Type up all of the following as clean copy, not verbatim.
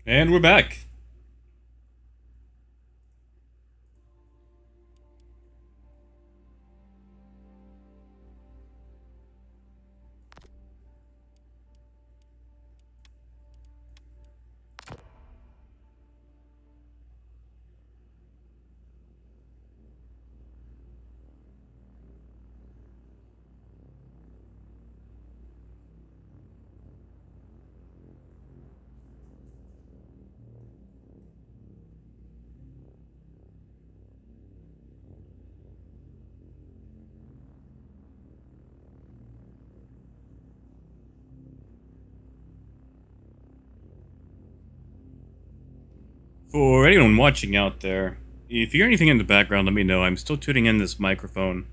And we're back. For anyone watching out there, if you hear anything in the background, let me know. I'm still tuning in this microphone.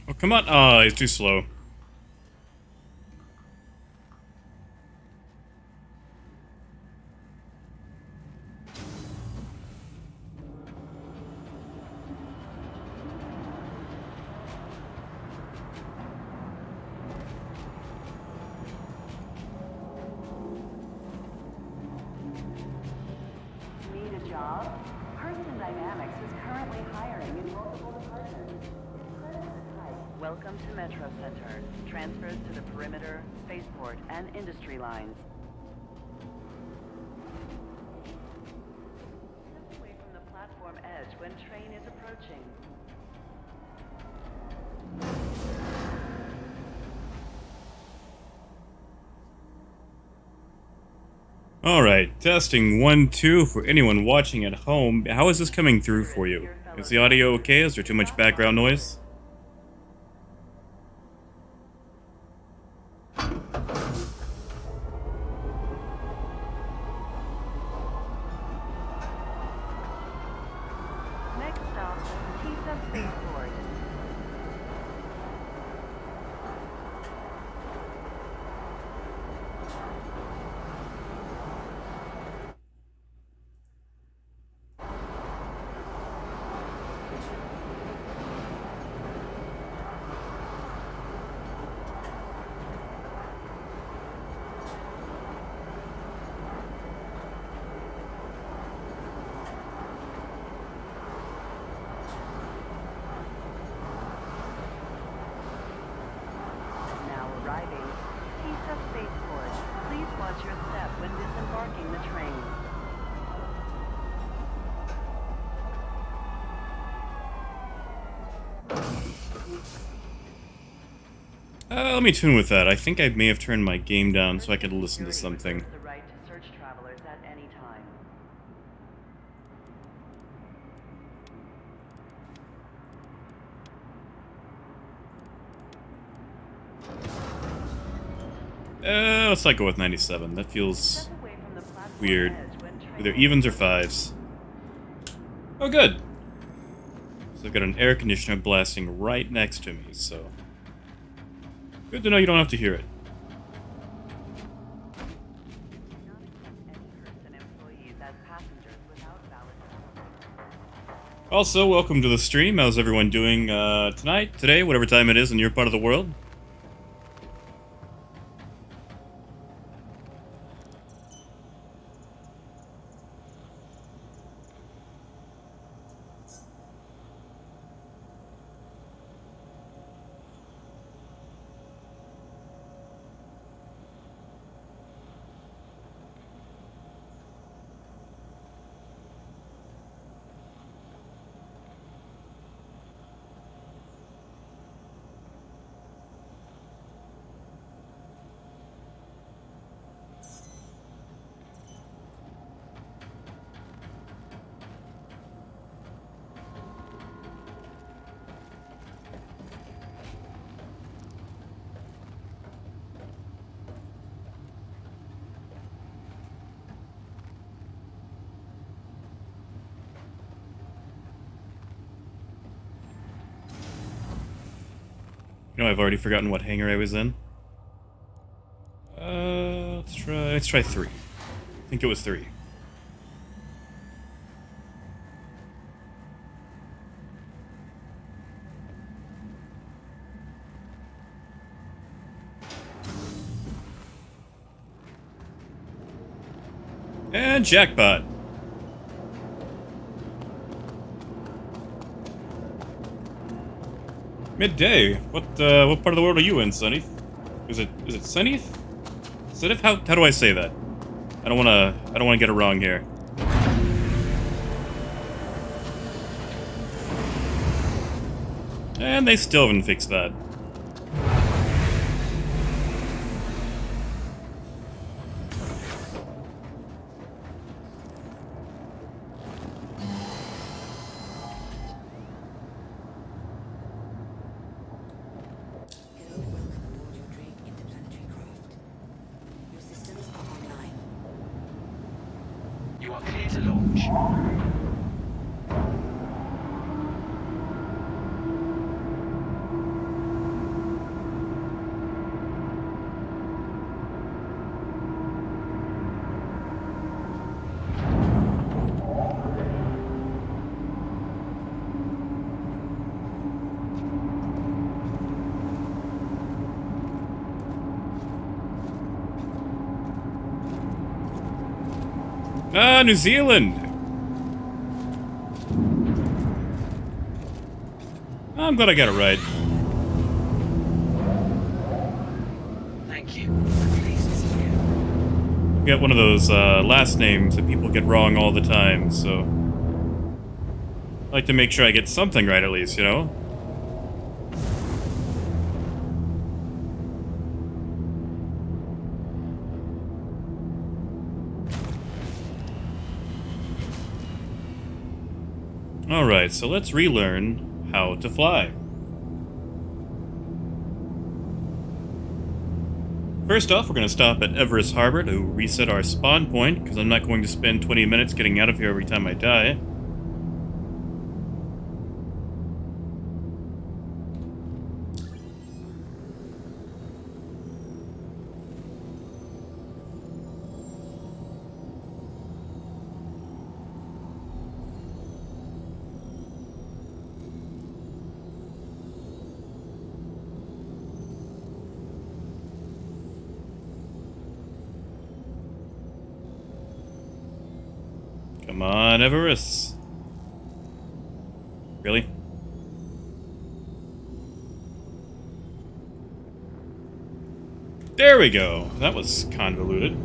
Oh, come on. It's too slow. Need a job? Person Dynamics is currently hiring in multiple departments. Welcome to Metro Center. Transfers to the perimeter, spaceport, and industry lines. Step away from the platform edge when train is approaching. Alright, testing 1, 2 for anyone watching at home. How is this coming through for you? Is the audio okay? Is there too much background noise? Next stop, Tisa Spaceport. Now arriving, Tisa Spaceport. Please watch your step when disembarking the train. Let me tune with that. I think I may have turned my game down so I could listen to something. The right to search travelers at any time. Let's not go with 97. That feels Step away from the platform weird. edge when train Either evens or fives. Oh, good. So I've got an air conditioner blasting right next to me, so... Good to know you don't have to hear it. not accept any person employees as passengers without valid. Also, welcome to the stream. How's everyone doing tonight, today, whatever time it is in your part of the world? You know, I've already forgotten what hangar I was in. Let's try 3. I think it was 3. And jackpot. Midday. What part of the world are you in, Sunny? Is it Sunny? Sunny? How do I say that? I don't wanna get it wrong here. And they still haven't fixed that. You are clear to launch. Ah, New Zealand! I'm glad I got it right. Thank you. Pleased to see you. I've got one of those last names that people get wrong all the time, so I like to make sure I get something right at least, you know? Alright, so let's relearn how to fly. First off, we're going to stop at Everest Harbor to reset our spawn point, because I'm not going to spend 20 minutes getting out of here every time I die. Come on, Everest. Really? There we go. That was convoluted.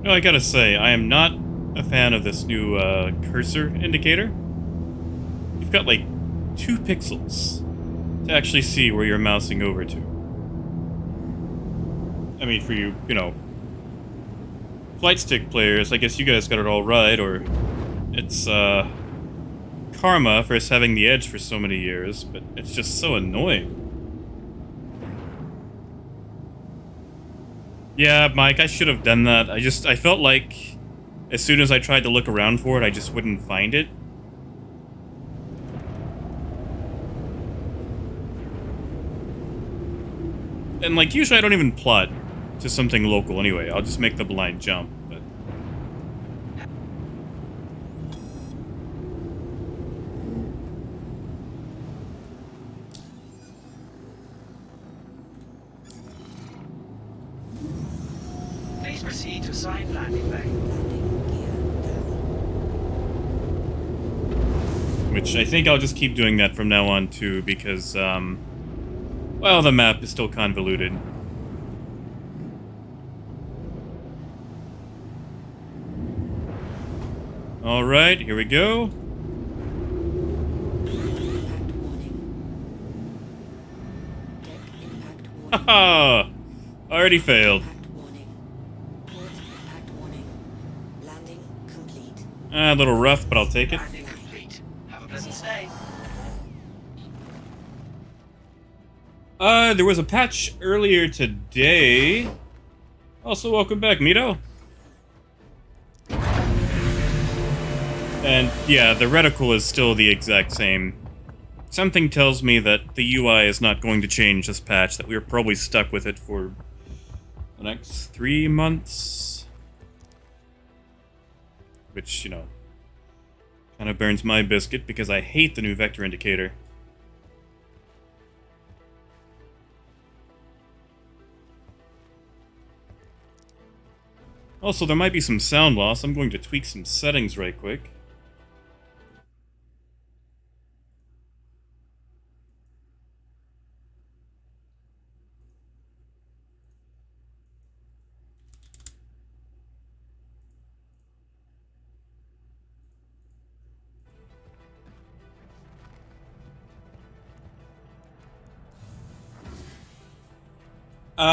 No, I gotta say, I am not a fan of this new cursor indicator. You've got like 2 pixels to actually see where you're mousing over to. I mean, for you know, flight stick players, I guess you guys got it all right, or it's karma for us having the edge for so many years, but it's just so annoying. Yeah, Mike, I should have done that. I felt like as soon as I tried to look around for it, I just wouldn't find it. And like, usually I don't even plot to something local anyway. I'll just make the blind jump, but... Please proceed to assigned landing bay. Which I think I'll just keep doing that from now on too, because, well, the map is still convoluted. Alright, here we go. Haha! Already failed. Impact warning. Port impact warning. Landing complete. A little rough, but I'll take it. Landing complete. Have a pleasant stay. There was a patch earlier today. Also, welcome back, Mito. And yeah, the reticle is still the exact same. Something tells me that the UI is not going to change this patch, that we're probably stuck with it for the next 3 months. Which, you know, kind of burns my biscuit because I hate the new vector indicator. Also, there might be some sound loss. I'm going to tweak some settings right quick.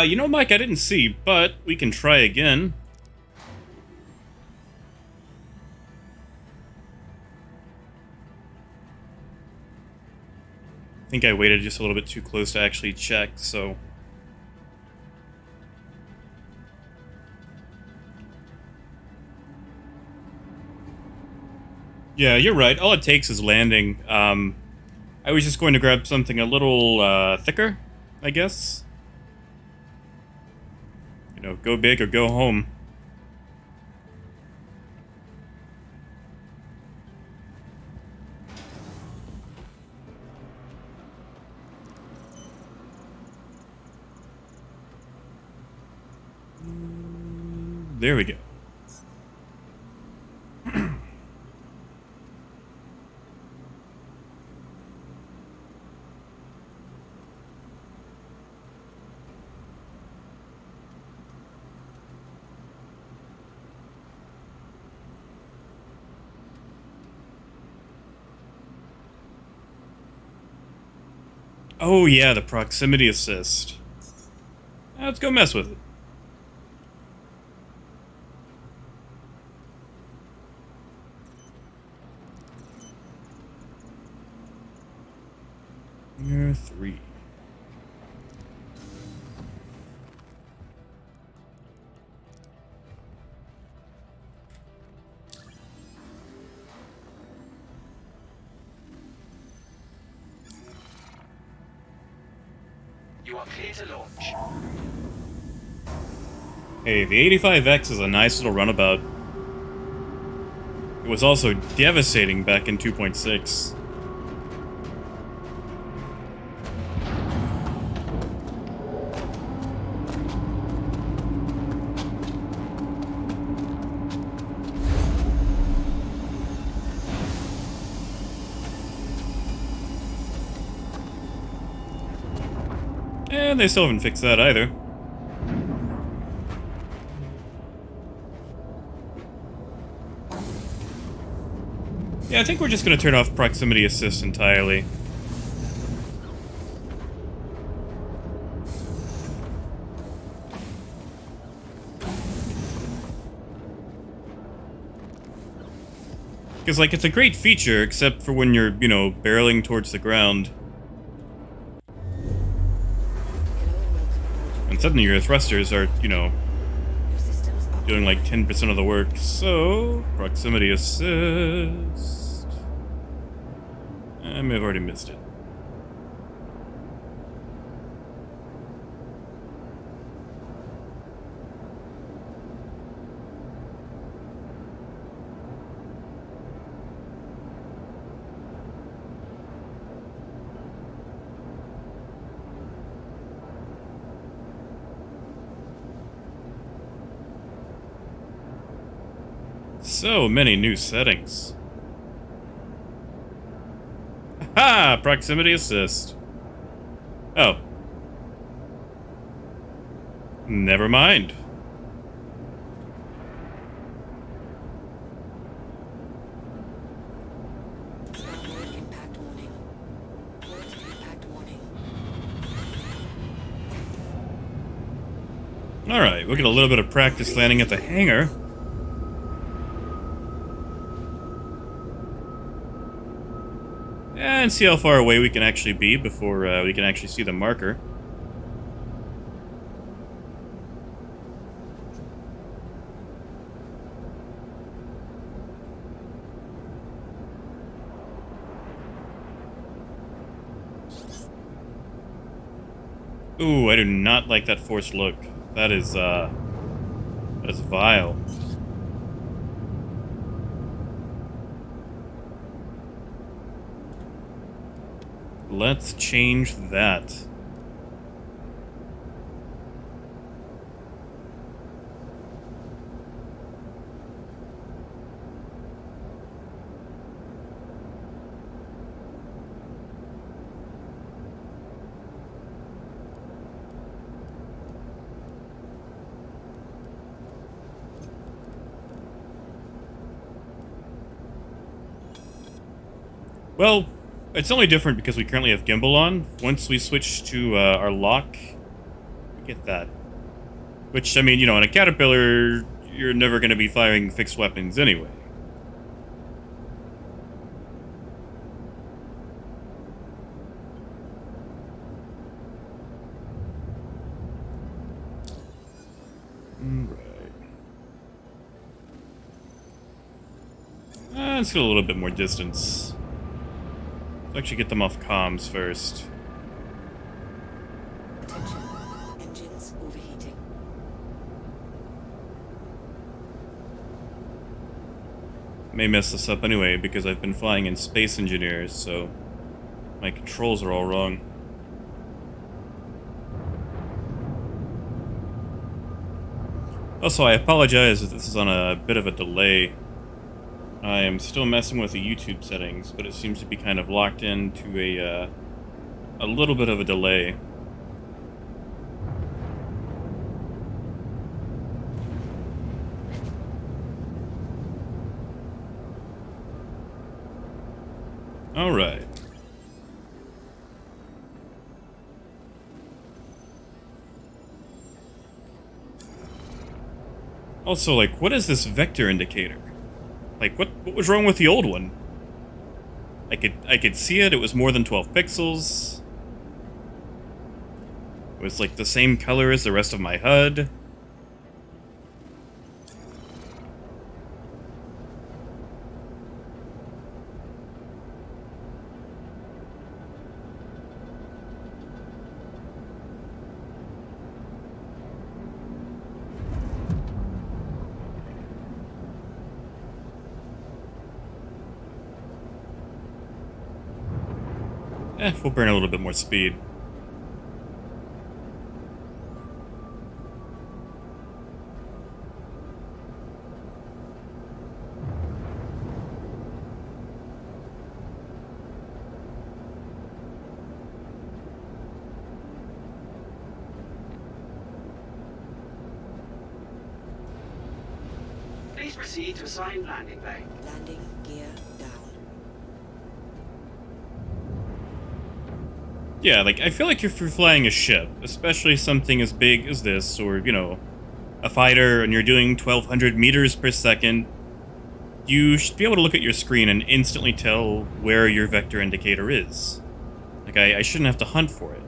You know, Mike, I didn't see, but we can try again. I think I waited just a little bit too close to actually check, so... Yeah, you're right. All it takes is landing. I was just going to grab something a little, thicker, I guess. You know, go big or go home. There we go. Oh yeah, the proximity assist. Let's go mess with it. Year 3. You are clear to launch. Hey, the 85X is a nice little runabout. It was also devastating back in 2.6. And they still haven't fixed that either. Yeah, I think we're just gonna turn off proximity assist entirely. Because, like, it's a great feature, except for when you're, you know, barreling towards the ground. And suddenly your thrusters are, you know, doing like 10% of the work. So, proximity assist. I may have already missed it. So many new settings. Ha! Proximity assist. Oh. Never mind. Starboard impact warning. Port impact warning. Alright, we'll get a little bit of practice landing at the hangar. And see how far away we can actually be before we can actually see the marker. Ooh, I do not like that forced look. That is vile. Let's change that. Well, it's only different because we currently have gimbal on. Once we switch to our lock, we get that. Which, I mean, you know, in a Caterpillar, you're never going to be firing fixed weapons anyway. Right. Let's get a little bit more distance. Let's actually get them off comms first. Attention. Engines overheating. May mess this up anyway because I've been flying in Space Engineers, so my controls are all wrong. Also, I apologize if this is on a bit of a delay. I am still messing with the YouTube settings, but it seems to be kind of locked into a little bit of a delay. All right. Also, like, what is this vector indicator? Like, what was wrong with the old one? I could see it. It was more than 12 pixels. It was like the same color as the rest of my HUD. We'll burn a little bit more speed. Please proceed to assigned landing bay. Landing gear down. Yeah, like, I feel like if you're flying a ship, especially something as big as this, or, you know, a fighter, and you're doing 1,200 meters per second, you should be able to look at your screen and instantly tell where your vector indicator is. Like, I shouldn't have to hunt for it.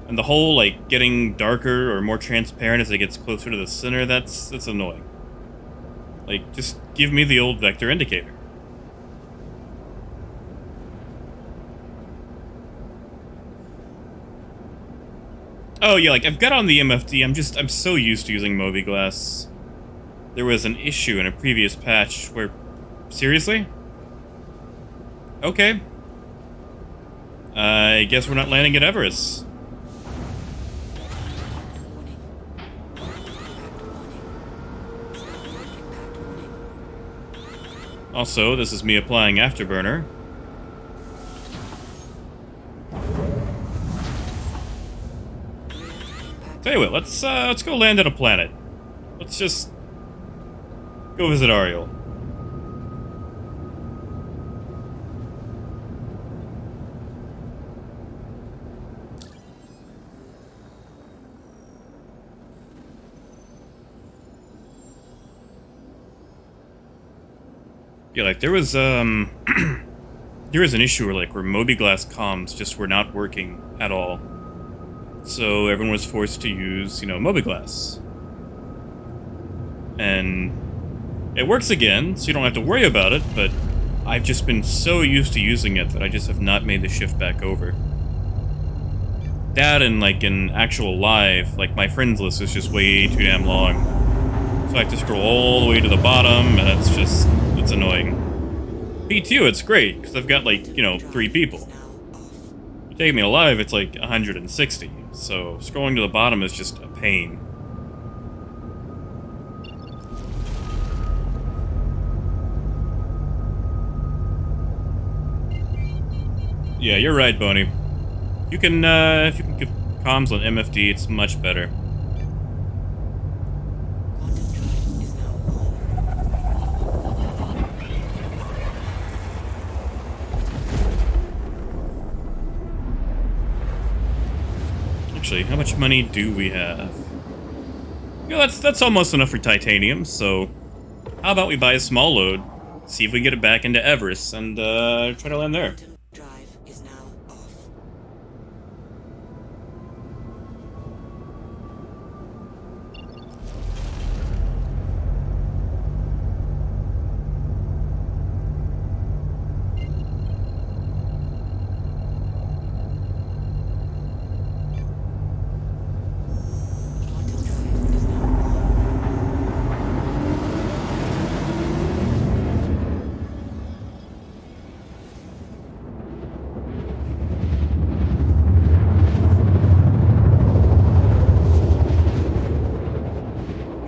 And the whole, like, getting darker or more transparent as it gets closer to the center, that's annoying. Like, just give me the old vector indicator. Oh yeah, like, I've got on the MFD, I'm so used to using Moviglass. There was an issue in a previous patch where... Seriously? Okay. I guess we're not landing at Everest. Warning. Impact warning. Impact warning. Also, this is me applying Afterburner. Tell you what, let's go land on a planet. Let's just go visit Ariel. Yeah, like there was there was an issue where Moby-Glass comms just were not working at all. So everyone was forced to use, Moby-Glass. And it works again, so you don't have to worry about it, but I've just been so used to using it that I just have not made the shift back over. That and, in actual live, my friends list is just way too damn long. So I have to scroll all the way to the bottom, and it's annoying. P2, it's great, because I've got, 3 people. You take me to live, it's 160, so scrolling to the bottom is just a pain. Yeah, you're right, Boney. If you can give comms on MFD, it's much better. Actually, how much money do we have? That's almost enough for titanium, so how about we buy a small load, see if we can get it back into Everest, and try to land there. Drive is now off.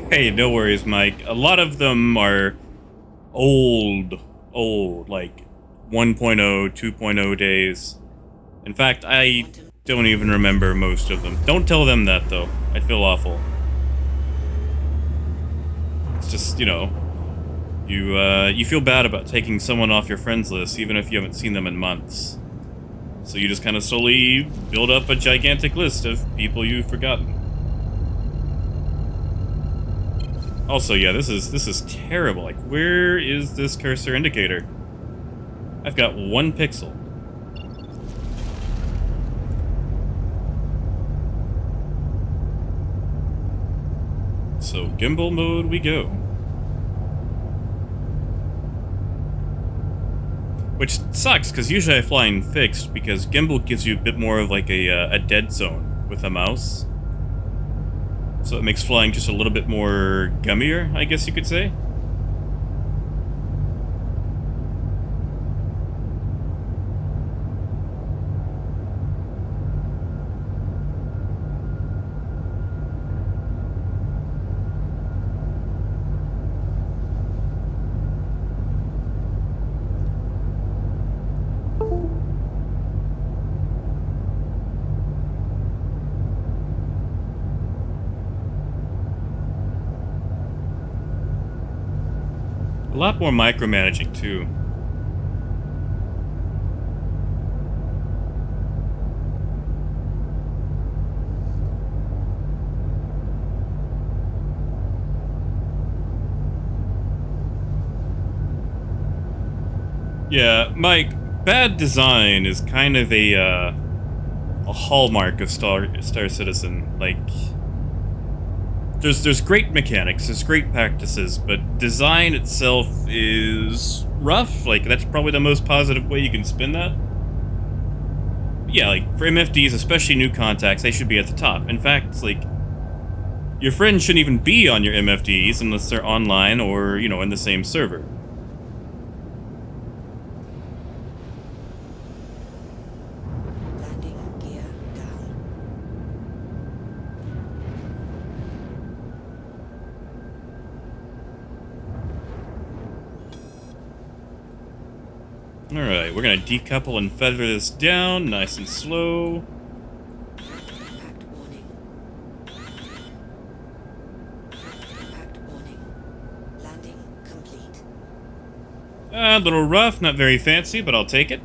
Hey, no worries, Mike. A lot of them are old, like 1.0, 2.0 days. In fact, I don't even remember most of them. Don't tell them that, though. I feel awful. It's just, you feel bad about taking someone off your friends list, even if you haven't seen them in months. So you just kind of slowly build up a gigantic list of people you've forgotten. Also, yeah, this is terrible. Where is this cursor indicator? I've got 1 pixel. So, gimbal mode we go. Which sucks, because usually I fly in fixed, because gimbal gives you a bit more of a dead zone with a mouse. So it makes flying just a little bit more gummier, I guess you could say. A lot more micromanaging, too. Yeah, Mike, bad design is kind of a hallmark of Star Citizen. There's great mechanics, there's great practices, but design itself is rough. That's probably the most positive way you can spin that. But yeah, for MFDs, especially new contacts, they should be at the top. In fact, your friends shouldn't even be on your MFDs unless they're online or, in the same server. Alright, we're gonna decouple and feather this down, nice and slow. Impact warning. Impact warning. Landing complete. A little rough, not very fancy, but I'll take it.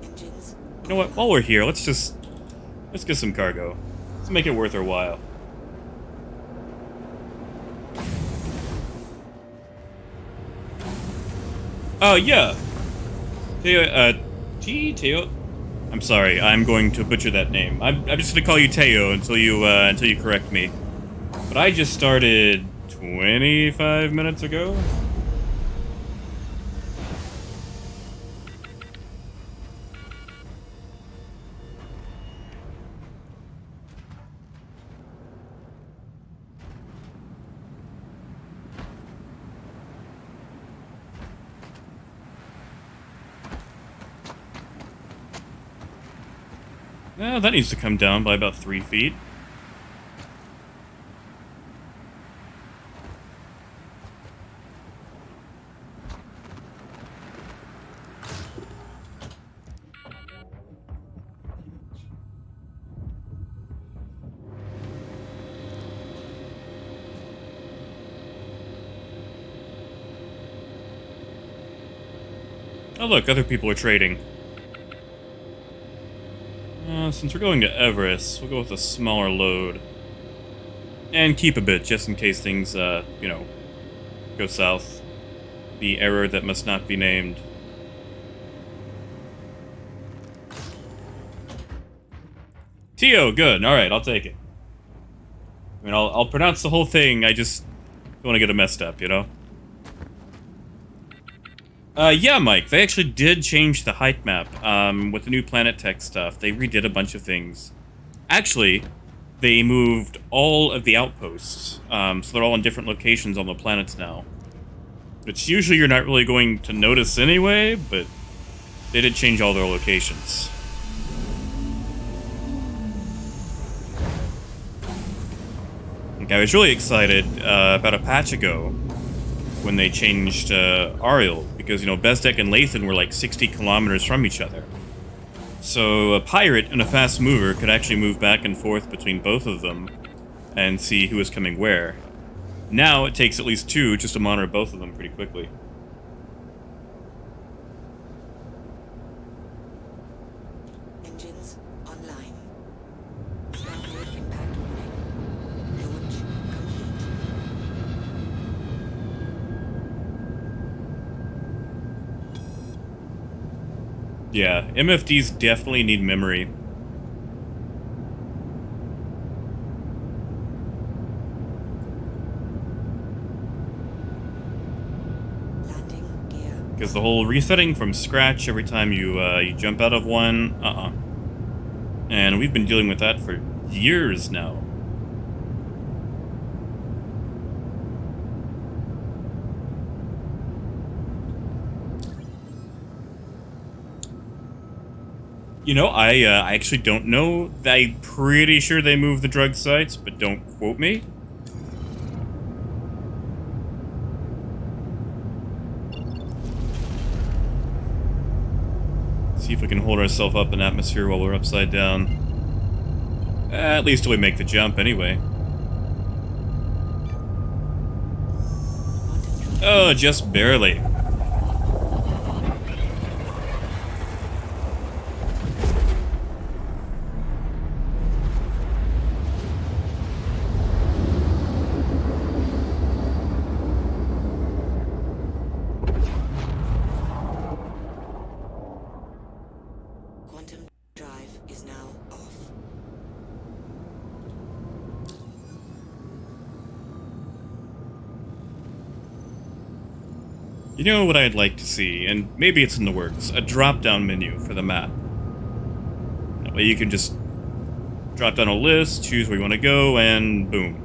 Engines. You know what, while we're here, let's get some cargo. Let's make it worth our while. Oh, yeah. Teo, Teo? I'm sorry, I'm going to butcher that name. I'm just gonna call you Teo until you correct me. But I just started 25 minutes ago? Well, that needs to come down by about 3 feet. Oh look, other people are trading. Since we're going to Everest, we'll go with a smaller load. And keep a bit, just in case things, you know, go south. The error that must not be named. Teo, good. Alright, I'll take it. I mean, I'll pronounce the whole thing, I just don't want to get it messed up, you know? Yeah, Mike, they actually did change the height map, with the new Planet Tech stuff. They redid a bunch of things. Actually, they moved all of the outposts, so they're all in different locations on the planets now. Which usually you're not really going to notice anyway, but they did change all their locations. Like, I was really excited, about a patch ago, when they changed Ariel, because, you know, Bezdek and Lathan were like 60 kilometers from each other. So a pirate and a fast mover could actually move back and forth between both of them and see who is coming where. Now it takes at least 2 just to monitor both of them pretty quickly. Engines online. Starboard impact warning. Launch complete. Yeah, MFDs definitely need memory. Landing gear. Because the whole resetting from scratch every time you jump out of one, And we've been dealing with that for years now. You know, I actually don't know. I'm pretty sure they moved the drug sites, but don't quote me. See if we can hold ourselves up in atmosphere while we're upside down. At least till we make the jump, anyway. Oh, just barely. Quantum drive is now off. You know what I'd like to see, and maybe it's in the works, a drop-down menu for the map. That way you can just drop down a list, choose where you want to go, and boom.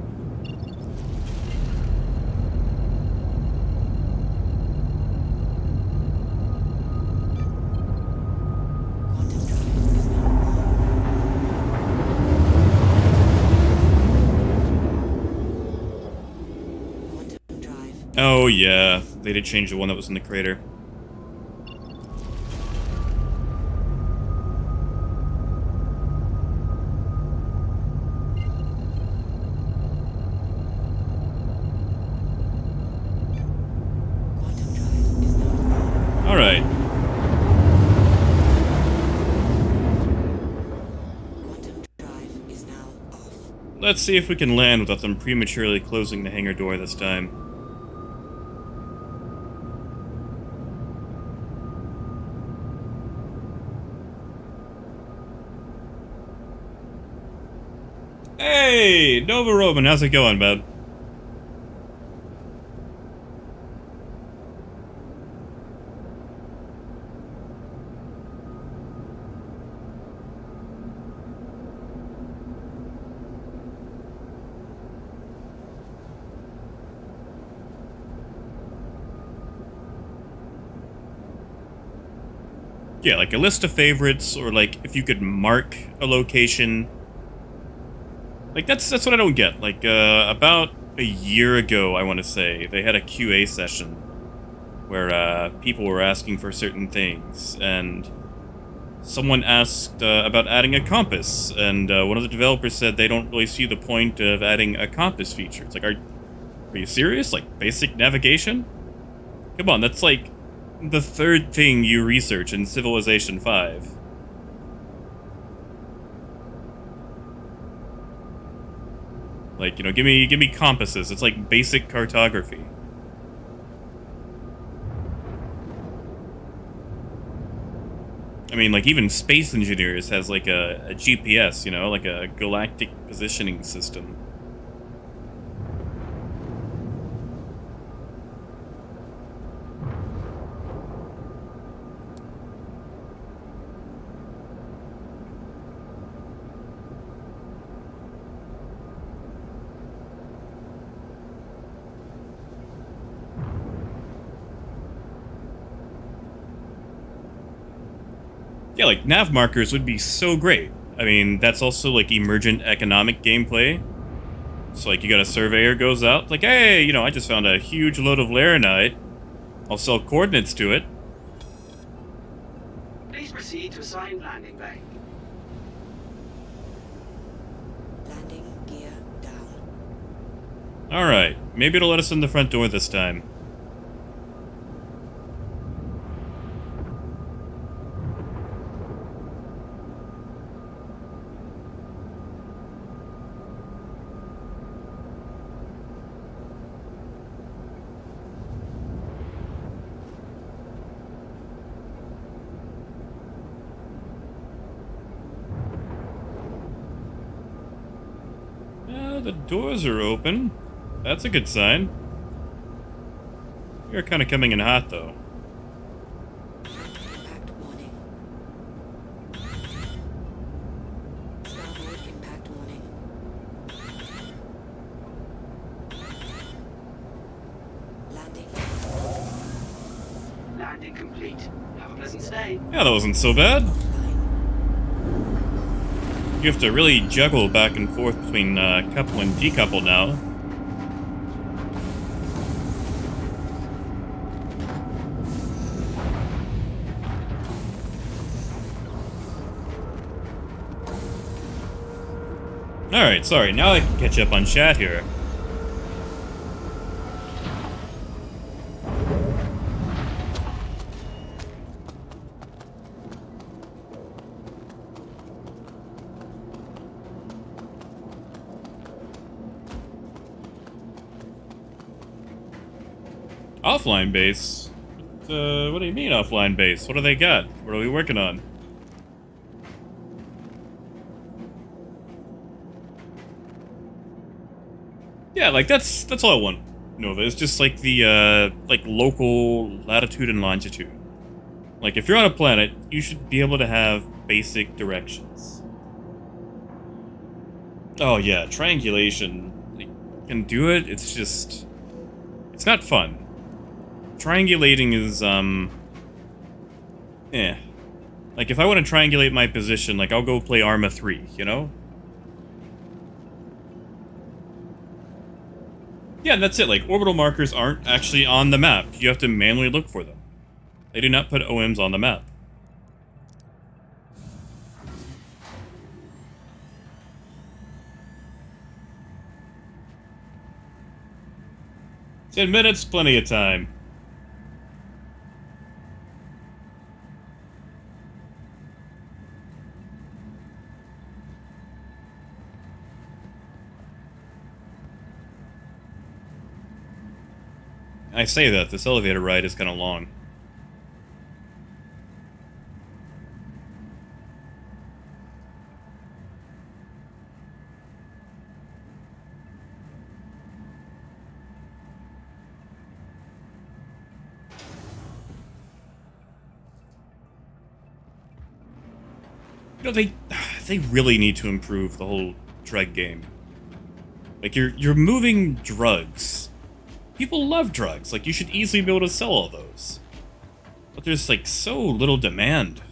Quantum drive is now on. Quantum drive. Oh yeah, they did change the one that was in the crater. Quantum drive is now on. Alright, Quantum drive is now off. let's see if we can land without them prematurely closing the hangar door this time. Hey, Nova Roman, how's it going, bud? Yeah, like a list of favorites, or like if you could mark a location. Like that's what I don't get. Like about a year ago, I want to say, they had a QA session where people were asking for certain things, and someone asked about adding a compass, and one of the developers said they don't really see the point of adding a compass feature. It's like, are you serious? Like basic navigation? Come on, that's like the third thing you research in Civilization 5. Like, you know, give me compasses. It's like basic cartography. I mean, like, even Space Engineers has, like, a GPS, you know? Like a galactic positioning system. Yeah, like, nav markers would be so great. I mean, that's also, like, emergent economic gameplay. So, like, you got a surveyor goes out, like, hey, you know, I just found a huge load of laranite. I'll sell coordinates to it. Please proceed to assigned landing bay. Landing gear down. Alright, maybe it'll let us in the front door this time. The doors are open. That's a good sign. You're kind of coming in hot, though. Impact warning. Starboard impact warning. Landing. Landing complete. Have a pleasant stay. Yeah, that wasn't so bad. Offline. You have to really juggle back and forth between couple and decouple now. Alright, sorry, now I can catch up on chat here. Offline base? What do you mean offline base? What do they got? What are we working on? Yeah, like that's all I want, Nova. It's just like the like local latitude and longitude. Like if you're on a planet, you should be able to have basic directions. Oh yeah, triangulation. You can do it, it's just it's not fun. Triangulating is eh. Like if I want to triangulate my position, like I'll go play Arma 3, you know? Yeah, and that's it. Like, orbital markers aren't actually on the map. You have to manually look for them. They do not put OMs on the map. "10 minutes, plenty of time." I say that, this elevator ride is kind of long. You know, they really need to improve the whole drug game. Like, you're moving drugs. People love drugs. Like, you should easily be able to sell all those. But there's, like, so little demand.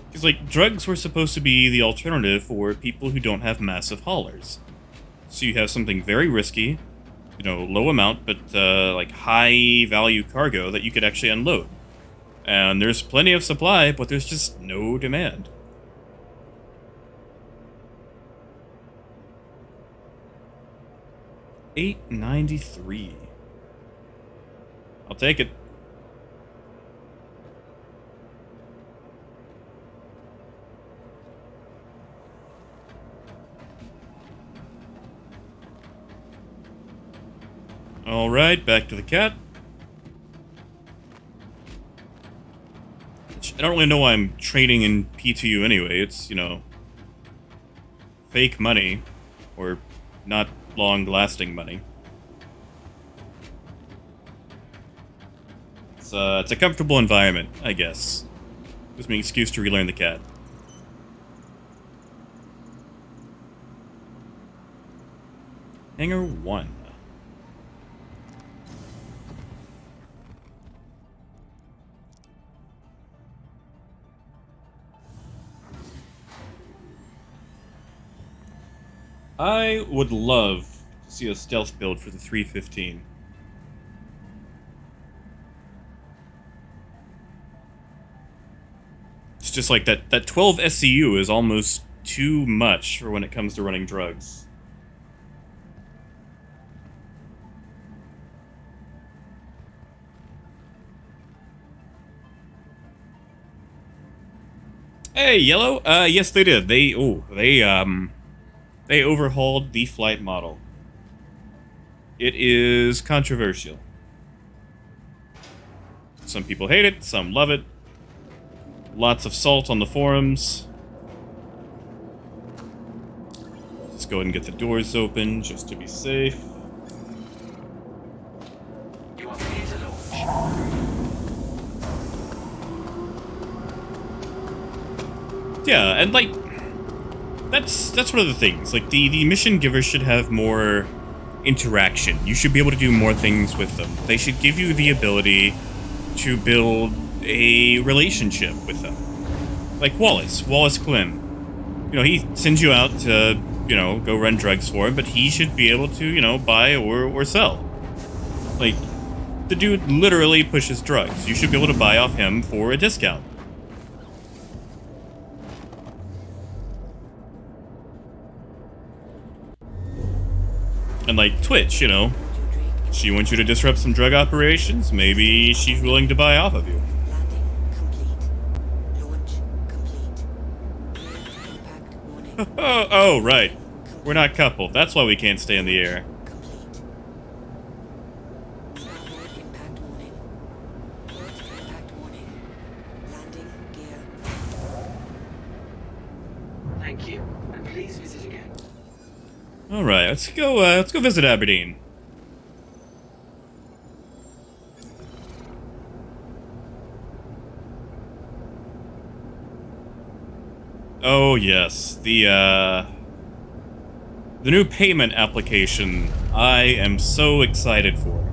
Because, like, drugs were supposed to be the alternative for people who don't have massive haulers. So you have something very risky, you know, low amount, but, like, high-value cargo that you could actually unload. And there's plenty of supply, but there's just no demand. $8.93. I'll take it. All right, back to the cat. I don't really know why I'm trading in PTU anyway. It's, you know, fake money, or not long-lasting money. It's a comfortable environment, I guess. Gives me an excuse to relearn the cat. Hangar 1. I would love to see a stealth build for the 315. It's just like that 12 SCU is almost too much for when it comes to running drugs. Hey, Yellow. Yes, they did. They overhauled the flight model. It is controversial. Some people hate it, some love it. Lots of salt on the forums. Let's go ahead and get the doors open just to be safe. You are clear to launch. Yeah, and like that's one of the things. Like the mission givers should have more interaction. You should be able to do more things with them. They should give you the ability to build a relationship with them. Like Wallace Clem. You know, he sends you out to, you know, go run drugs for him, but he should be able to, you know, buy or sell. Like, the dude literally pushes drugs. You should be able to buy off him for a discount. And like Twitch, you know, she wants you to disrupt some drug operations. Maybe she's willing to buy off of you. Oh, right. We're not coupled. That's why we can't stay in the air. Thank you, and please visit again. All right, let's go visit Aberdeen. Oh yes, the new payment application. I am so excited for,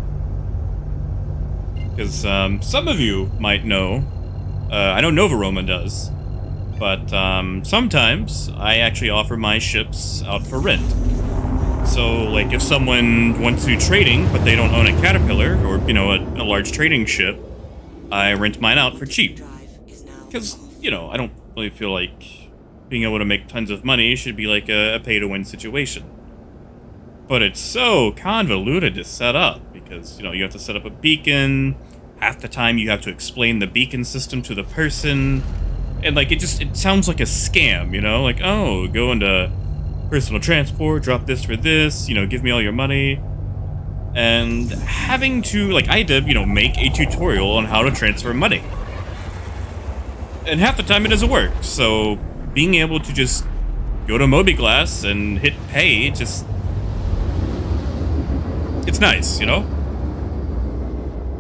because some of you might know. I know Nova Roman does, but sometimes I actually offer my ships out for rent. So, like, if someone wants to do trading, but they don't own a Caterpillar or, you know, a large trading ship, I rent mine out for cheap. Because, you know, I don't really feel like being able to make tons of money should be like a pay-to-win situation. But it's so convoluted to set up, because, you know, you have to set up a beacon. Half the time you have to explain the beacon system to the person. And, like, it sounds like a scam, you know? Like, oh, go into personal transport, drop this for this, you know, give me all your money. And having to, like, I had to, you know, make a tutorial on how to transfer money. And half the time it doesn't work, so being able to just go to Mobiglass and hit pay, just... it's nice, you know?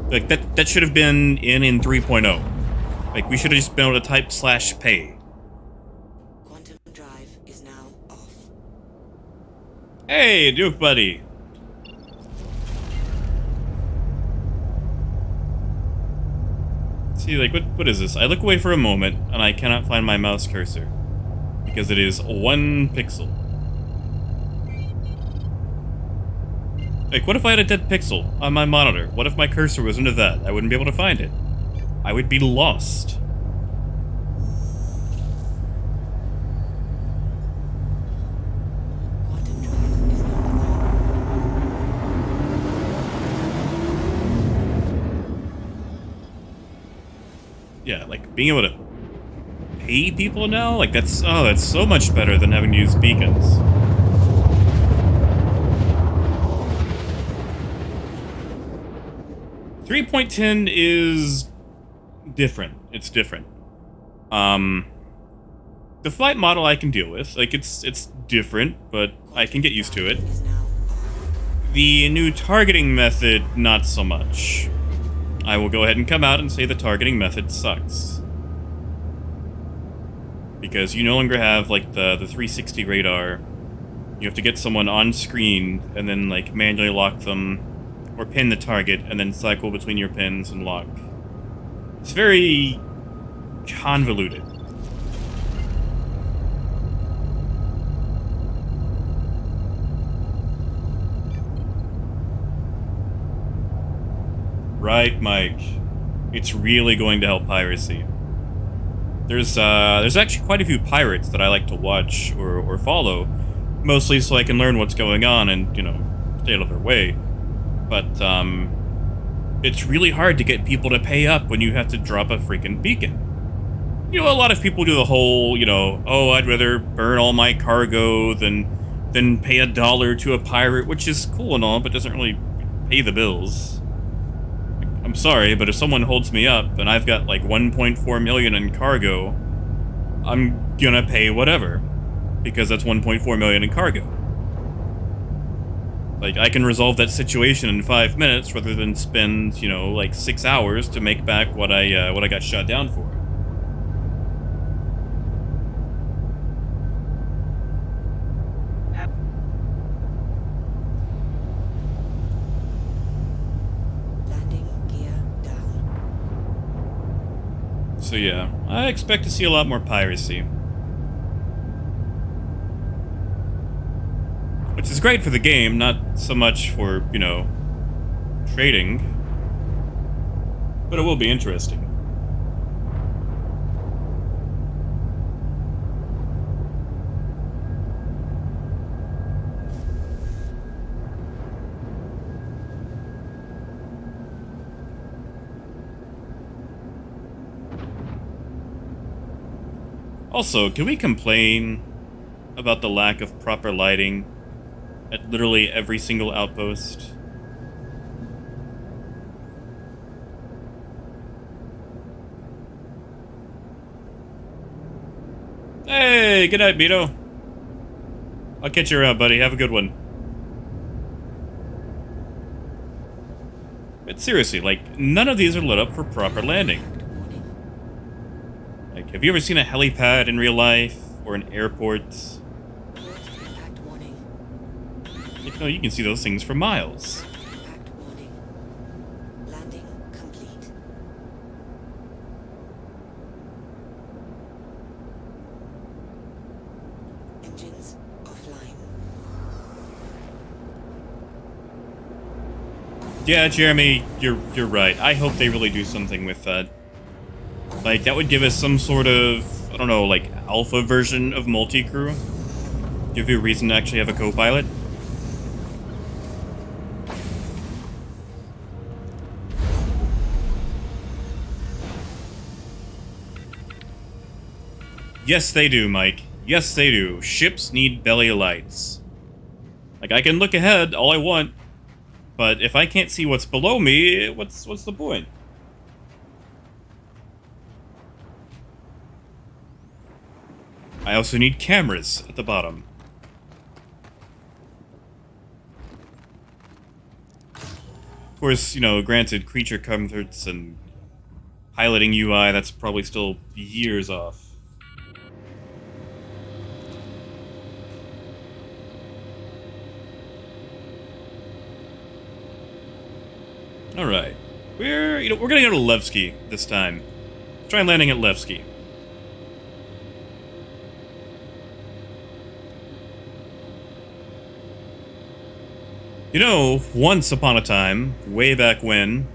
Like, that should have been in 3.0. Like, we should have just been able to type /pay. Quantum drive is now off. Hey, Duke buddy. See, like, what is this? I look away for a moment, and I cannot find my mouse cursor. Because it is 1 pixel. Like, what if I had a dead pixel on my monitor? What if my cursor was into that? I wouldn't be able to find it. I would be lost. Quantum drive is now Yeah, like, being able to pay people now? Like, that's so much better than having to use beacons. .10 is different. It's different. The flight model I can deal with. Like, it's different, but I can get used to it. is now off. The new targeting method, not so much. I will go ahead and come out and say the targeting method sucks. Because you no longer have, like, the 360 radar. You have to get someone on screen and then, like, manually lock them or pin the target and then cycle between your pins and lock. It's very convoluted. Right, Mike. It's really going to help piracy. There's actually quite a few pirates that I like to watch or follow, mostly so I can learn what's going on and, you know, stay out of their way. But, it's really hard to get people to pay up when you have to drop a freaking beacon. You know, a lot of people do the whole, you know, oh, I'd rather burn all my cargo than pay $1 to a pirate, which is cool and all, but doesn't really pay the bills. I'm sorry, but if someone holds me up and I've got like 1.4 million in cargo, I'm gonna pay whatever, because that's 1.4 million in cargo. Like, I can resolve that situation in 5 minutes rather than spend, you know, like 6 hours to make back what I got shot down for. Landing gear down. So yeah, I expect to see a lot more piracy. Which is great for the game, not so much for, you know, trading. But it will be interesting. Also, can we complain about the lack of proper lighting at literally every single outpost? Hey, good night, Beto. I'll catch you around, buddy. Have a good one. But seriously, like, none of these are lit up for proper landing. Warning. Like, have you ever seen a helipad in real life? Or an airport? Port impact warning. Like, no, you can see those things for miles. Impact warning. Landing complete. Engines offline. Yeah, Jeremy, you're right. I hope they really do something with that. Like, that would give us some sort of, I don't know, like, alpha version of multi-crew. Give you a reason to actually have a co-pilot. Yes, they do, Mike. Yes, they do. Ships need belly lights. Like, I can look ahead all I want, but if I can't see what's below me, what's the point? I also need cameras at the bottom. Of course, you know, granted, creature comforts and piloting UI, that's probably still years off. All right, we're gonna go to Levski this time. Let's try landing at Levski. You know, once upon a time, way back when,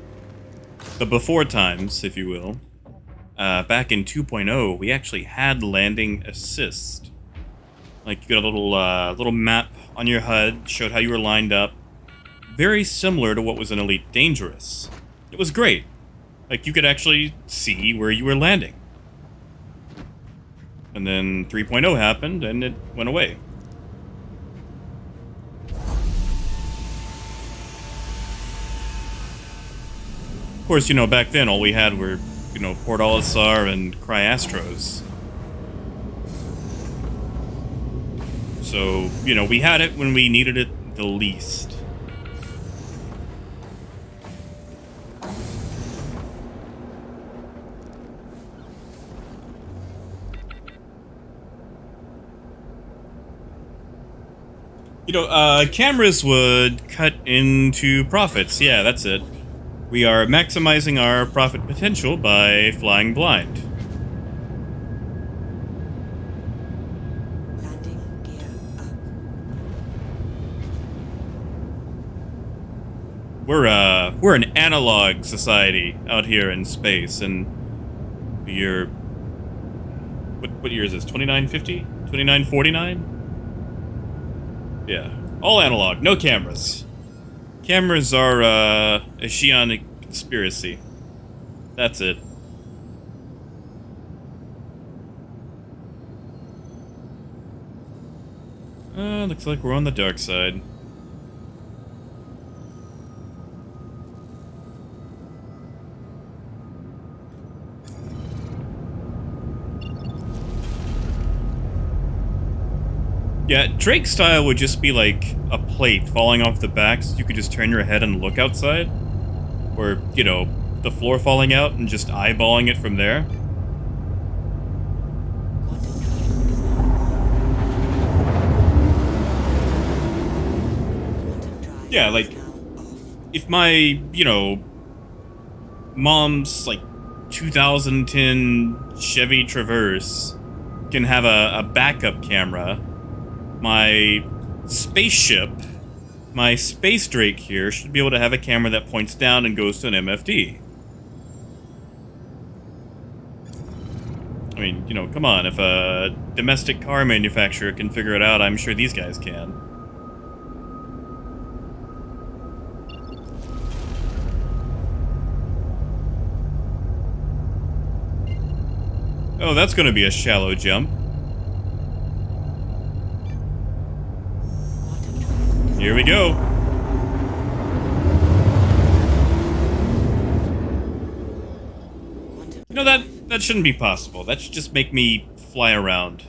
the before times, if you will, back in 2.0, we actually had landing assist. Like, you got a little map on your HUD, showed how you were lined up. Very similar to what was in Elite Dangerous. It was great. Like, you could actually see where you were landing. And then 3.0 happened, and it went away. Of course, you know, back then, all we had were, you know, Port Olisar and Cryastros. So, you know, we had it when we needed it the least. You know, cameras would cut into profits. Yeah, that's it. We are maximizing our profit potential by flying blind. Landing gear up. We're an analog society out here in space, and the year... What year is this? 2950? 2949? Yeah. All analog, no cameras. Cameras are, a Shionic conspiracy. That's it. Looks like we're on the dark side. Yeah, Drake style would just be like a plate falling off the back so you could just turn your head and look outside. Or, you know, the floor falling out and just eyeballing it from there. Yeah, like, if my, you know, mom's, like, 2010 Chevy Traverse can have a backup camera, my spaceship, my Space Drake here, should be able to have a camera that points down and goes to an MFD. I mean, you know, come on, if a domestic car manufacturer can figure it out, I'm sure these guys can. Oh, that's gonna be a shallow jump. Here we go. You know, that shouldn't be possible. That should just make me fly around.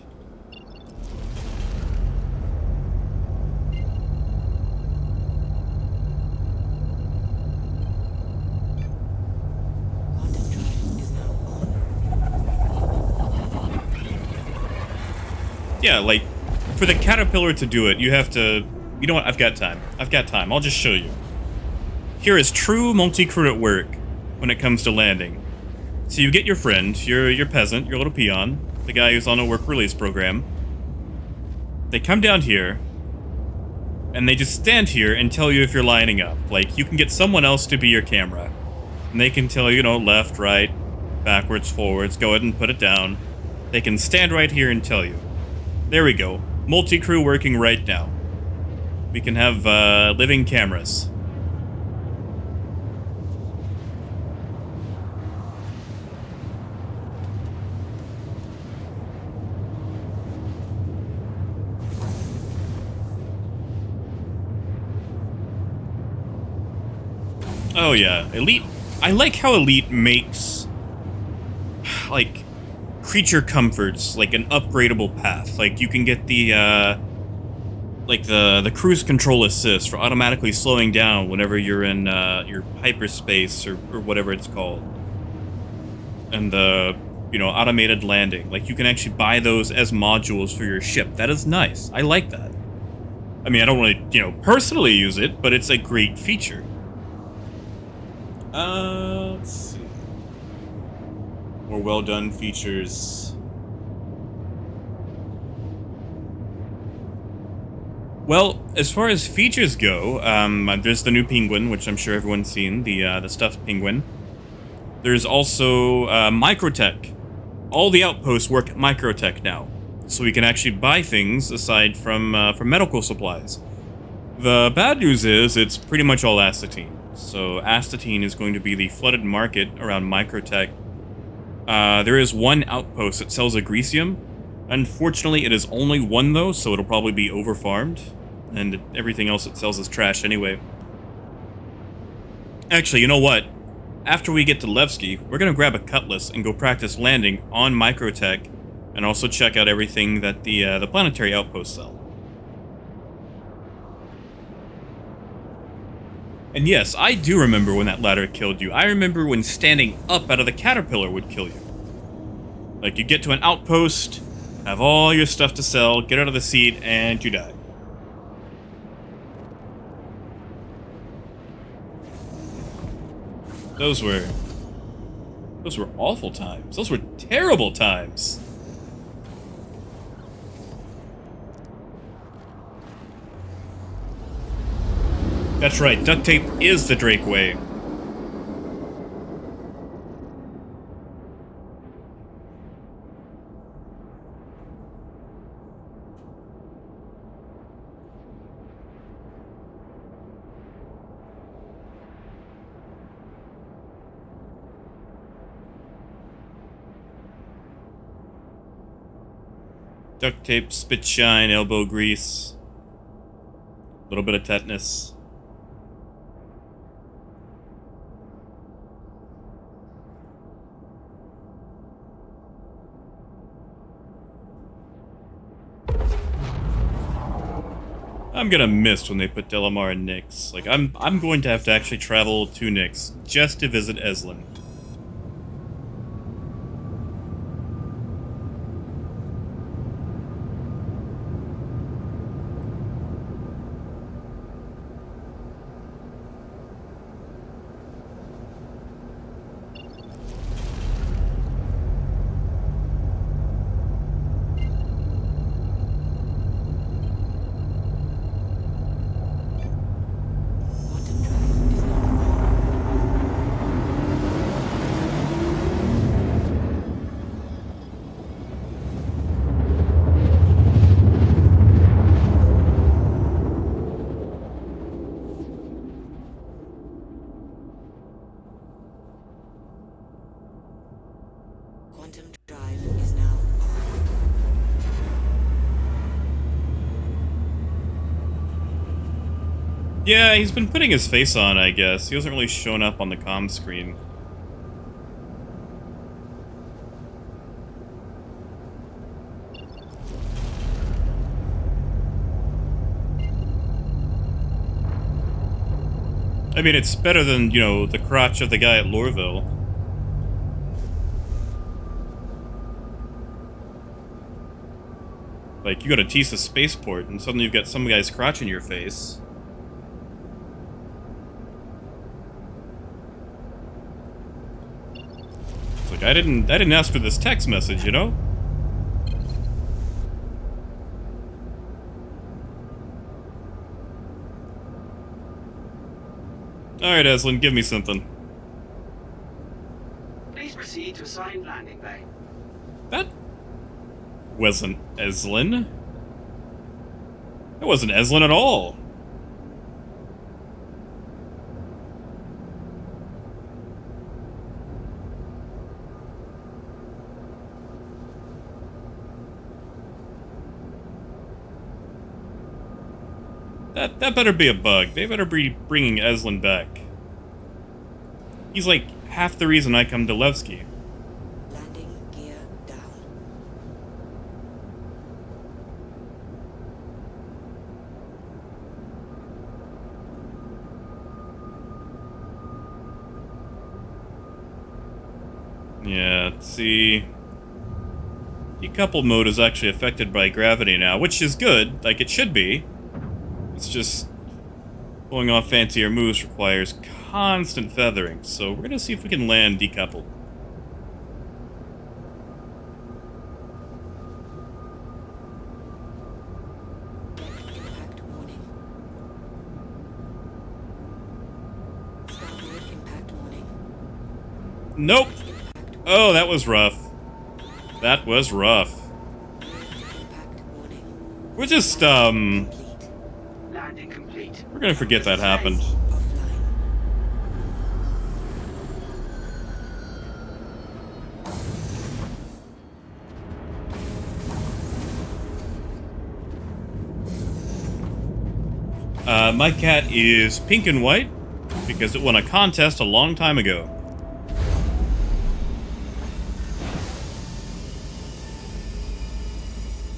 Yeah, like, for the caterpillar to do it, you have to... You know what? I've got time. I'll just show you. Here is true multi-crew at work when it comes to landing. So you get your friend, your peasant, your little peon, the guy who's on a work release program. They come down here, and they just stand here and tell you if you're lining up. Like, you can get someone else to be your camera. And they can tell you know, left, right, backwards, forwards, go ahead and put it down. They can stand right here and tell you. There we go. Multi-crew working right now. We can have living cameras. Oh yeah, Elite. I like how Elite makes, like, creature comforts, like an upgradable path. Like, you can get the, like the cruise control assist for automatically slowing down whenever you're in your hyperspace or whatever it's called. and the, automated landing. Like, you can actually buy those as modules for your ship. That is nice. I like that. I mean, I don't really, personally use it, but it's a great feature. Let's see. More well-done features. Well, as far as features go, there's the new penguin, which I'm sure everyone's seen, the stuffed penguin. There's also microtech. All the outposts work at microtech now, so we can actually buy things aside from medical supplies. The bad news is it's pretty much all astatine. So astatine is going to be the flooded market around microtech. There is one outpost that sells agresium. Unfortunately, it is only one though, so it'll probably be overfarmed, and everything else it sells is trash anyway. Actually, you know what? After we get to Levski, we're gonna grab a cutlass and go practice landing on microtech, and also check out everything that the planetary outposts sell. And yes, I do remember when that ladder killed you. I remember when standing up out of the caterpillar would kill you. Like, you get to an outpost, have all your stuff to sell, get out of the seat, and you die. Those were awful times. Those were terrible times. That's right, duct tape is the Drake way. Duct tape, spit shine, elbow grease. A little bit of tetanus. I'm gonna miss when they put Delamar in Nyx. Like, I'm going to have to actually travel to Nyx just to visit Eslin. Quantum drive is now on. Yeah, he's been putting his face on, I guess. He hasn't really shown up on the comm screen. I mean, it's better than, the crotch of the guy at Lorville. Like, you go to Tisa spaceport, and suddenly you've got some guy's crotch in your face. It's like, I didn't ask for this text message, you know? Alright, Eslin, give me something. Please proceed to assigned landing bay. That wasn't Eslin. That wasn't Eslin at all. That better be a bug. They better be bringing Eslin back. He's like half the reason I come to Levski. Landing gear down. Yeah, let's see. Decouple mode is actually affected by gravity now, which is good, like it should be. It's just pulling off fancier moves requires constant feathering, so we're gonna see if we can land decoupled. Impact warning. Starboard impact warning. Nope! Impact Oh, that was rough. That was rough. impact warning. We're just, Complete. Landing complete. we're gonna forget that happened. Offline. My cat is pink and white because it won a contest a long time ago.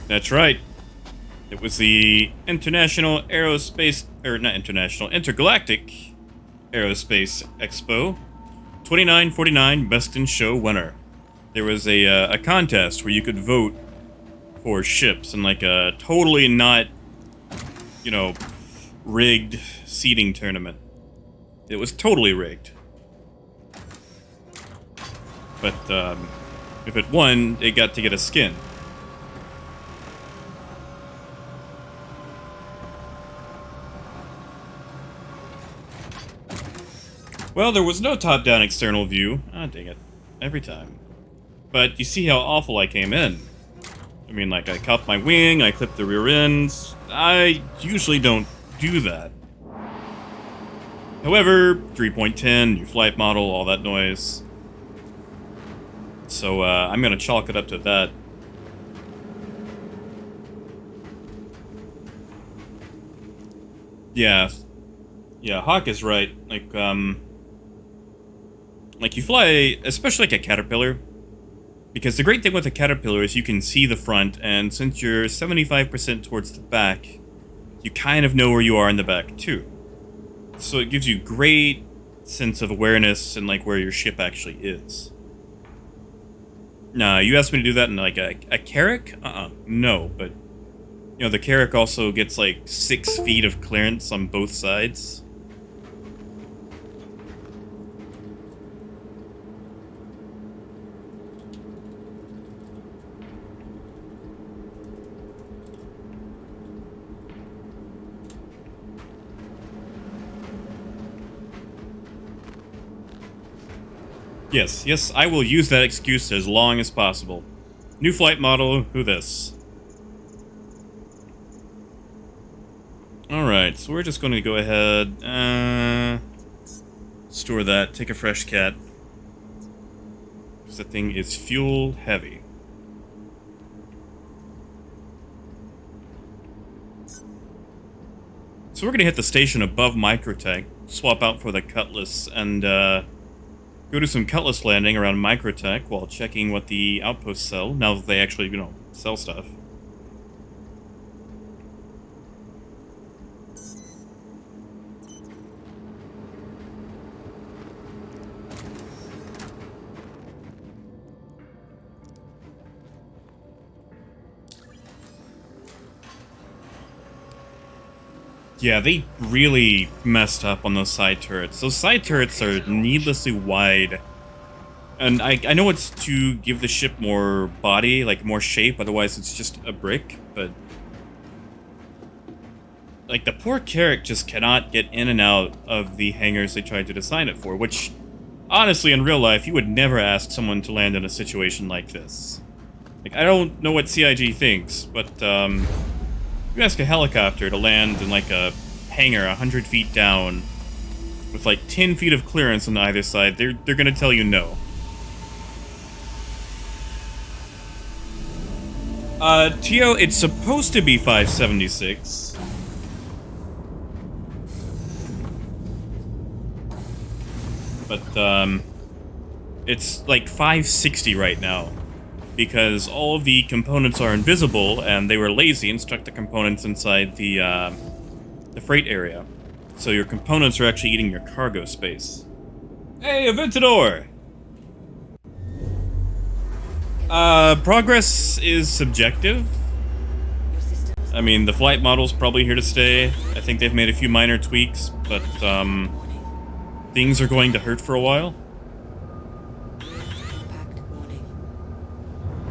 That's right. It was the International Aerospace, or not International, Intergalactic Aerospace Expo 2949 Best in Show winner. There was a contest where you could vote for ships in like a totally not, you know, rigged seating tournament. It was totally rigged. But if it won, it got to get a skin. Well, there was no top-down external view. Ah, dang it. Every time. But you see how awful I came in. I mean, like, I cupped my wing, I clipped the rear ends. I usually don't do that. However, 3.10, new flight model, all that noise. So, I'm gonna chalk it up to that. Yeah. Yeah, Hawk is right. Like, you fly, especially like a caterpillar, because the great thing with a caterpillar is you can see the front, and since you're 75% towards the back, you kind of know where you are in the back, too. So it gives you great sense of awareness and, like, where your ship actually is. Nah, you asked me to do that in, like, a Carrack? No, but, you know, the Carrack also gets, like, 6 feet of clearance on both sides. Yes, I will use that excuse as long as possible. New flight model, who this? Alright, so we're just going to go ahead, store that, take a fresh cat. Because that thing is fuel heavy. So we're going to hit the station above Microtech, swap out for the Cutlass, and, go do some Cutlass landing around Microtech while checking what the outposts sell, now that they actually, you know, sell stuff. Yeah, they really messed up on those side turrets. Those side turrets are needlessly wide. And I know it's to give the ship more body, like more shape, otherwise it's just a brick, but... like, the poor Carrack just cannot get in and out of the hangars they tried to design it for, which, honestly, in real life, you would never ask someone to land in a situation like this. Like, I don't know what CIG thinks, but, you ask a helicopter to land in, like, a hangar 100 feet down with, like, 10 feet of clearance on either side, they're gonna tell you no. Tio, it's supposed to be 576. But, it's, like, 560 right now. Because all of the components are invisible, and they were lazy and stuck the components inside the freight area. So your components are actually eating your cargo space. Hey, Aventador! Progress is subjective. Your systems I mean, the flight model's probably here to stay. I think they've made a few minor tweaks, but, warning. things are going to hurt for a while. Impact warning.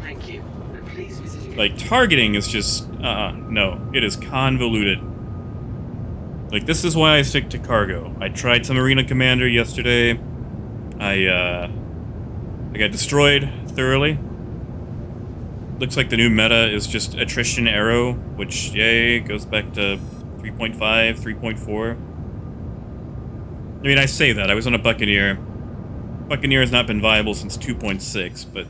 Thank you. Please visit again. Like, targeting is just, no. It is convoluted. Like, this is why I stick to cargo. I tried some Arena Commander yesterday. I got destroyed thoroughly. Looks like the new meta is just attrition arrow, which, yay, goes back to 3.5, 3.4. I mean, I say that. I was on a Buccaneer. Buccaneer has not been viable since 2.6, but,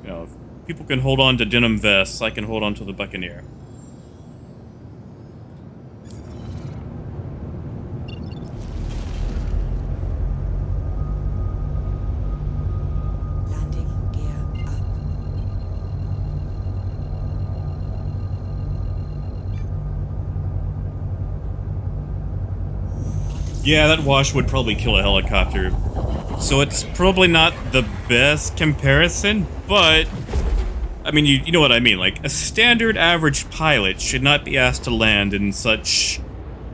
you know, if people can hold on to denim vests, I can hold on to the Buccaneer. Landing gear up. Yeah, that wash would probably kill a helicopter. So it's probably not the best comparison, but... I mean, you know what I mean. Like, a standard average pilot should not be asked to land in such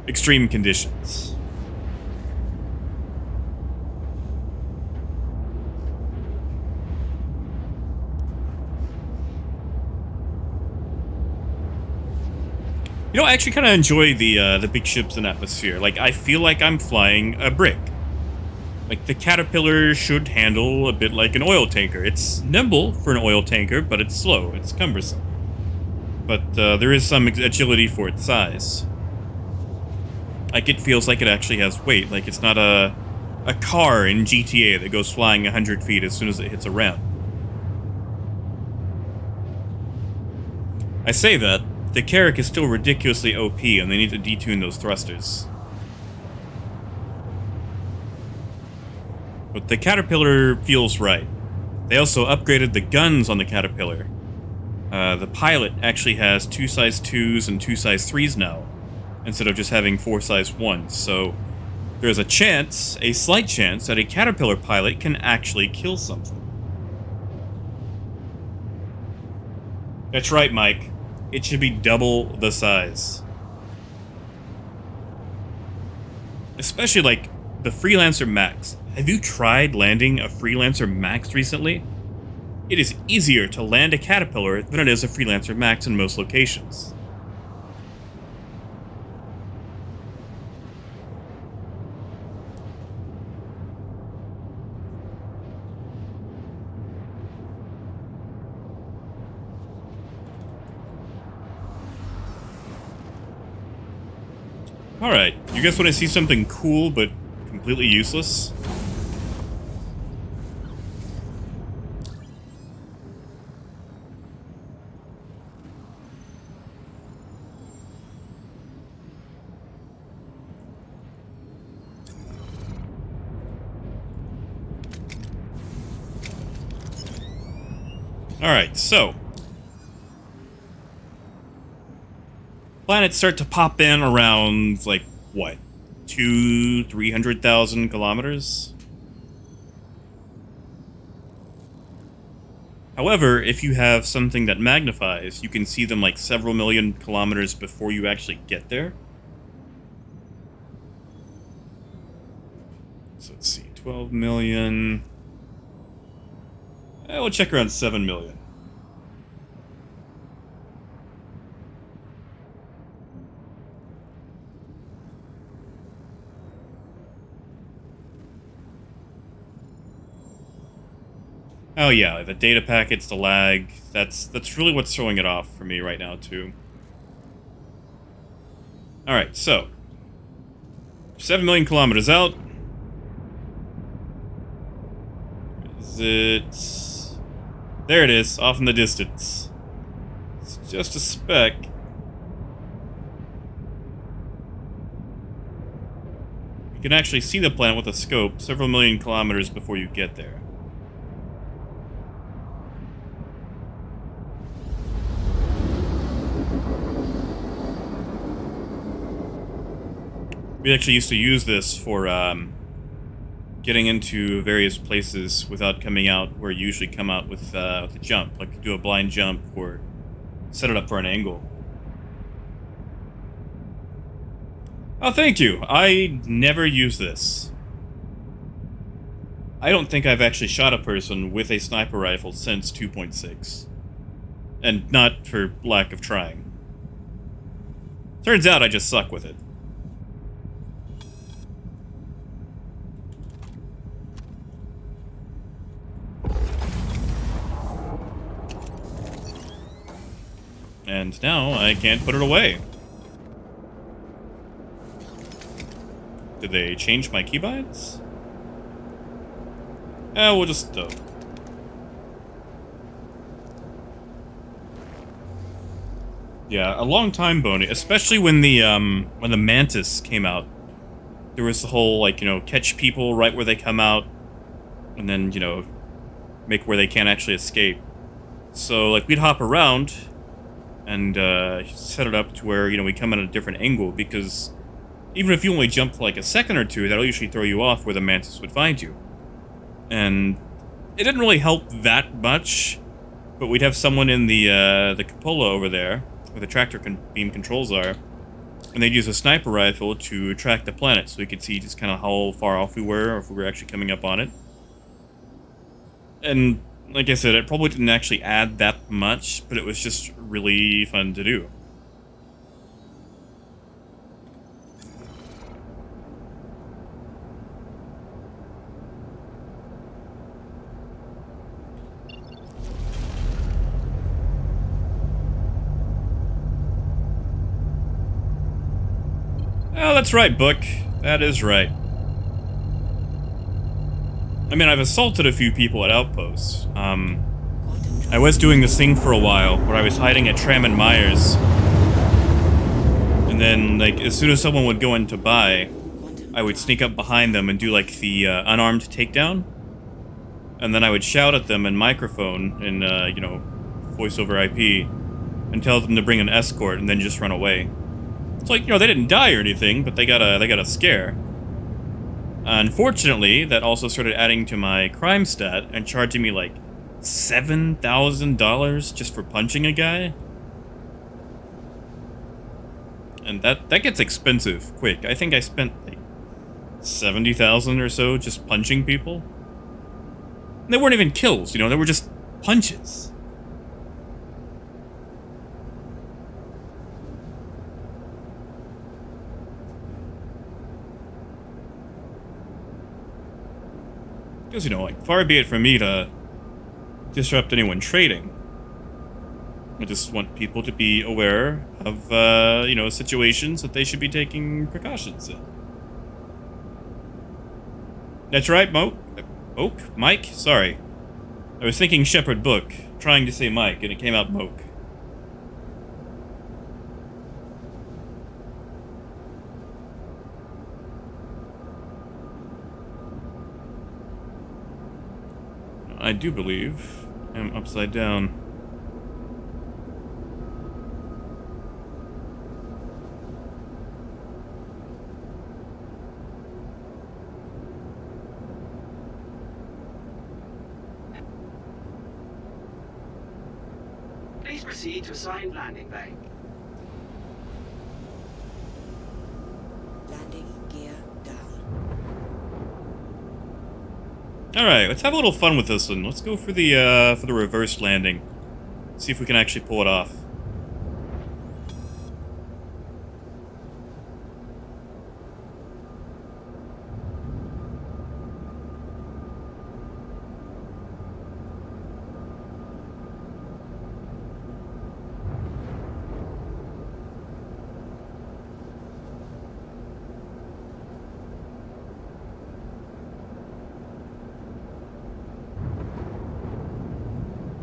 extreme conditions. You know, I actually kind of enjoy the big ships in atmosphere. Like, I feel like I'm flying a brick. Like, the Caterpillar should handle a bit like an oil tanker. It's nimble for an oil tanker, but it's slow. It's cumbersome. But there is some agility for its size. Like, it feels like it actually has weight. Like, it's not a car in GTA that goes flying 100 feet as soon as it hits a ramp. I say that. The Carrack is still ridiculously OP, and they need to detune those thrusters. But the Caterpillar feels right. They also upgraded the guns on the Caterpillar. The pilot actually has 2 size 2s and 2 size 3s now, instead of just having 4 size 1s, so there's a chance, a slight chance, that a Caterpillar pilot can actually kill something. That's right, Mike. It should be double the size. Especially, like, the Freelancer Max. Have you tried landing a Freelancer Max recently? It is easier to land a Caterpillar than it is a Freelancer Max in most locations. Alright, you guys want to see something cool but completely useless? Alright, so planets start to pop in around, like, what? 300,000 kilometers? However, if you have something that magnifies, you can see them like several million kilometers before you actually get there. So let's see, 12 million. We'll check around 7 million. Oh yeah, the data packets, the lag, that's really what's throwing it off for me right now too. Alright, so 7 million kilometers out. Is it... There it is, off in the distance. It's just a speck. You can actually see the planet with a scope several million kilometers before you get there. We actually used to use this for getting into various places without coming out where you usually come out with a jump, like do a blind jump or set it up for an angle. Oh, thank you. I never use this. I don't think I've actually shot a person with a sniper rifle since 2.6. And not for lack of trying. Turns out I just suck with it. And now I can't put it away. Did they change my keybinds? We'll just... Yeah, a long time, Boney. Especially when the Mantis came out. There was the whole, like, you know, catch people right where they come out. And then, you know, make where they can't actually escape. So, like, we'd hop around and set it up to where, you know, we come at a different angle. Because even if you only jump for, like, a second or two, that'll usually throw you off where the Mantis would find you. And it didn't really help that much. But we'd have someone in the cupola over there, where the tractor beam controls are, and they'd use a sniper rifle to track the planet so we could see just kind of how far off we were, or if we were actually coming up on it. And, like I said, it probably didn't actually add that much, but it was just really fun to do. Oh, that's right, Book. That is right. I mean, I've assaulted a few people at Outposts. I was doing this thing for a while, where I was hiding at Tram and Myers. And then, like, as soon as someone would go in to buy, I would sneak up behind them and do, like, the unarmed takedown. And then I would shout at them in microphone, in, you know, voice over IP, and tell them to bring an escort and then just run away. It's like, you know, they didn't die or anything, but they got a scare. Unfortunately, that also started adding to my crime stat and charging me like $7,000 just for punching a guy. And that gets expensive quick. I think I spent like $70,000 or so just punching people. And they weren't even kills, you know, they were just punches. Because, you know, like, far be it from me to disrupt anyone trading. I just want people to be aware of, you know, situations that they should be taking precautions in. That's right, Oak? Mike? Sorry. I was thinking Shepherd Book, trying to say Mike, and it came out Moke. I do believe I'm upside down. Please proceed to assigned landing bay. Landing gear down. Alright, let's have a little fun with this one. Let's go for the reverse landing. See if we can actually pull it off.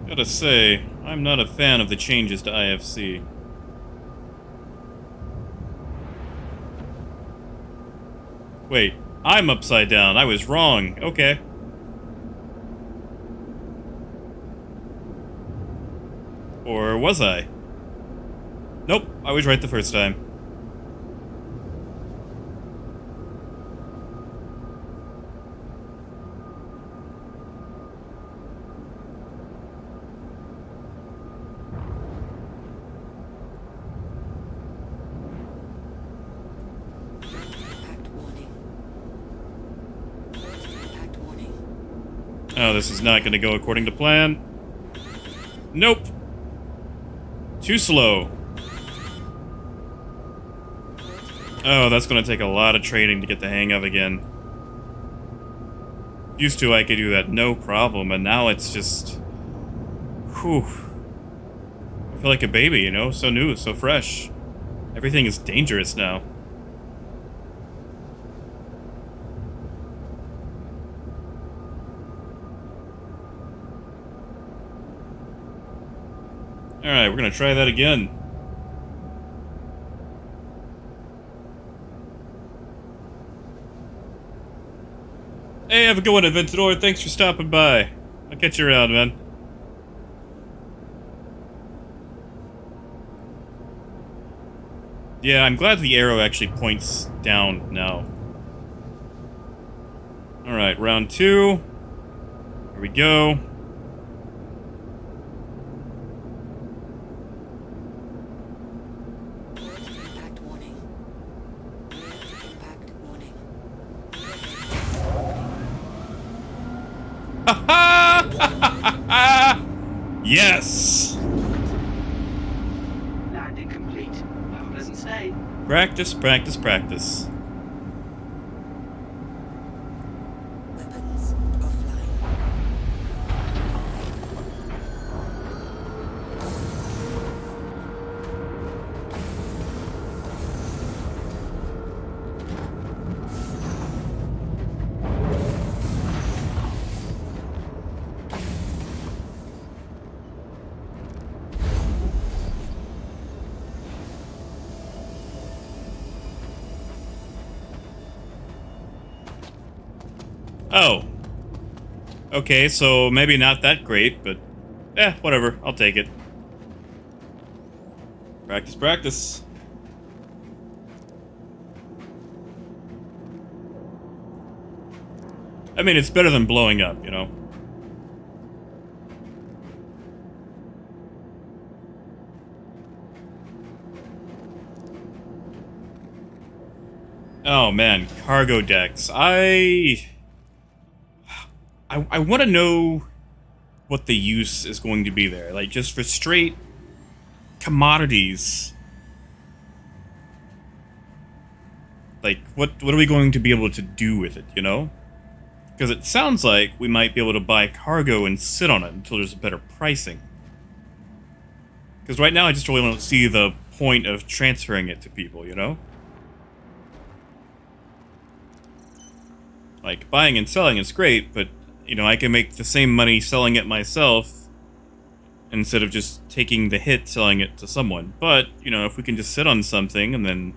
Gotta say, I'm not a fan of the changes to IFC. Wait, I'm upside down. I was wrong. Okay. Or was I? Nope, I was right the first time. Oh, this is not going to go according to plan. Nope. Too slow. Oh, that's going to take a lot of training to get the hang of again. Used to, I could do that no problem, and now it's just... Whew. I feel like a baby, you know? So new, so fresh. Everything is dangerous now. Alright, we're gonna try that again. Hey, have a good one, Aventador. Thanks for stopping by. I'll catch you around, man. Yeah, I'm glad the arrow actually points down now. Alright, round 2. Here we go. Impact warning. Impact warning. Yes! Landing complete. Have a pleasant stay. Practice, practice, practice. Weapons offline. Oh. Okay, so maybe not that great, but... whatever. I'll take it. Practice, practice. I mean, it's better than blowing up, you know? Oh, man. Cargo decks. I want to know what the use is going to be there. Like, just for straight commodities. Like, what are we going to be able to do with it, you know? Because it sounds like we might be able to buy cargo and sit on it until there's better pricing. Because right now I just really don't see the point of transferring it to people, you know? Like, buying and selling is great, but, you know, I can make the same money selling it myself instead of just taking the hit selling it to someone. But, you know, if we can just sit on something and then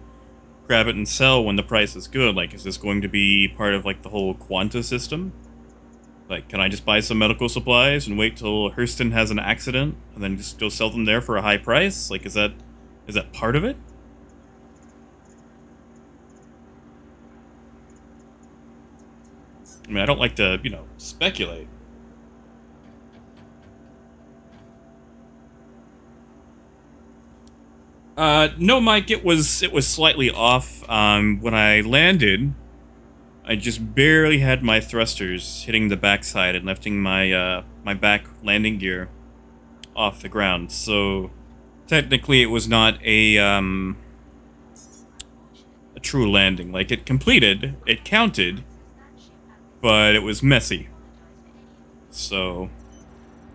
grab it and sell when the price is good, like, is this going to be part of, like, the whole Quanta system? Like, can I just buy some medical supplies and wait till Hurston has an accident and then just go sell them there for a high price? Like, is that part of it? I mean, I don't like to, you know, speculate. No, Mike, it was slightly off. When I landed, I just barely had my thrusters hitting the backside and lifting my, my back landing gear off the ground. So, technically it was not a true landing. Like, it completed, it counted, but it was messy. So,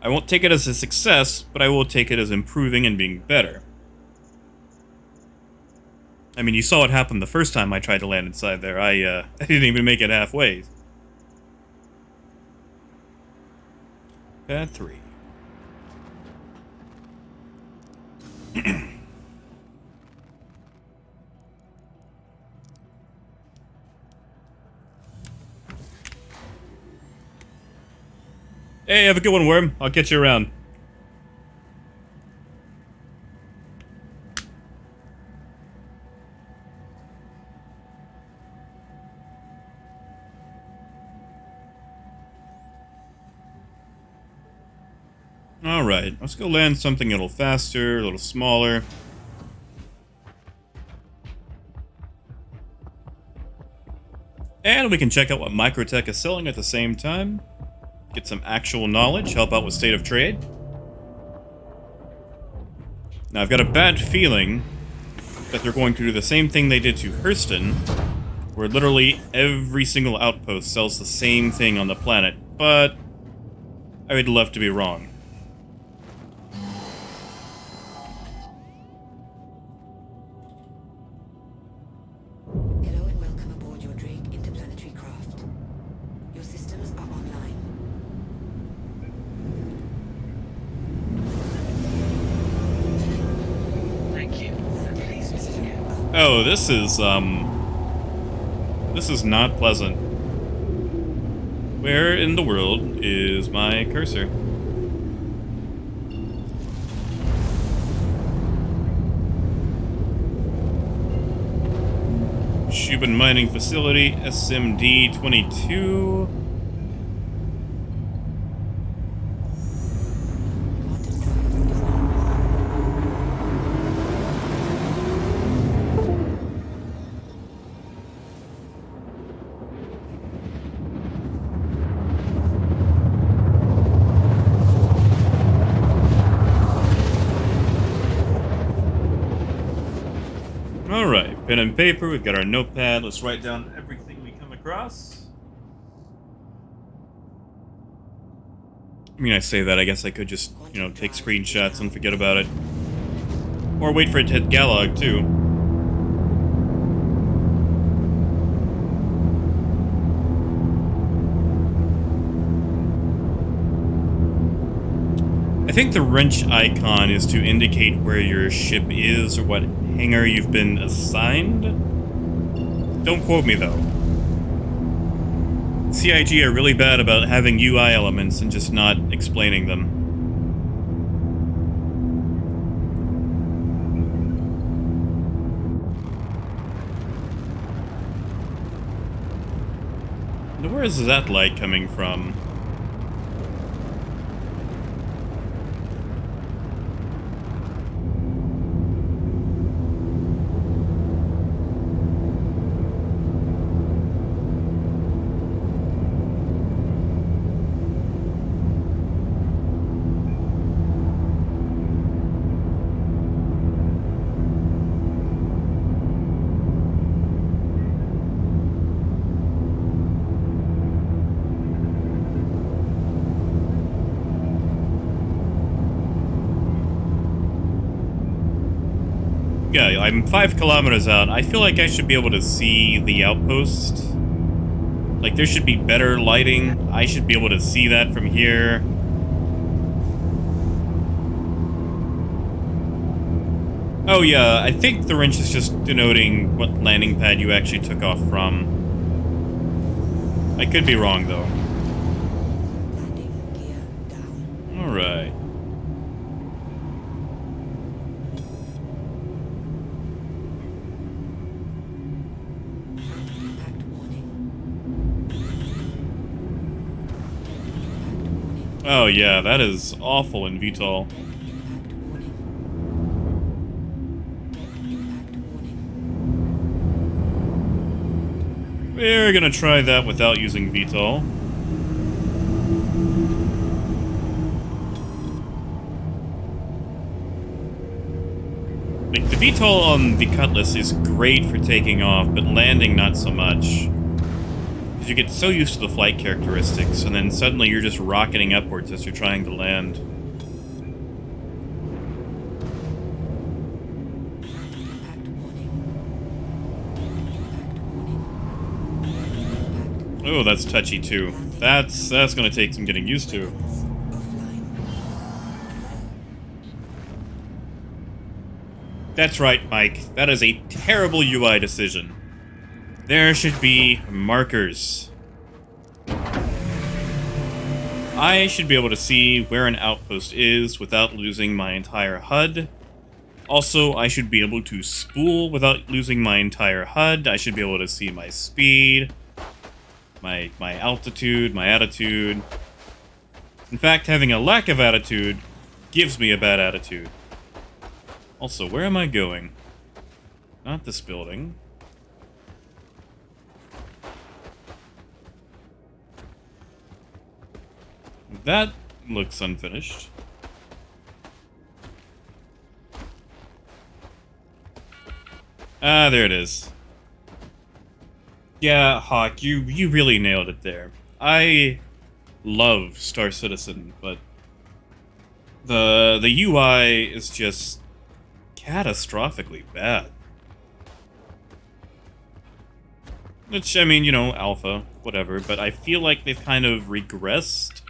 I won't take it as a success, but I will take it as improving and being better. I mean, you saw what happened the first time I tried to land inside there. I didn't even make it halfway. Pad 3. Hey, have a good one, Worm. I'll catch you around. Alright, let's go land something a little faster, a little smaller. And we can check out what Microtech is selling at the same time. get some actual knowledge, help out with state of trade. Now, I've got a bad feeling that they're going to do the same thing they did to Hurston, where literally every single outpost sells the same thing on the planet, but I would love to be wrong. Hello and welcome aboard your Drake interplanetary craft. Your systems are online. Thank you. And please visit again. Oh, this is not pleasant. Where in the world is my cursor? Shubin Mining Facility, SMD 22. Alright, pen and paper, we've got our notepad, let's write down everything we come across. I mean, I say that, I guess I could just, you know, take screenshots and forget about it. Or wait for it to hit Galog, too. I think the wrench icon is to indicate where your ship is or what hangar you've been assigned. Don't quote me, though. CIG are really bad about having UI elements and just not explaining them. Now, where is that light coming from? Yeah, I'm 5 kilometers out. I feel like I should be able to see the outpost. Like, there should be better lighting. I should be able to see that from here. Oh yeah, I think the wrench is just denoting what landing pad you actually took off from. I could be wrong, though. Landing gear down. Alright. Impact warning. Impact warning. Oh yeah, that is awful in VTOL. Impact warning. Impact warning. We're gonna try that without using VTOL. Like, the VTOL on the Cutlass is great for taking off, but landing not so much. Because you get so used to the flight characteristics, and then suddenly you're just rocketing upwards as you're trying to land. Impact warning. Impact warning. Impact Oh, that's touchy too. That's gonna take some getting used to. offline. That's right, Mike. That is a terrible UI decision. There should be markers. I should be able to see where an outpost is without losing my entire HUD. Also, I should be able to spool without losing my entire HUD. I should be able to see my speed, my altitude, my attitude. In fact, having a lack of attitude gives me a bad attitude. Also, where am I going? Not this building. That looks unfinished. Ah, there it is. Yeah, Hawk, you really nailed it there. I love Star Citizen, but the UI is just catastrophically bad. Which, I mean, you know, alpha, whatever, but I feel like they've kind of regressed.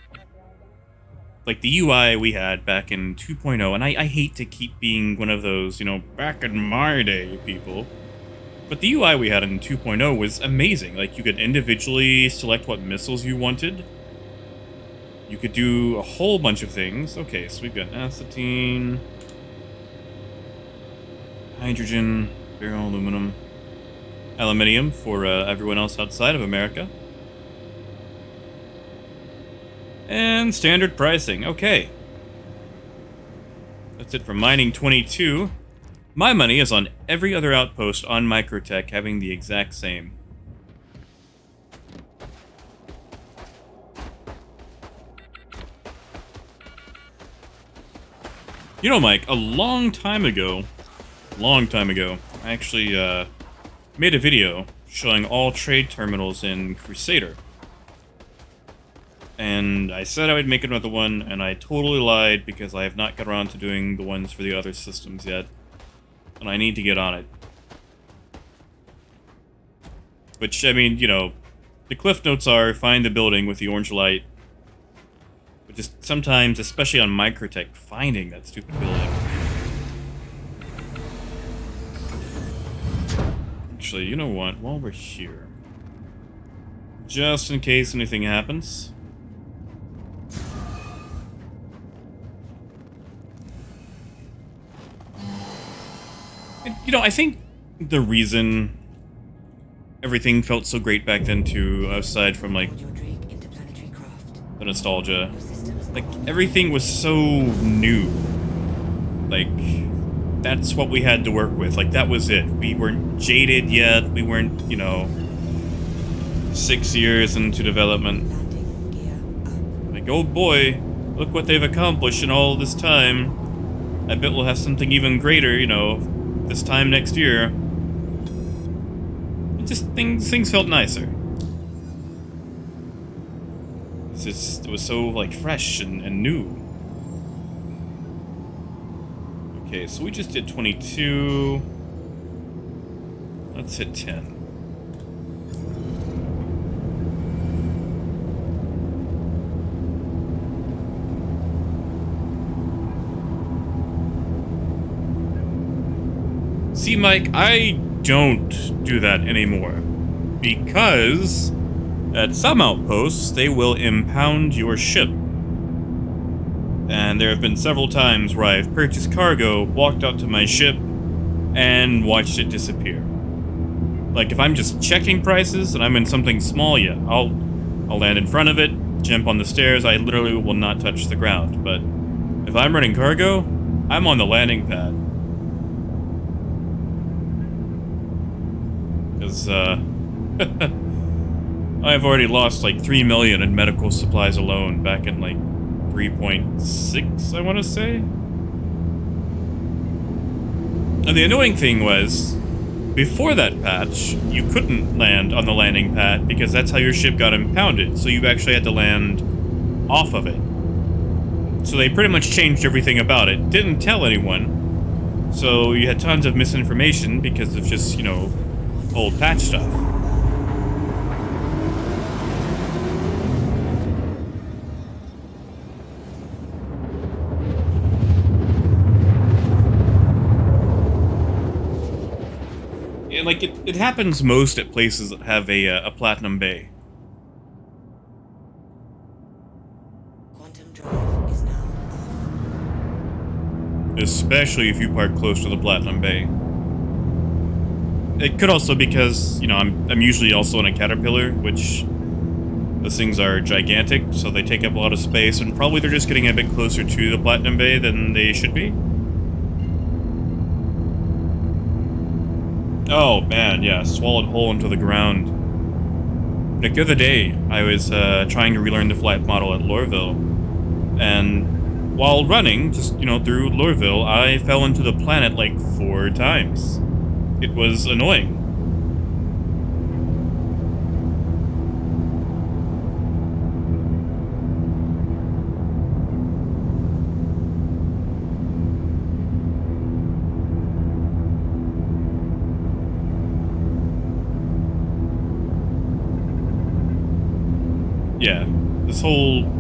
Like, the UI we had back in 2.0, and I hate to keep being one of those, you know, back in my day people, but the UI we had in 2.0 was amazing. Like, you could individually select what missiles you wanted. You could do a whole bunch of things. Okay, so we've got acetine, hydrogen, barrel, aluminum, aluminium for everyone else outside of America. And standard pricing. Okay. That's it for mining 22. My money is on every other outpost on Microtech having the exact same. You know, Mike, a long time ago, I actually made a video showing all trade terminals in Crusader. And I said I would make another one, and I totally lied because I have not got around to doing the ones for the other systems yet. And I need to get on it. Which, I mean, you know, the cliff notes are find the building with the orange light. But just sometimes, especially on Microtech, finding that stupid building. Actually, you know what? While we're here, just in case anything happens, you know, I think the reason everything felt so great back then too, aside from like the nostalgia, like everything was so new. Like, that's what we had to work with. Like, that was it. We weren't jaded yet. We weren't, you know, 6 years into development. Like, oh boy, look what they've accomplished in all this time. I bet we'll have something even greater, you know, this time next year. It just, things felt nicer. It was so, like, fresh and new. Okay, so we just did 22. Let's hit 10. See, Mike, I don't do that anymore. Because at some outposts, they will impound your ship. And there have been several times where I've purchased cargo, walked out to my ship, and watched it disappear. Like, if I'm just checking prices and I'm in something small, yeah, I'll land in front of it, jump on the stairs, I literally will not touch the ground. But if I'm running cargo, I'm on the landing pad. Because, I've already lost like 3 million in medical supplies alone back in like 3.6, I want to say. And the annoying thing was, before that patch, you couldn't land on the landing pad because that's how your ship got impounded, so you actually had to land off of it. So they pretty much changed everything about it, didn't tell anyone, so you had tons of misinformation because of just, you know, old patch stuff. And like it happens most at places that have a platinum bay. Quantum drive is now off. Especially if you park close to the platinum bay. It could also because, you know, I'm usually also in a Caterpillar, which those things are gigantic, so they take up a lot of space, and probably they're just getting a bit closer to the platinum bay than they should be. Oh man, yeah, swallowed whole into the ground. Like the other day, I was trying to relearn the flight model at Lorville, And while running, just, through Lorville, I fell into the planet like 4 times. It was annoying. Yeah, this whole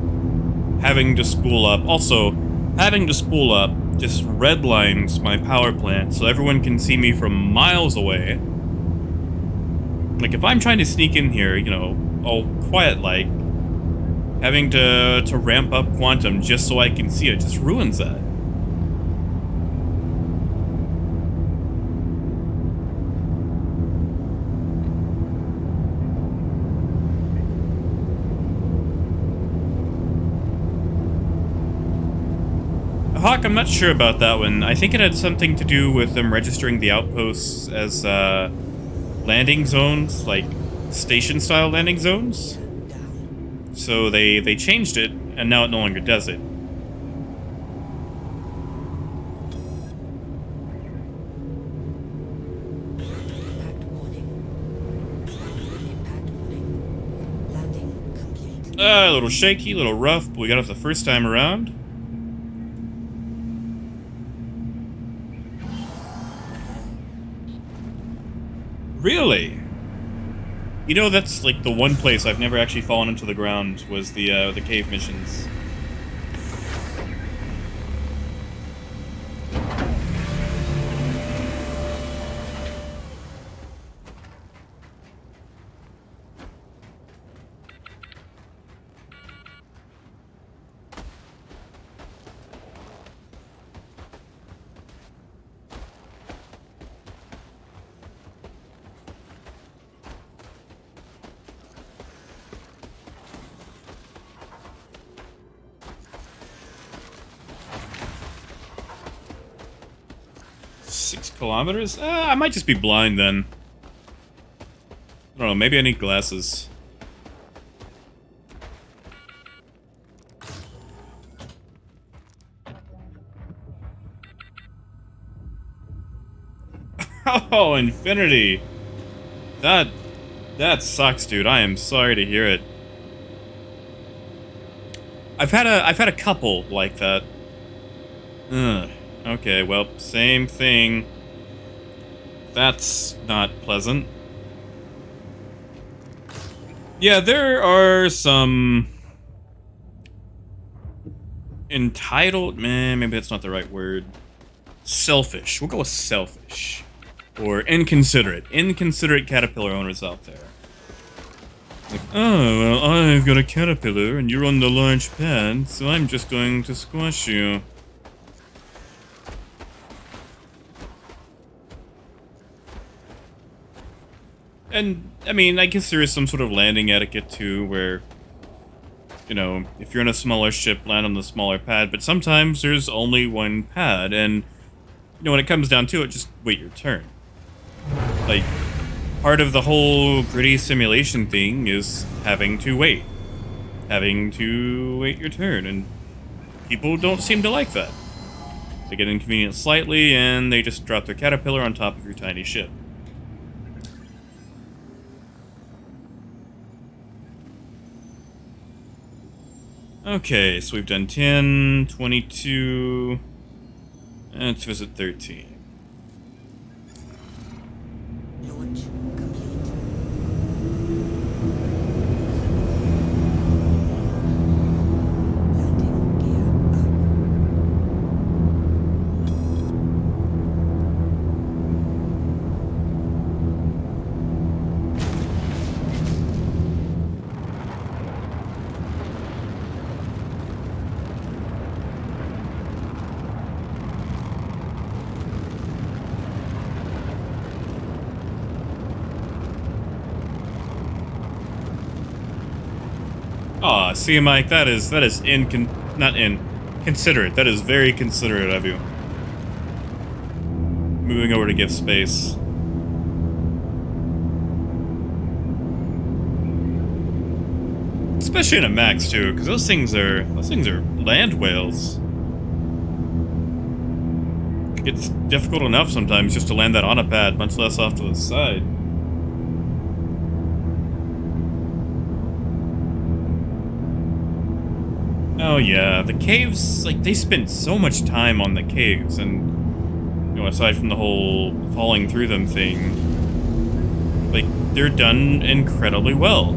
having to spool up. Also, having to spool up just redlines my power plant so everyone can see me from miles away. Like, if I'm trying to sneak in here, all quiet-like, having to ramp up quantum just so I can see it just ruins that. Hawk, I'm not sure about that one. I think it had something to do with them registering the outposts as landing zones, like station-style landing zones. So they changed it, and now it no longer does it. Impact warning. Impact warning. Landing complete. A little shaky, a little rough, but we got off the first time around. Really? That's like the one place I've never actually fallen into the ground was the cave missions. Kilometers? I might just be blind then. I don't know, maybe I need glasses. Oh, Infinity! That sucks, dude. I am sorry to hear it. I've had a couple like that. Ugh. Okay, well, same thing. That's not pleasant. Yeah, there are some entitled, maybe that's not the right word. Selfish. We'll go with selfish. Or inconsiderate. Inconsiderate caterpillar owners out there. Like, oh, well, I've got a caterpillar and you're on the launch pad, so I'm just going to squash you. And, I mean, I guess there is some sort of landing etiquette, too, where, if you're in a smaller ship, land on the smaller pad, but sometimes there's only one pad, and, when it comes down to it, just wait your turn. Like, part of the whole gritty simulation thing is having to wait. Having to wait your turn, and people don't seem to like that. They get inconvenienced slightly, and they just drop their caterpillar on top of your tiny ship. Okay, so we've done 10, 22, let's visit 13. Launch complete. Landing gear up. Aw, see, Mike, that is considerate. That is very considerate of you. Moving over to give space. Especially in a max too, because those things are land whales. It's difficult enough sometimes just to land that on a pad, much less off to the side. Oh yeah, the caves, like, they spend so much time on the caves, and, you know, aside from the whole falling through them thing, like, they're done incredibly well.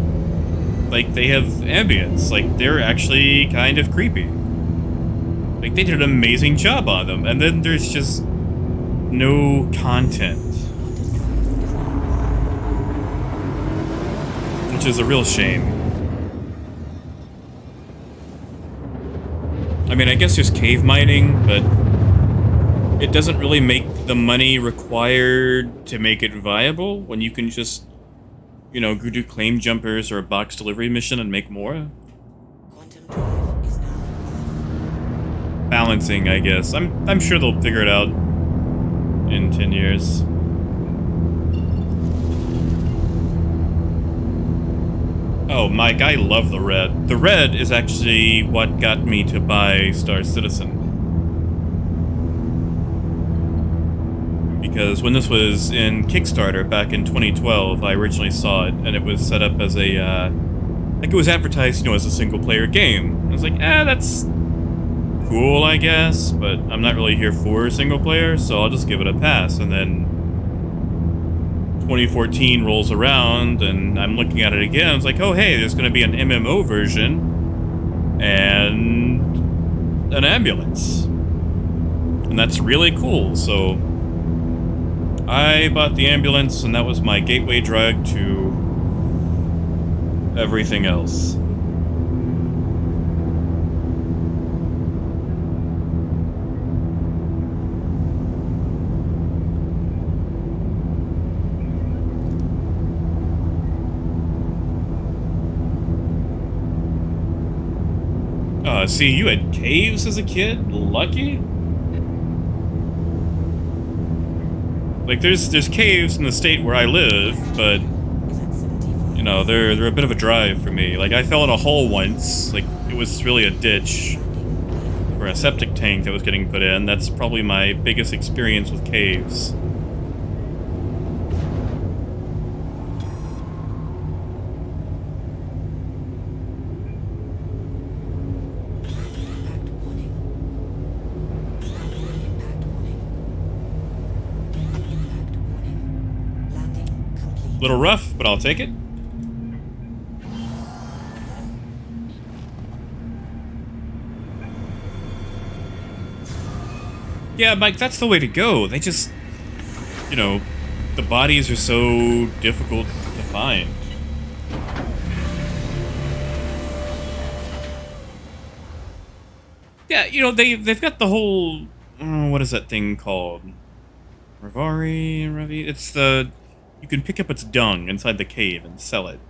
Like, they have ambience, like, they're actually kind of creepy. Like, they did an amazing job on them, and then there's just no content. Which is a real shame. I mean, I guess there's cave mining, but it doesn't really make the money required to make it viable when you can just, you know, go do claim jumpers or a box delivery mission and make more. Quantum drive is now off. Balancing, I guess. I'm sure they'll figure it out in 10 years. Oh, Mike, I love the red. The red is actually what got me to buy Star Citizen. Because when this was in Kickstarter back in 2012, I originally saw it, and it was set up as a, like, it was advertised, you know, as a single-player game. I was like, that's cool, I guess, but I'm not really here for single-player, so I'll just give it a pass. And then 2014 rolls around, and I'm looking at it again. It's like, oh, hey, there's going to be an MMO version and an ambulance. And that's really cool, so I bought the ambulance, and that was my gateway drug to everything else. See, you had caves as a kid? Lucky? Like, there's caves in the state where I live, but, you know, they're a bit of a drive for me. Like, I fell in a hole once. Like, it was really a ditch for a septic tank that was getting put in. That's probably my biggest experience with caves. Little rough, but I'll take it. Yeah, Mike, that's the way to go. They just, you know, the bodies are so difficult to find. Yeah, you know, they've got the whole, what is that thing called? Revari? It's the, you can pick up its dung inside the cave and sell it.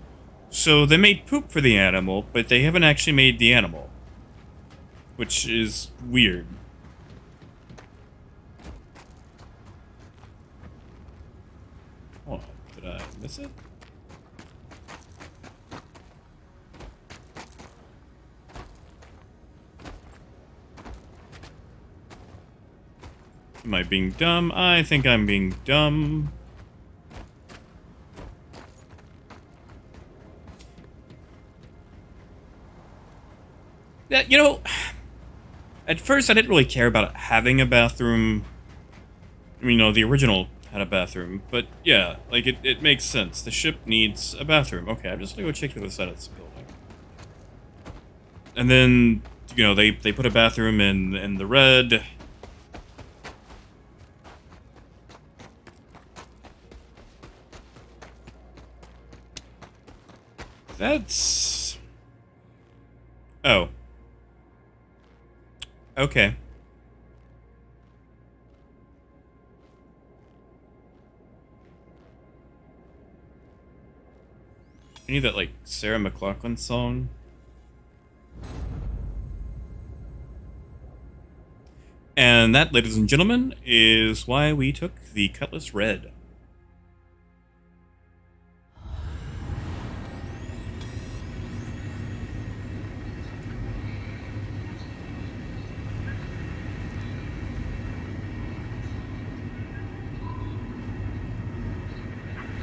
So they made poop for the animal, but they haven't actually made the animal. Which is weird. Hold on, did I miss it? Am I being dumb? I think I'm being dumb. Yeah, you know, at first I didn't really care about having a bathroom. I mean, you know, the original had a bathroom, but yeah, like, it makes sense. The ship needs a bathroom. Okay, I'm just gonna go check the other side of this building. And then, you know, they put a bathroom in the red. That's... Oh. Okay. I need that, like, Sarah McLachlan song. And that, ladies and gentlemen, is why we took the Cutlass Red.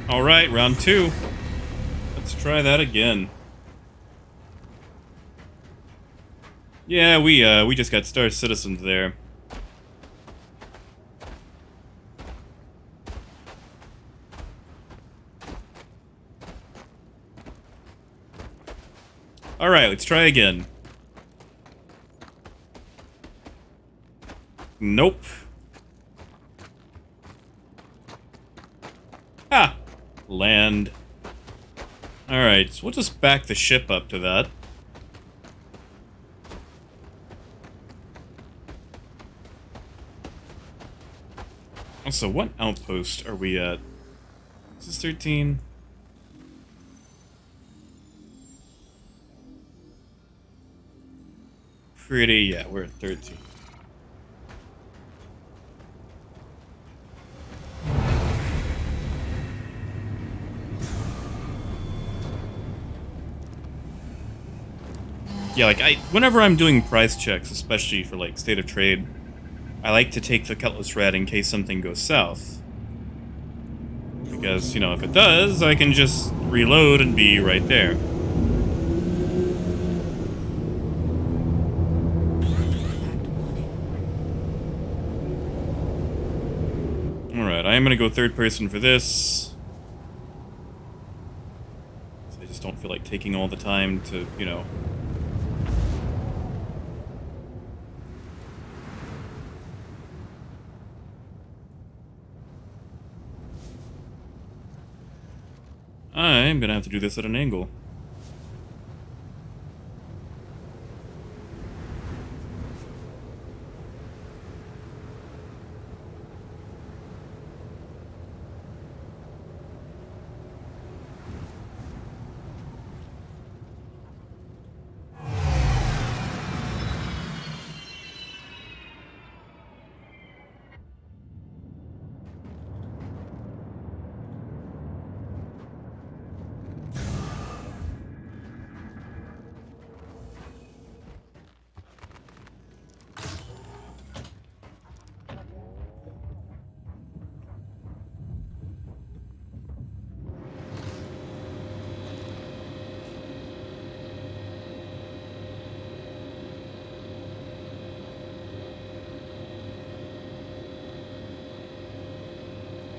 Alright, round 2. Let's try that again. Yeah, we just got Star Citizens there. Alright, let's try again. Nope. Ah! Land. Alright, so we'll just back the ship up to that. Also, what outpost are we at? This is 13. Pretty, yeah, we're at 13. Yeah, like, whenever I'm doing price checks, especially for, like, State of Trade, I like to take the Cutlass Red in case something goes south. Because, you know, if it does, I can just reload and be right there. Alright, I am gonna go third person for this. I just don't feel like taking all the time to, you know... I'm gonna have to do this at an angle.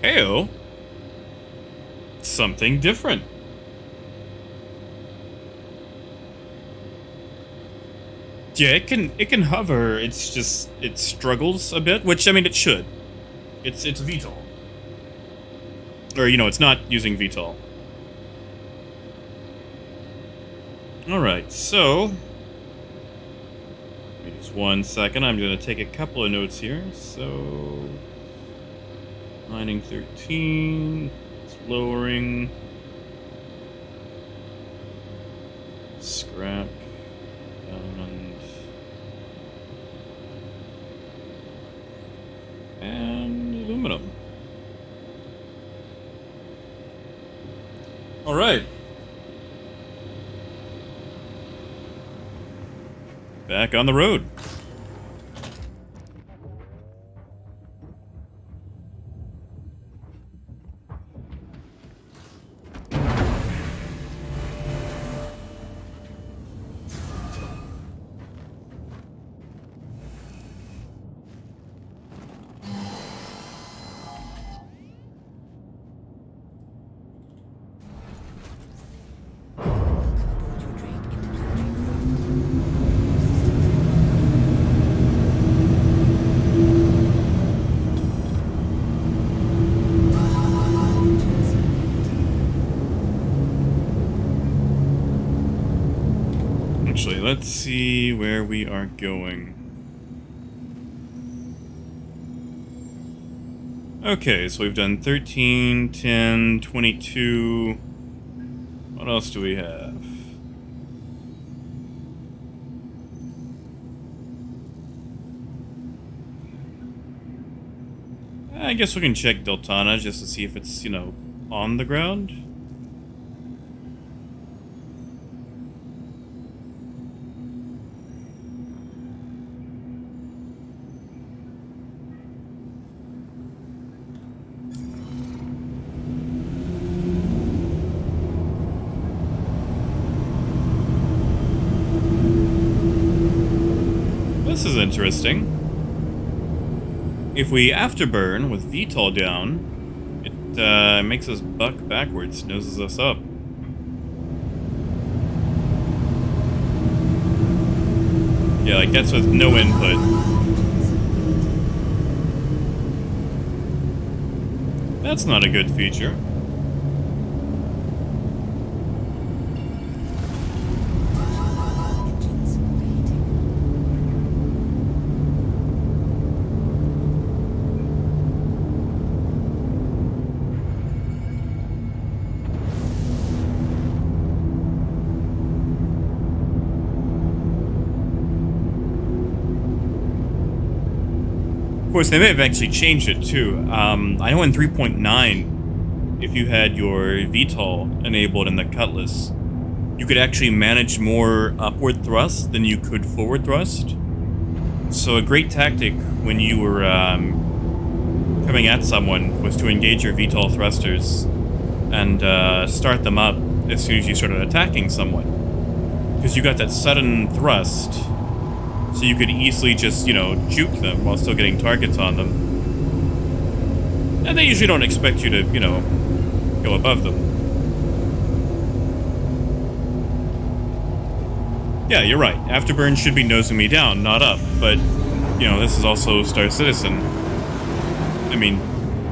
Heyo. Something different. Yeah, it can hover. It's just it struggles a bit, which I mean it should. It's VTOL. Or you know, it's not using VTOL. All right, so give me just 1 second. I'm gonna take a couple of notes here. So mining 13. It's lowering. Scrap. And aluminum. All right. Back on the road. Actually, let's see where we are going. Okay, so we've done 13, 10, 22. What else do we have? I guess we can check Deltana just to see if it's, you know, on the ground. this is interesting. If we afterburn with VTOL down, it makes us buck backwards, noses us up. Yeah, like that's with no input. That's not a good feature. Engines overheating. Of course, they may have actually changed it too. I know in 3.9, if you had your VTOL enabled in the Cutlass, you could actually manage more upward thrust than you could forward thrust. So a great tactic when you were coming at someone was to engage your VTOL thrusters and start them up as soon as you started attacking someone. Because you got that sudden thrust, so you could easily just, you know, juke them while still getting targets on them. And they usually don't expect you to, you know, go above them. Yeah, you're right. Afterburn should be nosing me down, not up. But, you know, this is also Star Citizen. I mean,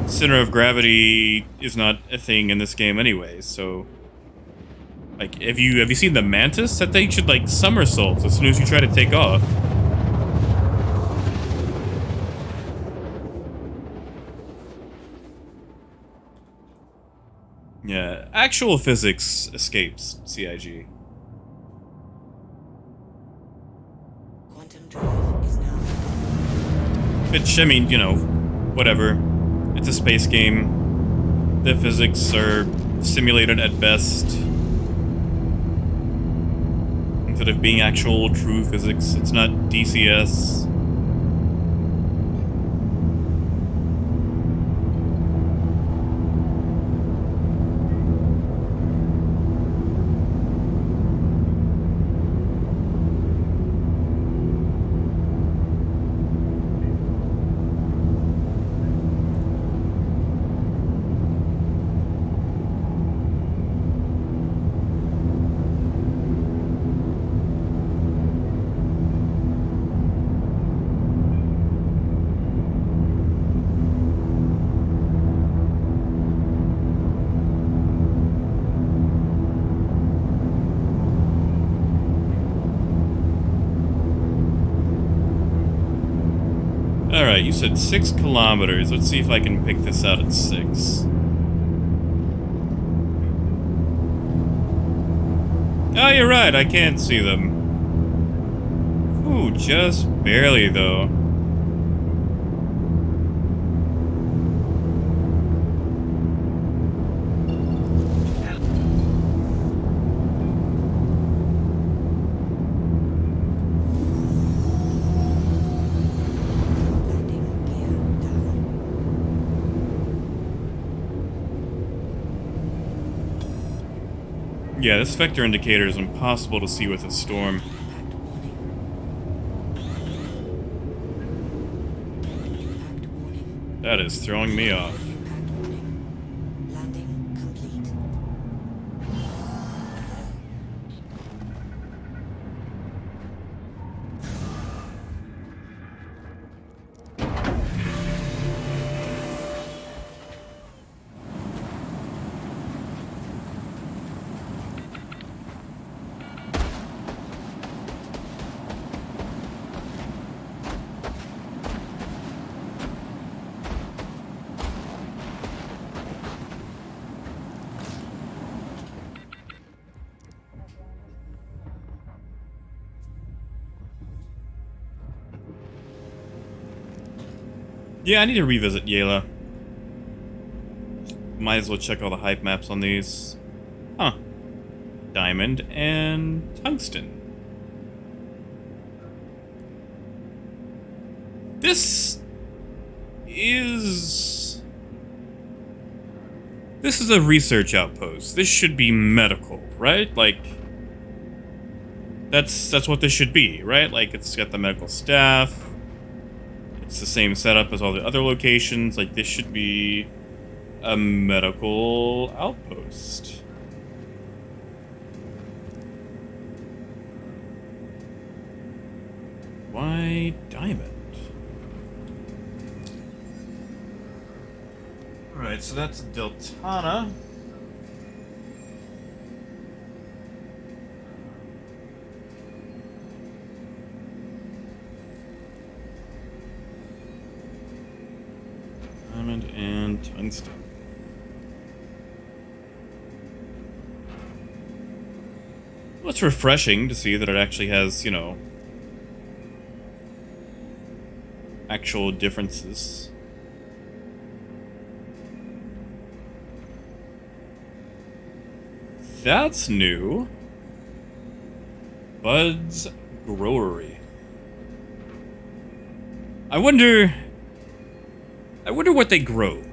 center of gravity is not a thing in this game anyway, so... Like, have you seen the Mantis? That thing should, like, somersault as soon as you try to take off. Yeah, actual physics escapes CIG. Quantum drive is now. Which, I mean, you know, whatever. It's a space game. The physics are simulated at best. Instead of being actual true physics, it's not DCS. Alright, you said 6 kilometers. Let's see if I can pick this out at 6. Oh, you're right, I can't see them. Ooh, just barely, though. Landing gear down. Yeah, this vector indicator is impossible to see with a storm. Impact warning. Impact warning. That is throwing me off. Impact warning. Landing complete. Yeah, I need to revisit Yela. Might as well check all the hype maps on these. Huh. Diamond and tungsten. This is a research outpost. This should be medical, right? Like, That's what this should be, right? Like, it's got the medical staff. It's the same setup as all the other locations. Like, this should be a medical outpost. Why diamond? Alright, so that's Deltana. Diamond and tungsten. Well, it's refreshing to see that it actually has, you know, actual differences. That's new. Bud's Brewery. I wonder what they grow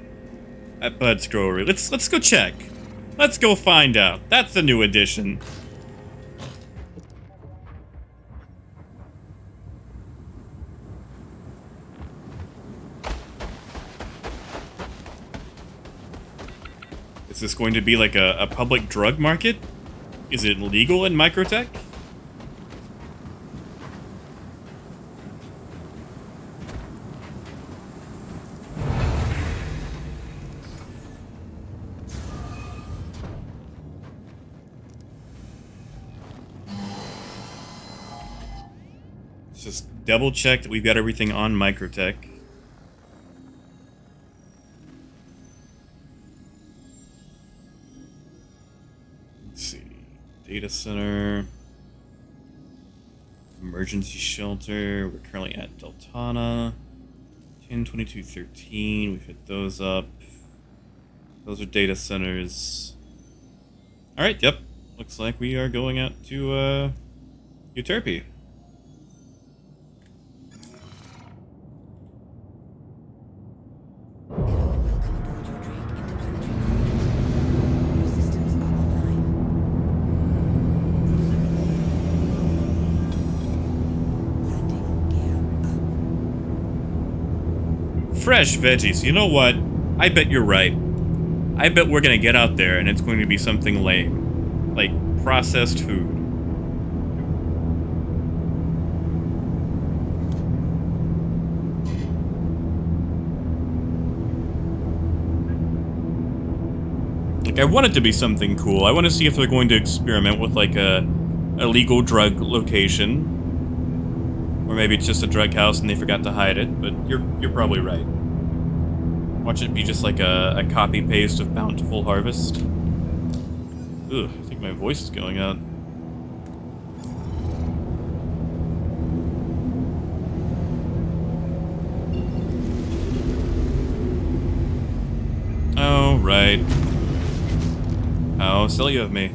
at Bud's Brewery. Let's go check. Let's go find out. That's the new addition. Is this going to be like a public drug market? Is it legal in Microtech? Let's just double check that we've got everything on Microtech. Data center, emergency shelter. We're currently at Deltana. 102213. We've hit those up. Those are data centers. All right. Yep. Looks like we are going out to Euterpe. Fresh veggies. You know what? I bet you're right. I bet we're gonna get out there and it's going to be something lame. Like processed food. Like, I want it to be something cool. I want to see if they're going to experiment with, like, a illegal drug location. Or maybe it's just a drug house and they forgot to hide it, but you're probably right. Watch it be just like a copy-paste of Bountiful Harvest. Ugh, I think my voice is going out. Oh, right. How silly of me.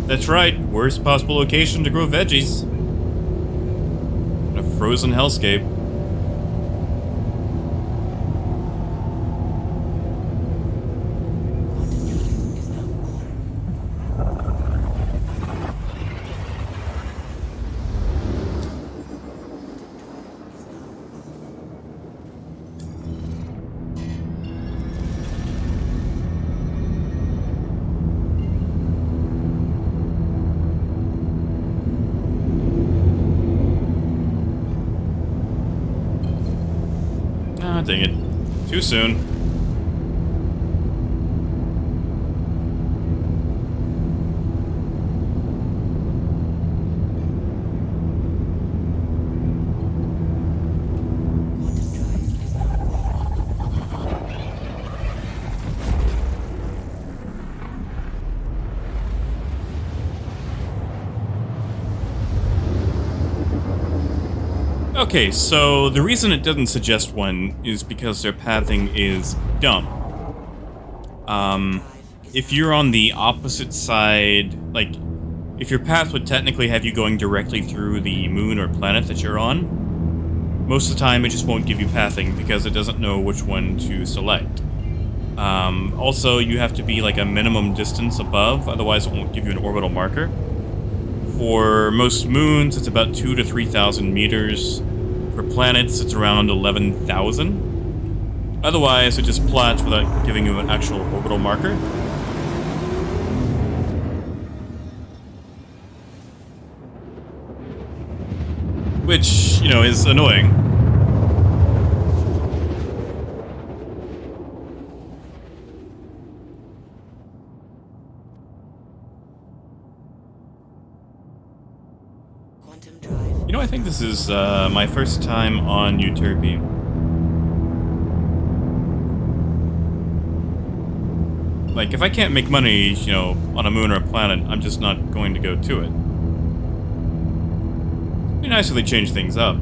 That's right, worst possible location to grow veggies. In a frozen hellscape. Ah, dang it. Too soon. Okay, so the reason it doesn't suggest one is because their pathing is dumb. If you're on the opposite side, like, if your path would technically have you going directly through the moon or planet that you're on, most of the time it just won't give you pathing because it doesn't know which one to select. Also, you have to be like a minimum distance above, otherwise it won't give you an orbital marker. For most moons, it's about 2,000 to 3,000 meters. For planets, it's around 11,000. Otherwise, it just plots without giving you an actual orbital marker. Which, you know, is annoying. Quantum drive. You know, I think this is my first time on Euterpe. Like, if I can't make money, you know, on a moon or a planet, I'm just not going to go to it. It'd be nice if they change things up.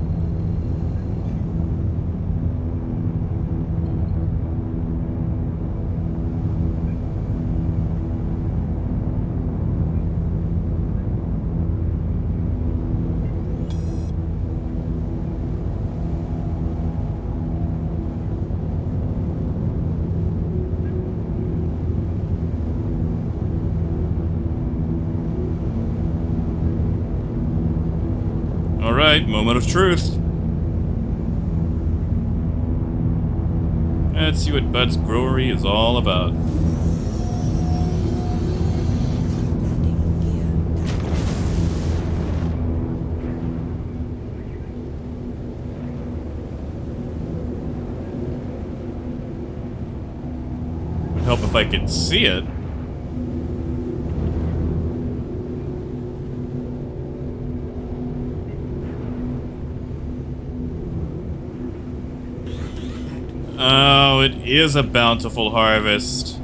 Alright, moment of truth. Let's see what Bud's Brewery is all about. Landing gear Would help if I could see it. Oh, it is a bountiful harvest.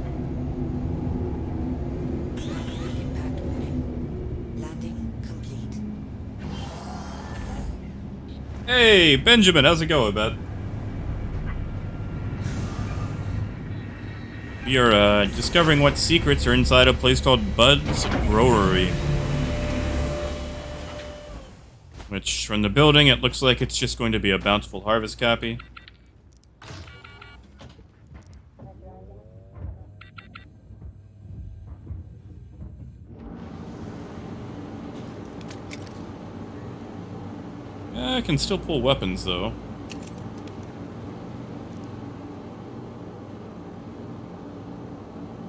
impact warning. Landing complete. Hey, Benjamin, how's it going, bud? We are discovering what secrets are inside a place called Bud's Brewery. Which, from the building, it looks like it's just going to be a bountiful harvest copy. I can still pull weapons, though.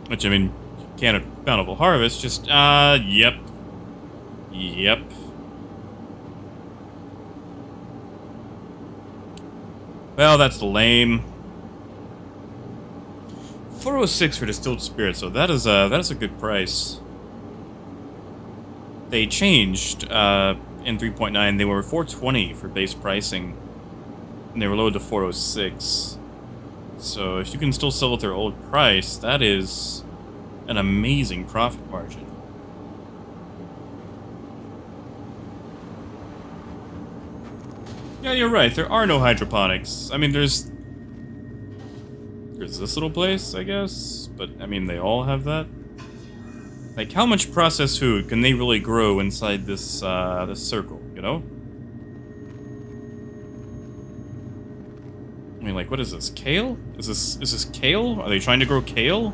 Which, I mean, can't have bountiful harvest, just, yep. Yep. Well, that's lame. 406 for distilled spirit, so that is a good price. They changed, in 3.9, they were 420 for base pricing, and they were lowered to 406. So if you can still sell at their old price, that is an amazing profit margin. Yeah, you're right, there are no hydroponics. I mean, there's this little place, I guess, but I mean, they all have that. Like, how much processed food can they really grow inside this, this circle, you know? I mean, like, what is this, kale? Is this kale? Are they trying to grow kale?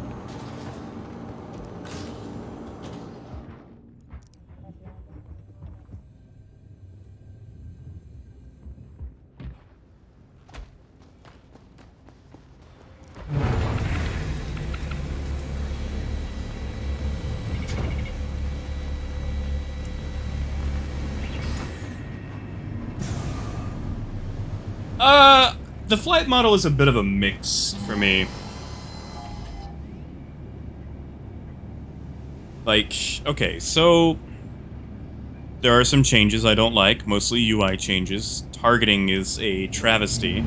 The flight model is a bit of a mix for me. Like, okay, so there are some changes I don't like, mostly UI changes. Targeting is a travesty.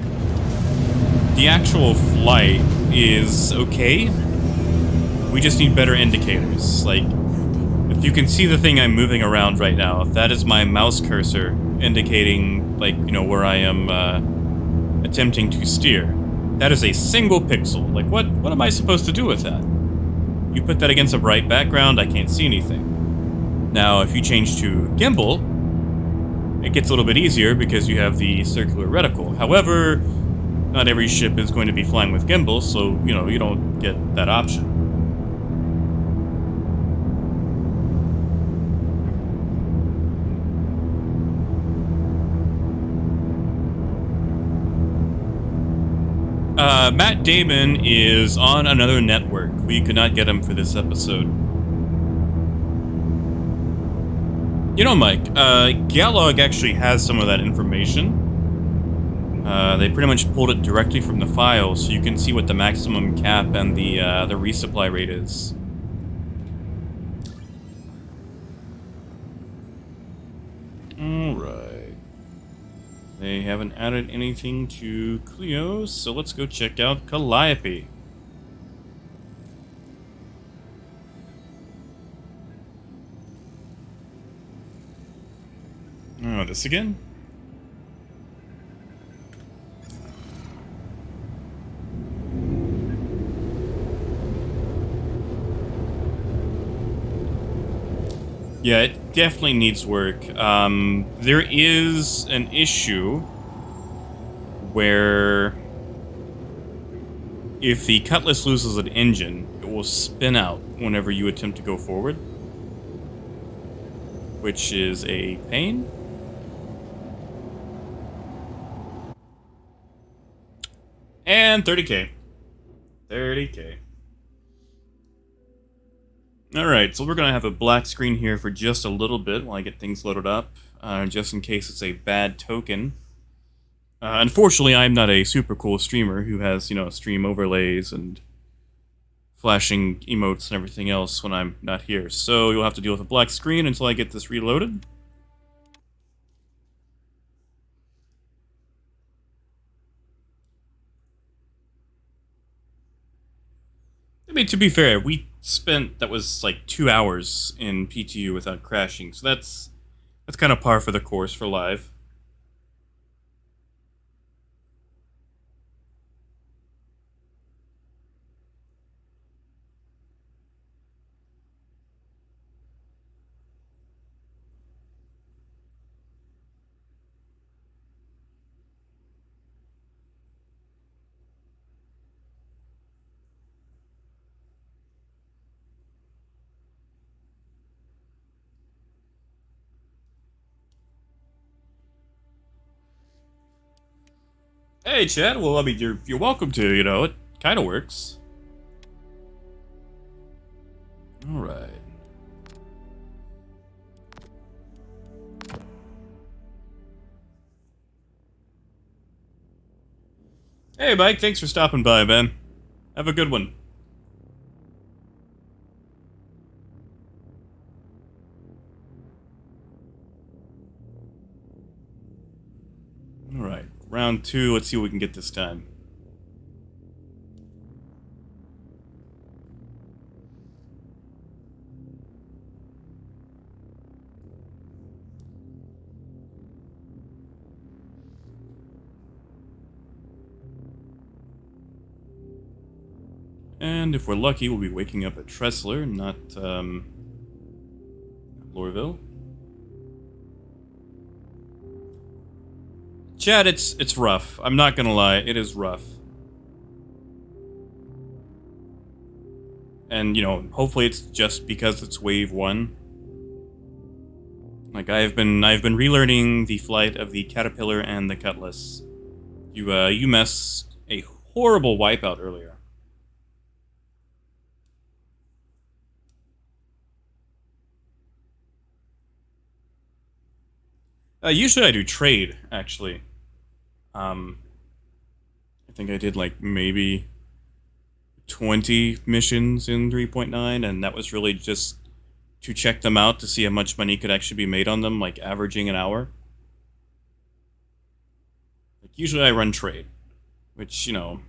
The actual flight is okay. We just need better indicators. Like, if you can see the thing I'm moving around right now, that is my mouse cursor indicating, like, you know, where I am, attempting to steer. That is a single pixel. Like, what am I supposed to do with that? You put that against a bright background, I can't see anything. Now, if you change to gimbal, it gets a little bit easier because you have the circular reticle. However, not every ship is going to be flying with gimbal, so, you know, you don't get that option. Matt Damon is on another network. We could not get him for this episode. You know, Mike, Galog actually has some of that information. They pretty much pulled it directly from the file, so you can see what the maximum cap and the resupply rate is. Alright. They haven't added anything to Cleo, so let's go check out Calliope. Oh, this again? Yeah, it definitely needs work. There is an issue where if the Cutlass loses an engine, it will spin out whenever you attempt to go forward, which is a pain. And 30k. 30k. Alright, so we're going to have a black screen here for just a little bit while I get things loaded up, just in case it's a bad token. Unfortunately, I'm not a super cool streamer who has, you know, stream overlays and flashing emotes and everything else when I'm not here, so you'll have to deal with a black screen until I get this reloaded. I mean, to be fair, we spent, that was like 2 hours in PTU without crashing, so that's kind of par for the course for live. Hey, Chad. Well, I mean, you're welcome to. You know, it kind of works. All right. Hey, Mike. Thanks for stopping by, man. Have a good one. All right. Round 2. Let's see what we can get this time. And if we're lucky, we'll be waking up at Tressler, not, Lorville. Chad, it's rough. I'm not gonna lie, it is rough. And, you know, hopefully it's just because it's wave 1. Like, I've been relearning the flight of the Caterpillar and the Cutlass. You messed a horrible wipeout earlier. Usually I do trade, actually. I think I did, like, maybe 20 missions in 3.9, and that was really just to check them out to see how much money could actually be made on them, like, averaging an hour. Like, usually I run trade, which, you know,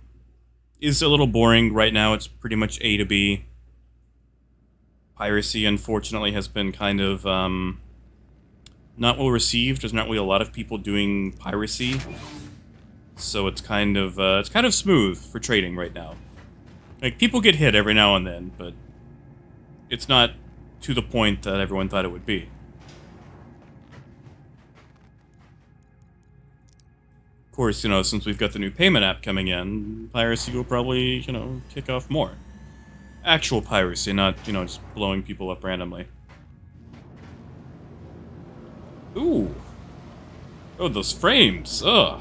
is a little boring. Right now it's pretty much A to B. Piracy, unfortunately, has been kind of, not well received. There's not really a lot of people doing piracy, so it's kind of smooth for trading right now. Like, people get hit every now and then, but it's not to the point that everyone thought it would be. Of course, since we've got the new payment app coming in, Piracy will probably, kick off more. Actual piracy, not, just blowing people up randomly. Ooh. Oh, those frames. Ugh.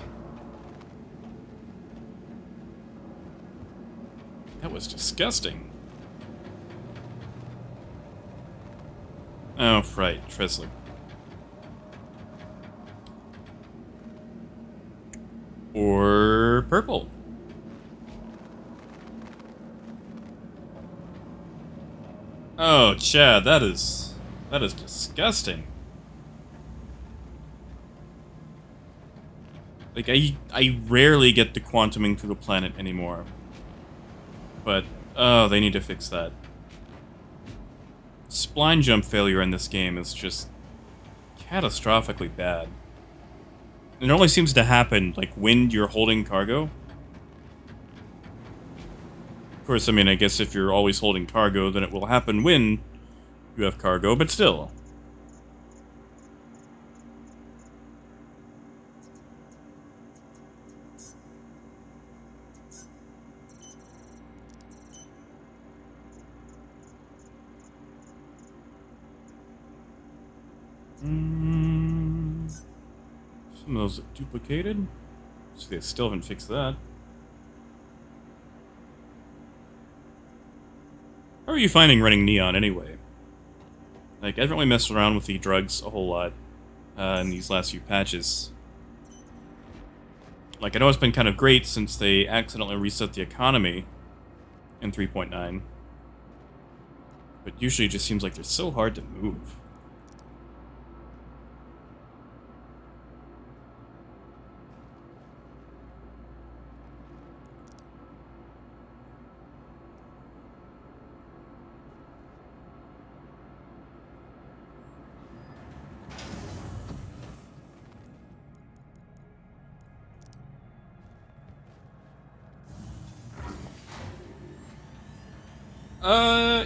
That was disgusting. Oh, right. Trestle. Or purple. Oh, Chad, that is disgusting. Like, I rarely get the quantuming through the planet anymore. But, oh, they need to fix that. Spline jump failure in this game is just catastrophically bad. It only seems to happen, like, when you're holding cargo. Of course, I mean, I guess if you're always holding cargo, then it will happen when you have cargo, but still. Some of those are duplicated. So they still haven't fixed that. How are you finding running Neon anyway? Like, I haven't really messed around with the drugs a whole lot in these last few patches. Like, I know it's been kind of great since they accidentally reset the economy in 3.9. But usually it just seems like they're so hard to move.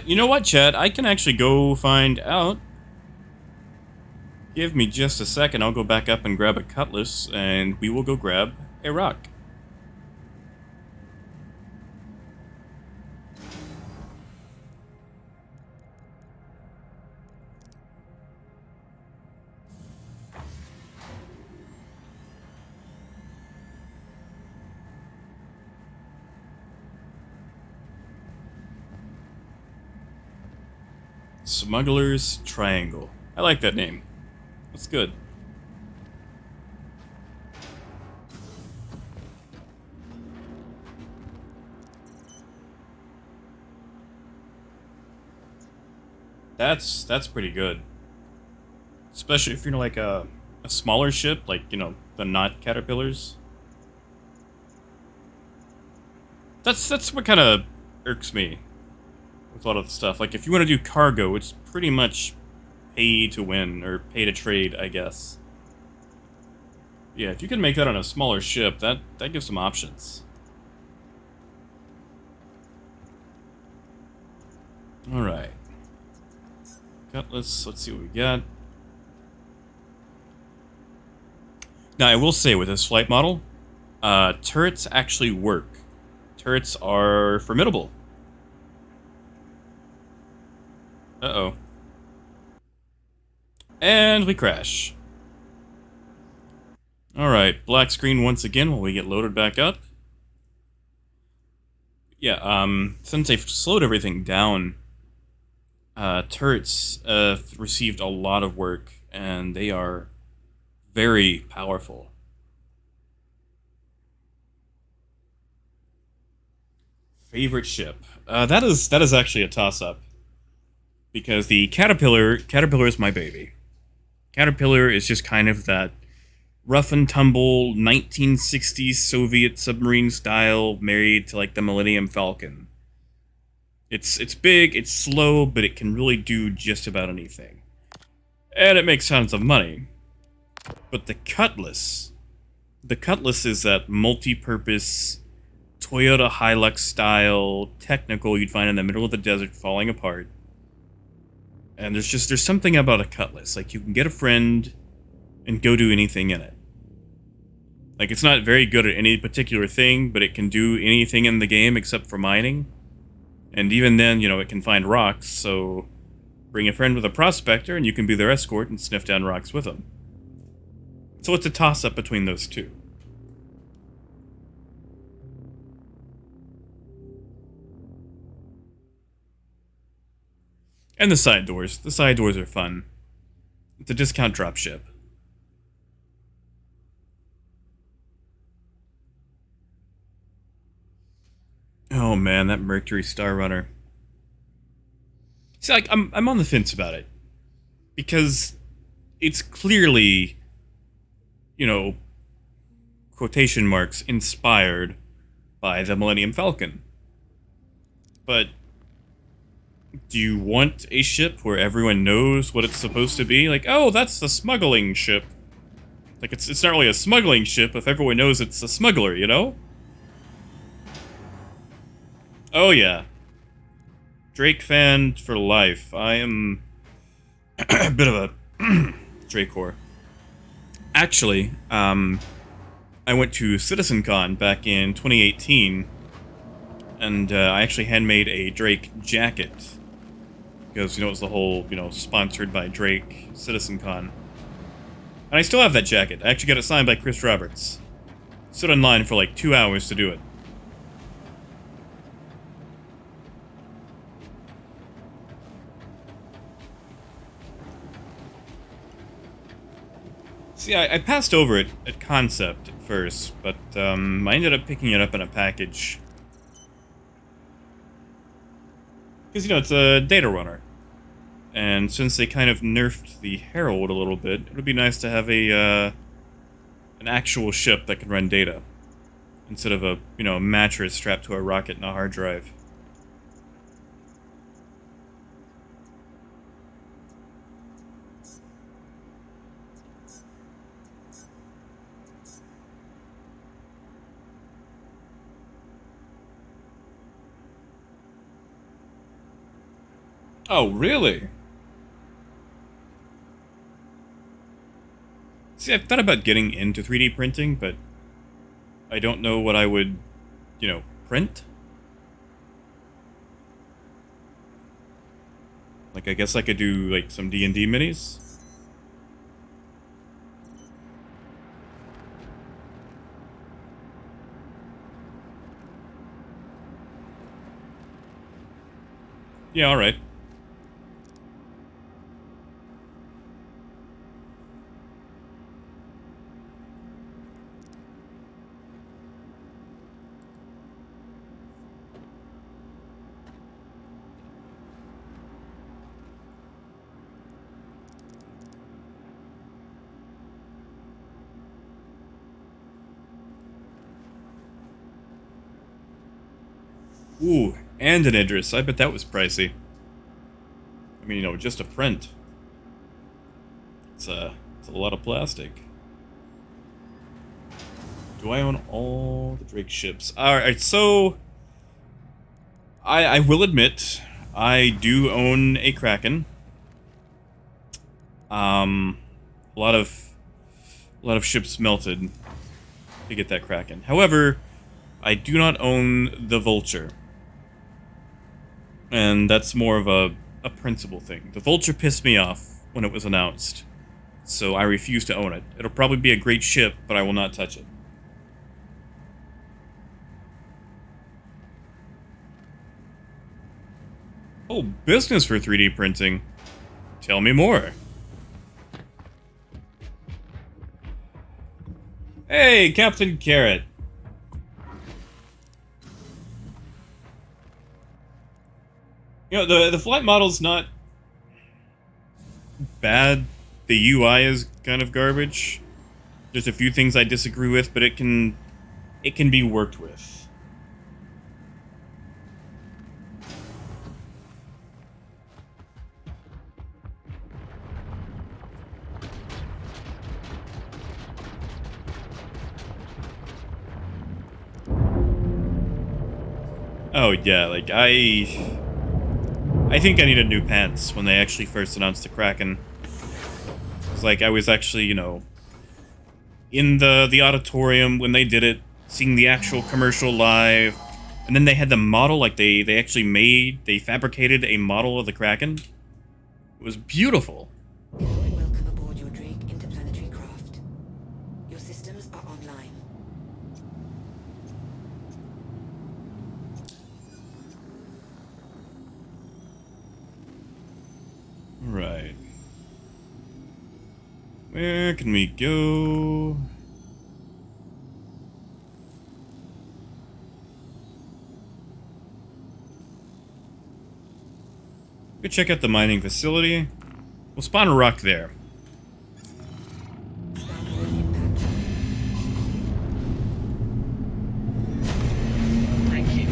You know what, Chad? I can actually go find out. Give me just a second. I'll go back up and grab a cutlass, and we will go grab a rock. Smuggler's Triangle. I like that name. That's good. That's pretty good. Especially if you're like a smaller ship, like, the not caterpillars. That's what kind of irks me with a lot of the stuff. Like, if you want to do cargo, it's pretty much pay to win, or pay to trade, I guess. Yeah, if you can make that on a smaller ship, that gives some options. Alright. Cutlass, let's see what we got. Now, I will say, with this flight model, turrets actually work. Turrets are formidable. Uh-oh. And we crash. Alright, black screen once again while we get loaded back up. Yeah, since they've slowed everything down, turrets received a lot of work, and they are very powerful. Favorite ship? That is actually a toss-up. Because the Caterpillar is my baby. Caterpillar is just kind of that rough and tumble 1960s Soviet submarine style married to like the Millennium Falcon. It's big, it's slow, but it can really do just about anything. And it makes tons of money. But the Cutlass is that multi-purpose Toyota Hilux style technical you'd find in the middle of the desert falling apart. And there's something about a cutlass. Like, you can get a friend and go do anything in it. Like, it's not very good at any particular thing, but it can do anything in the game except for mining. And even then, you know, it can find rocks, so bring a friend with a prospector and you can be their escort and sniff down rocks with them. So it's a toss-up between those two. And the side doors. The side doors are fun. It's a discount dropship. Oh man, that Mercury Star Runner. See, like, I'm on the fence about it. Because it's clearly, you know, quotation marks, inspired by the Millennium Falcon. But do you want a ship where everyone knows what it's supposed to be? Like, oh, that's the smuggling ship. Like, it's not really a smuggling ship if everyone knows it's a smuggler, you know? Oh, yeah. Drake fan for life. I am a bit of a Drake whore. Actually, I went to CitizenCon back in 2018, and I actually handmade a Drake jacket. Because, you know, it was the whole, you know, sponsored by Drake CitizenCon. And I still have that jacket. I actually got it signed by Chris Roberts. Stood in line for like 2 hours to do it. See, I passed over it at concept at first, but I ended up picking it up in a package. Because, you know, it's a data runner. And since they kind of nerfed the Herald a little bit, it would be nice to have a an actual ship that can run data. Instead of a, you know, mattress strapped to a rocket and a hard drive. Oh, really? See, I've thought about getting into 3D printing, but I don't know what I would, you know, print. Like, I guess I could do, like, some D&D minis. Yeah, alright. Ooh, and an Idris. I bet that was pricey. I mean, you know, just a print. It's a lot of plastic. Do I own all the Drake ships? Alright, so I will admit, I do own a Kraken. A lot of ships melted to get that Kraken. However, I do not own the Vulture. And that's more of a principle thing. The Vulture pissed me off when it was announced, so I refuse to own it. It'll probably be a great ship, but I will not touch it. Oh, business for 3D printing. Tell me more. Hey, Captain Carrot. You know, the flight model's not bad. The UI is kind of garbage. There's a few things I disagree with, but it can be worked with. Oh yeah, like I think I needed new pants when they actually first announced the Kraken. It's like I was actually, you know, in the auditorium when they did it, seeing the actual commercial live, and then they had the model, like they fabricated a model of the Kraken. It was beautiful. Hello and welcome aboard your Drake interplanetary craft. Your systems are online. Right. Where can we go? Go check out the mining facility. We'll spawn a rock there. Downward impact. Thank you.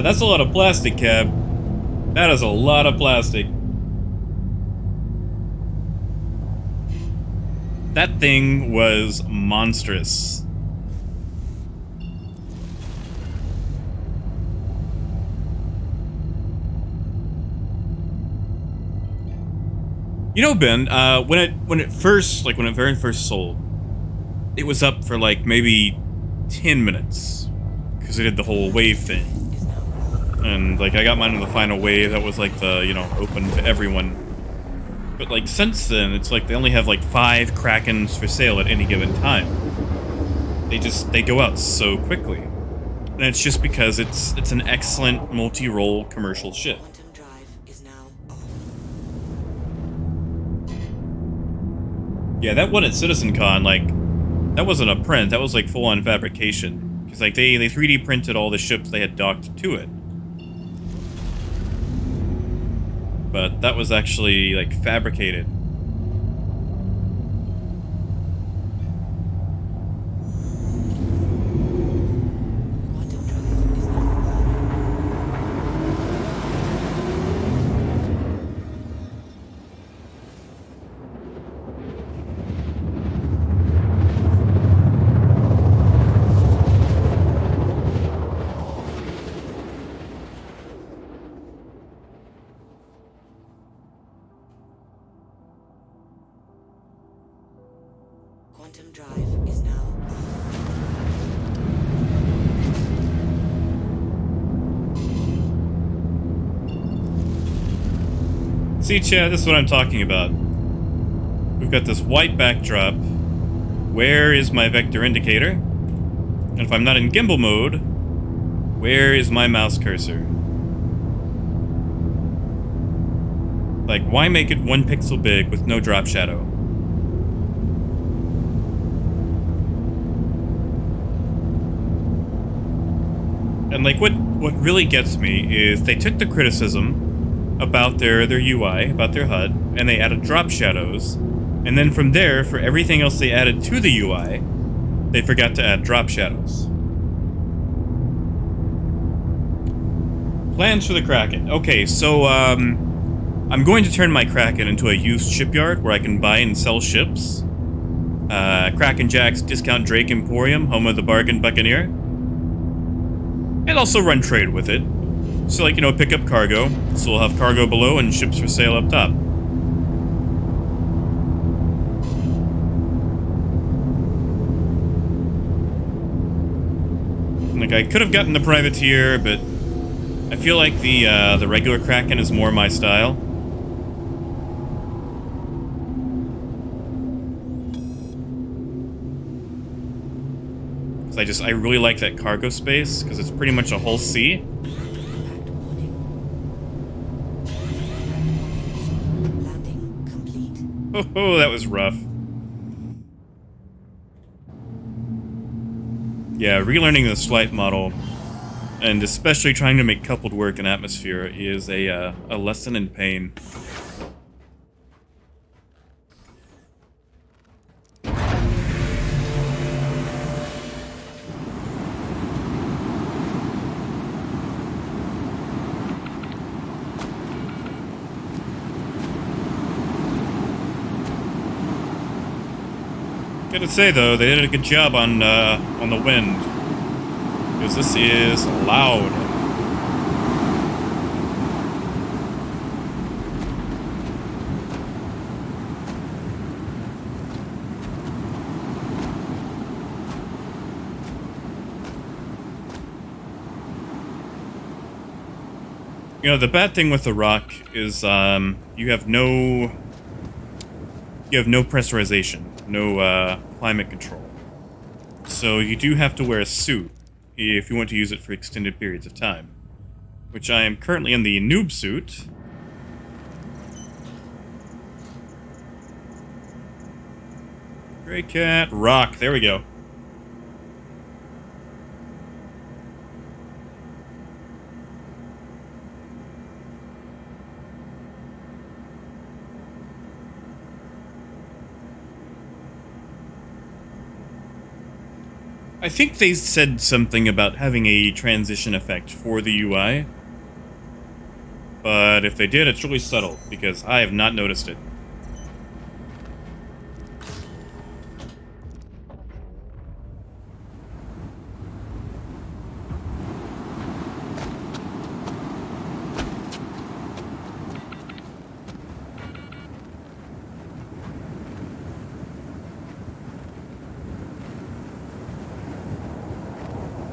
That's a lot of plastic, Cab. That is a lot of plastic. That thing was monstrous. You know, Ben, when it very first sold, it was up for like maybe 10 minutes because it did the whole wave thing. And like I got mine in the final wave that was like the, you know, open to everyone. But like since then, it's like they only have like 5 Krakens for sale at any given time. They go out so quickly. And it's just because it's an excellent multi-role commercial ship. Quantum drive is now off. Yeah, that one at CitizenCon, like, that wasn't a print, that was like full-on fabrication. Because like they 3D printed all the ships they had docked to it. But that was actually like fabricated. Quantum drive is now Quantum drive is now off. See, Chad, this is what I'm talking about. We've got this white backdrop. Where is my vector indicator? And if I'm not in gimbal mode, where is my mouse cursor? Like, why make it 1 pixel big with no drop shadow? And like, what really gets me is they took the criticism about their UI, about their HUD, and they added drop shadows, and then from there, for everything else they added to the UI, they forgot to add drop shadows. Plans for the Kraken. Okay, so, I'm going to turn my Kraken into a used shipyard where I can buy and sell ships. Kraken Jack's Discount Drake Emporium, home of the Bargain Buccaneer. And also run trade with it. So, like, you know, pick up cargo. So we'll have cargo below and ships for sale up top. Like, I could have gotten the privateer, but I feel like the regular Kraken is more my style. I really like that cargo space, because it's pretty much a whole sea. Impact warning. Landing complete. Oh, that was rough. Yeah, relearning the slight model, and especially trying to make coupled work in atmosphere, is a lesson in pain. Gotta say though, they did a good job on the wind, because this is loud. You know, the bad thing with the rock is you have no pressurization, no climate control. So you do have to wear a suit if you want to use it for extended periods of time. Which I am currently in the noob suit. Gray cat, rock, there we go. I think they said something about having a transition effect for the UI. But if they did, it's really subtle, because I have not noticed it.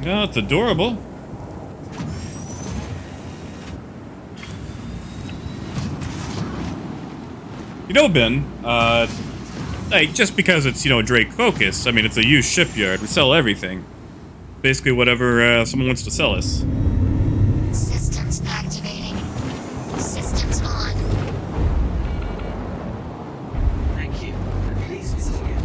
No, it's adorable. You know, Ben, like, just because it's, you know, Drake Focus, I mean, it's a used shipyard. We sell everything. Basically, whatever someone wants to sell us. Systems activating. Systems on. Thank you. Please visit again.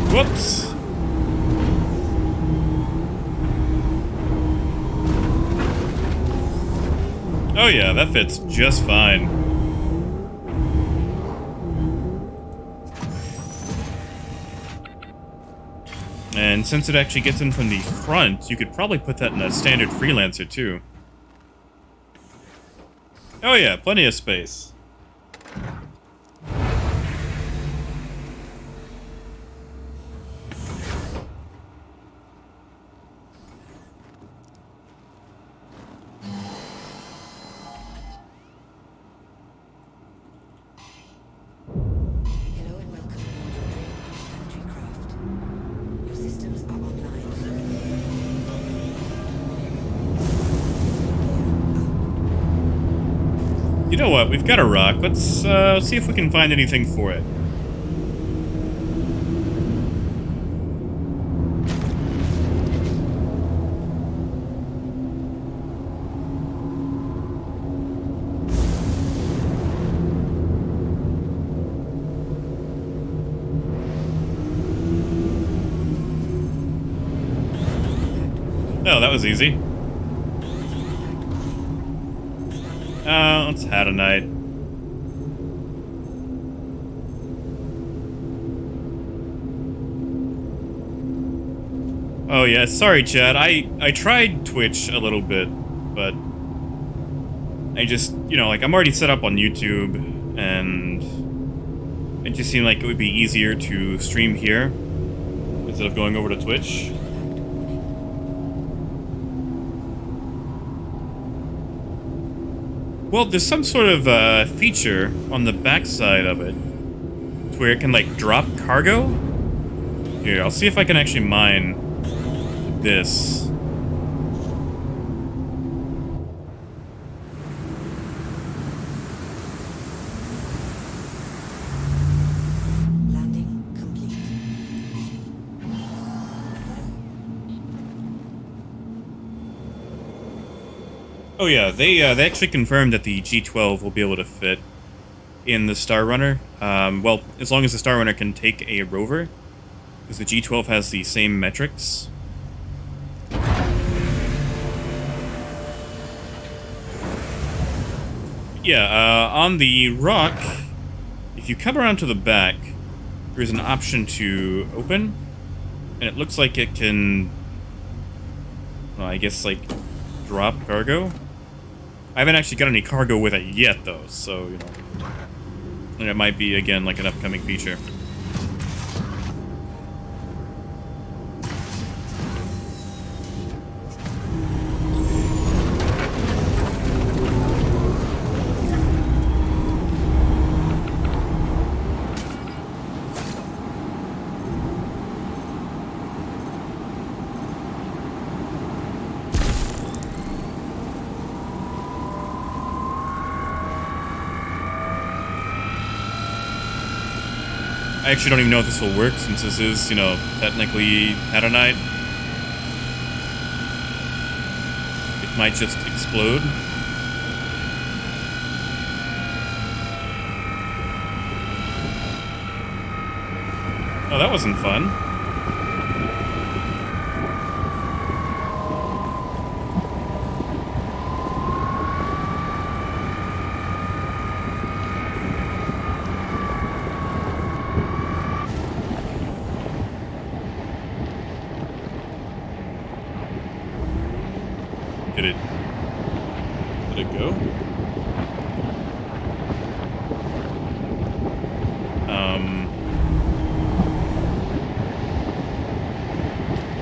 Whoops. Oh yeah, that fits just fine. And since it actually gets in from the front, you could probably put that in a standard freelancer too. Oh yeah, plenty of space. Hello and welcome aboard your planetary craft. Your systems are online. You know what? We've got a rock. Let's see if we can find anything for it. Oh, that was easy. Let's have a night. Oh yeah, sorry chat. I tried Twitch a little bit, but I just, you know, like, I'm already set up on YouTube, and it just seemed like it would be easier to stream here instead of going over to Twitch. Well, there's some sort of feature on the backside of it to where it can, like, drop cargo. Here, I'll see if I can actually mine this. Landing complete. Oh yeah, they actually confirmed that the G12 will be able to fit in the Star Runner. Well, as long as the Star Runner can take a rover, because the G12 has the same metrics. Yeah, on the rock, if you come around to the back, there's an option to open, and it looks like it can, well, I guess, like, drop cargo. I haven't actually got any cargo with it yet, though, so, you know, and it might be, again, like an upcoming feature. I actually don't even know if this will work, since this is, you know, technically Hadonite. It might just explode. Oh, that wasn't fun. Did it go?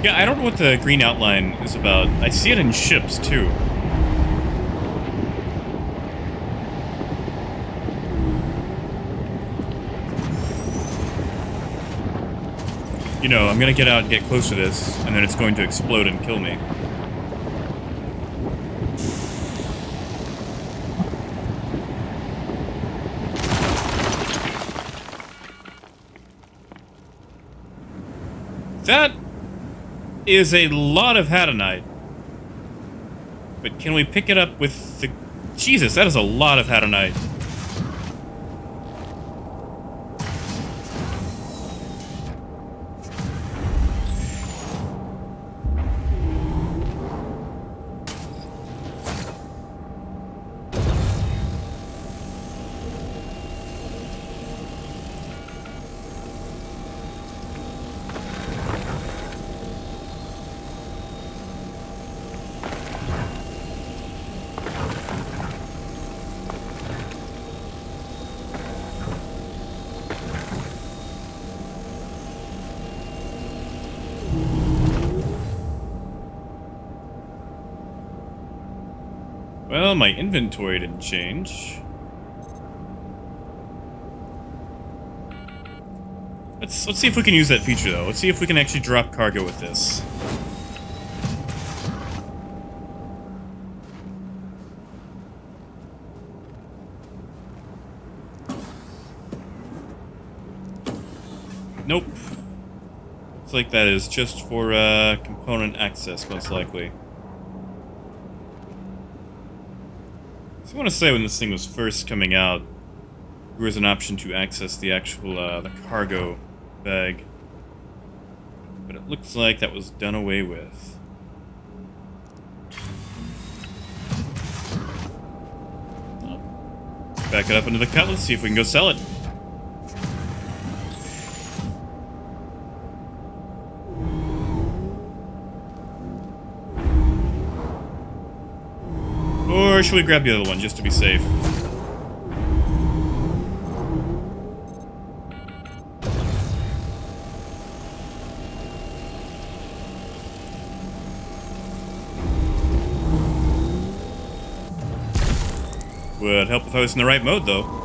Yeah, I don't know what the green outline is about. I see it in ships, too. You know, I'm gonna get out and get close to this, and then it's going to explode and kill me. That is a lot of Hadonite. But can we pick it up with the... Jesus, that is a lot of Hadonite. Well, my inventory didn't change. Let's see if we can use that feature, though. Let's see if we can actually drop cargo with this. Nope. Looks like that is just for component access, most likely. I want to say when this thing was first coming out, there was an option to access the actual the cargo bag, but it looks like that was done away with. Back it up into the cutlass, see if we can go sell it. Or should we grab the other one, just to be safe? Would help if I was in the right mode, though.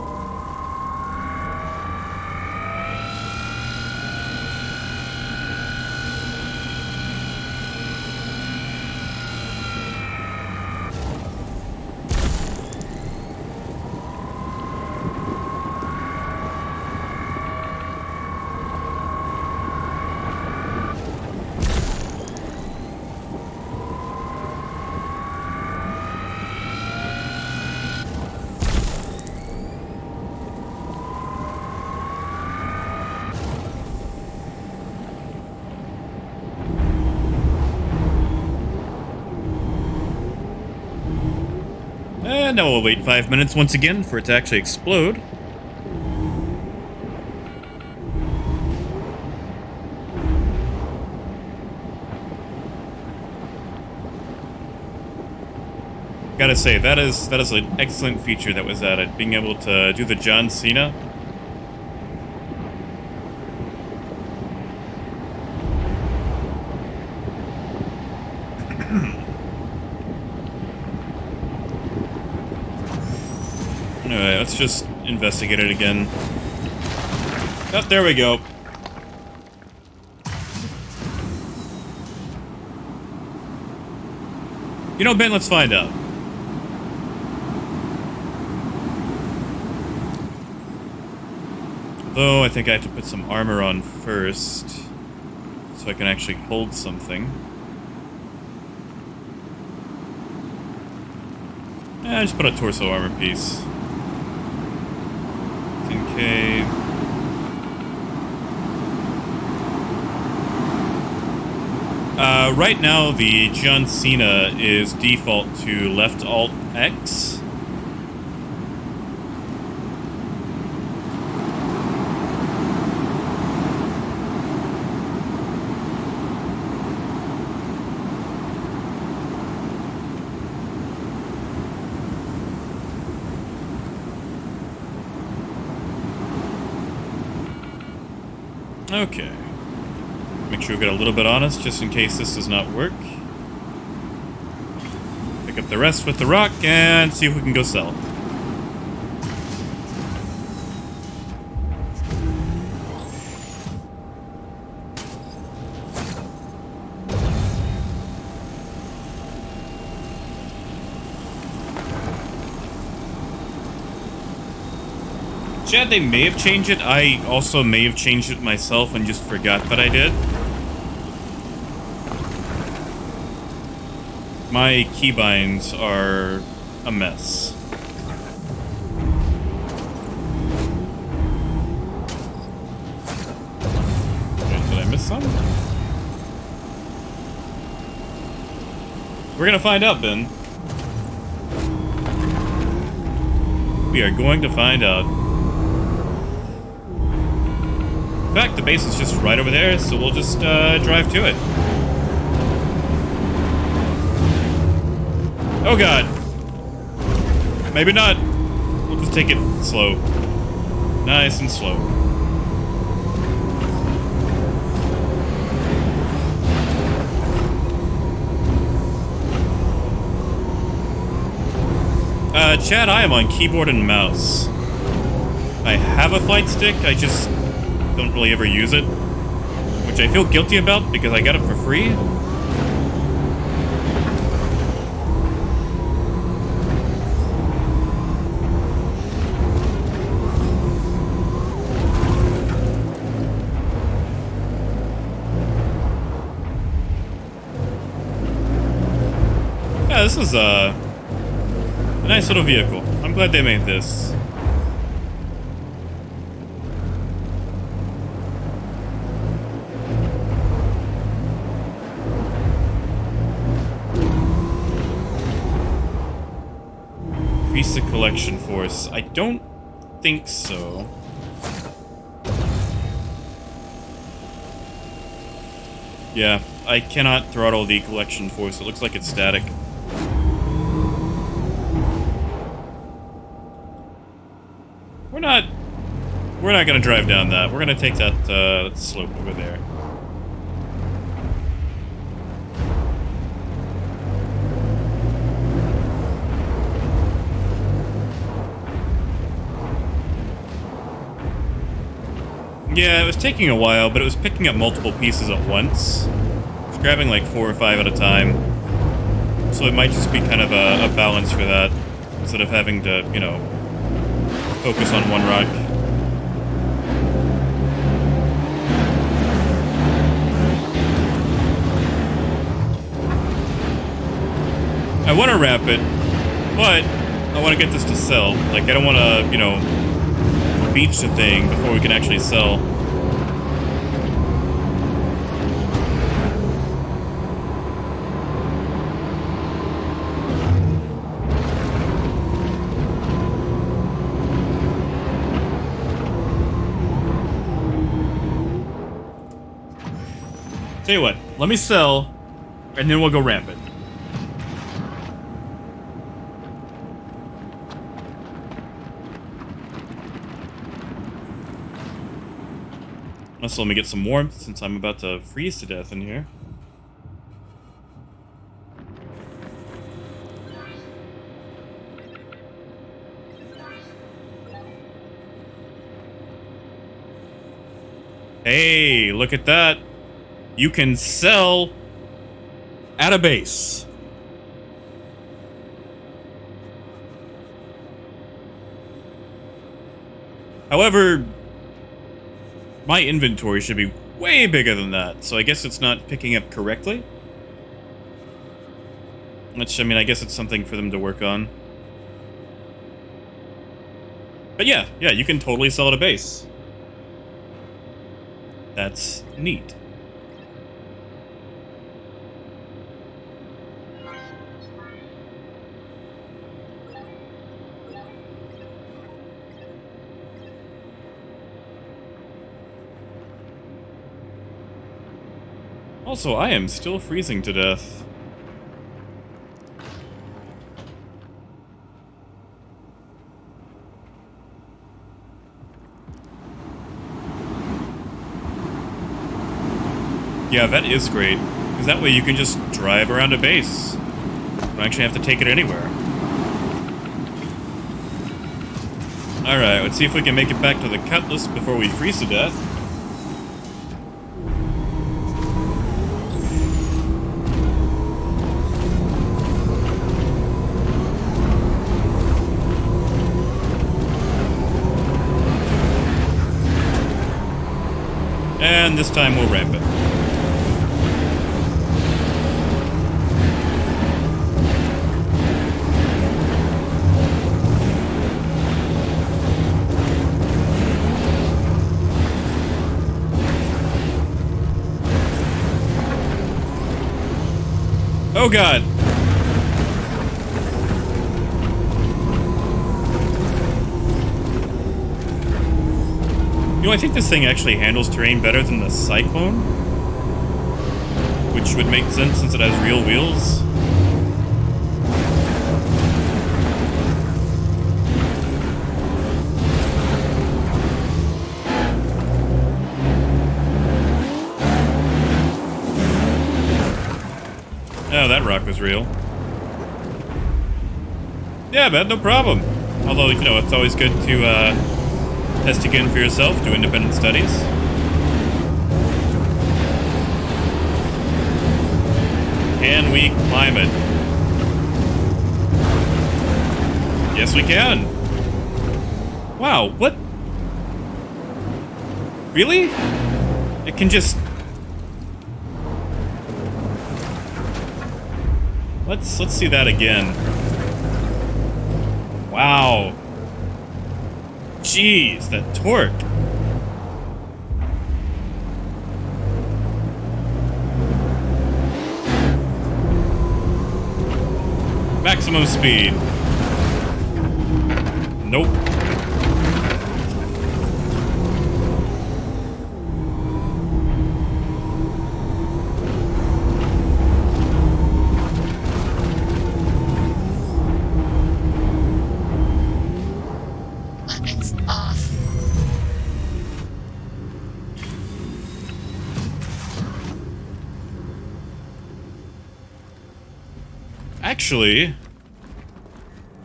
now we'll wait 5 minutes once again for it to actually explode. Gotta say, that is an excellent feature that was added, being able to do the John Cena. Alright, let's just investigate it again. Oh, there we go. You know, Ben, let's find out. Though, I think I have to put some armor on first, so I can actually hold something. I just put a torso armor piece. 10K. Right now, the John Cena is default to left Alt X. Okay. Make sure we get a little bit on us, just in case this does not work. Pick up the rest with the rock, and see if we can go sell. Chad, they may have changed it. I also may have changed it myself and just forgot that I did. My keybinds are a mess. Wait, did I miss some? We're gonna find out, Ben. We are going to find out. In fact, the base is just right over there, so we'll just drive to it. Oh god. Maybe not. We'll just take it slow. Nice and slow. Chad, I am on keyboard and mouse. I have a flight stick, I just don't really ever use it, which I feel guilty about because I got it for free. Yeah, this is a nice little vehicle. I'm glad they made this. Increase the collection force. I don't think so. Yeah, I cannot throttle the collection force. It looks like it's static. We're not gonna drive down that. We're gonna take that slope over there. Yeah, it was taking a while, but it was picking up multiple pieces at once. It's grabbing like 4 or 5 at a time. So it might just be kind of a balance for that, instead of having to, you know, focus on one rock. I want to wrap it, but I want to get this to sell. Like, I don't want to, you know, beach the thing before we can actually sell. Tell you what, let me sell, and then we'll go rampant. Also, let me get some warmth since I'm about to freeze to death in here. Hey, look at that. You can sell at a base. However, my inventory should be way bigger than that, so I guess it's not picking up correctly. Which, I mean, I guess it's something for them to work on. But yeah, you can totally sell at a base. That's neat. Also, I am still freezing to death. Yeah, that is great, because that way you can just drive around a base. You don't actually have to take it anywhere. Alright, let's see if we can make it back to the Cutlass before we freeze to death. And this time we'll ramp it. Oh god! You know, I think this thing actually handles terrain better than the Cyclone. Which would make sense since it has real wheels. Oh, that rock was real. Yeah, man, no problem. Although, you know, it's always good to, test again for yourself, do independent studies. Can we climb it? Yes, we can. Wow, what? Really? It can just... Let's see that again. Wow. Jeez, that torque. Maximum speed. Nope. Weapons off. Actually,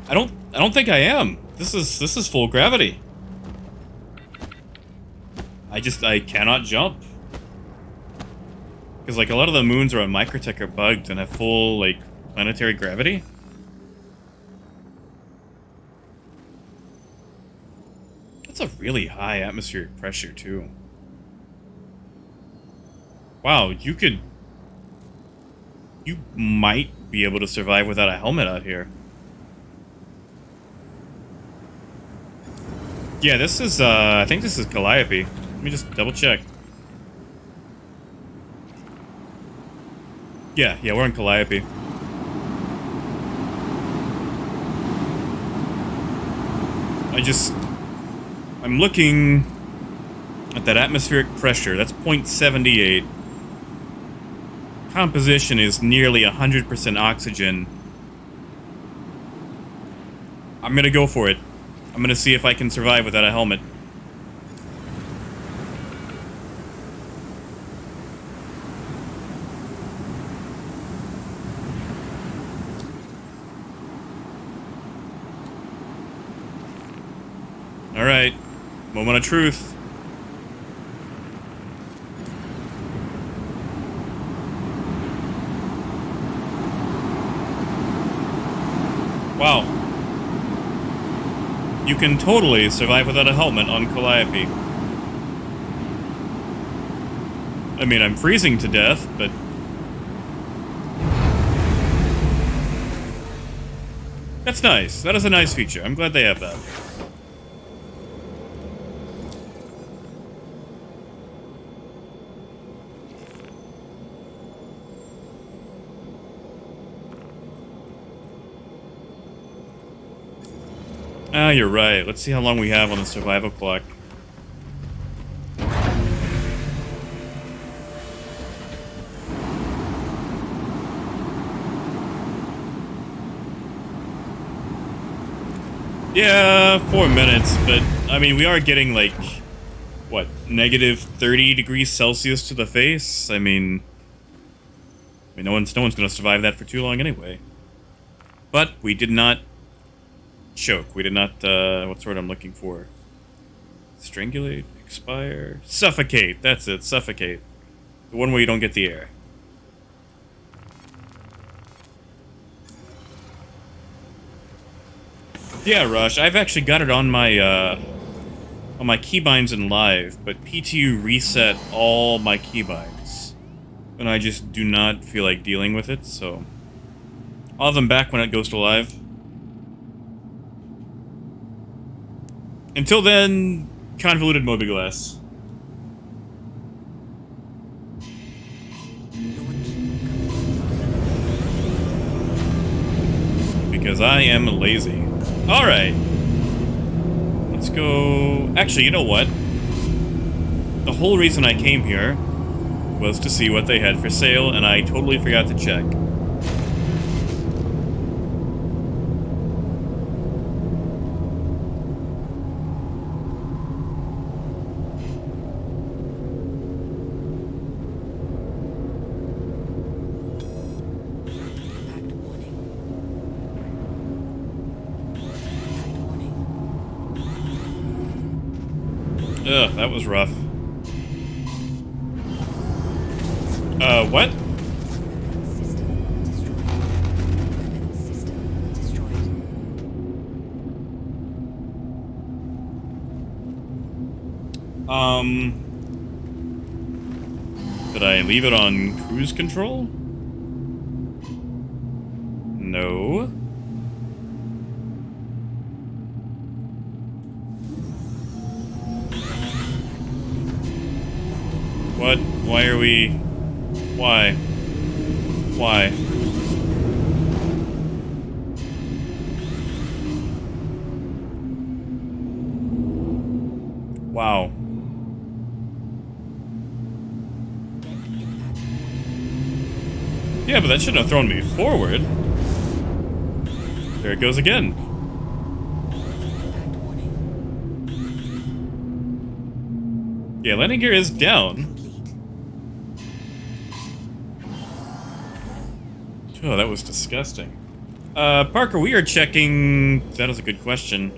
I don't think I am. This is full gravity. I cannot jump. Because like a lot of the moons are on Microtech are bugged and have full like planetary gravity. That's a really high atmospheric pressure too. Wow, you might be able to survive without a helmet out here. Yeah, this is, I think this is Calliope. Let me just double check. Yeah, we're on Calliope. I'm looking at that atmospheric pressure. That's 0.78. composition is nearly 100% oxygen, I'm gonna go for it. I'm gonna see if I can survive without a helmet. Alright, moment of truth. Wow. You can totally survive without a helmet on Calliope. I mean, I'm freezing to death, but... That's nice. That is a nice feature. I'm glad they have that. Ah, you're right. Let's see how long we have on the survival clock. Yeah, 4 minutes, but, I mean, we are getting, like, what, negative 30 degrees Celsius to the face? I mean, no one's gonna survive that for too long anyway. But we did not choke. We did not, what's the word I'm looking for? Strangulate? Expire? Suffocate! That's it, suffocate. The one where you don't get the air. Yeah, Rush, I've actually got it on my keybinds in live, but PTU reset all my keybinds. And I just do not feel like dealing with it, so... I'll have them back when it goes to live. Until then, convoluted mobiGlass. Because I am lazy. Alright. Let's go... Actually, you know what? The whole reason I came here was to see what they had for sale, and I totally forgot to check. Ugh, that was rough. What? System destroyed. Weapon system destroyed. Did I leave it on cruise control? No. What? Why are we... Why? Why? Wow. Yeah, but that shouldn't have thrown me forward. There it goes again. Yeah, landing gear is down. Oh, that was disgusting. Parker, we are checking... That is a good question.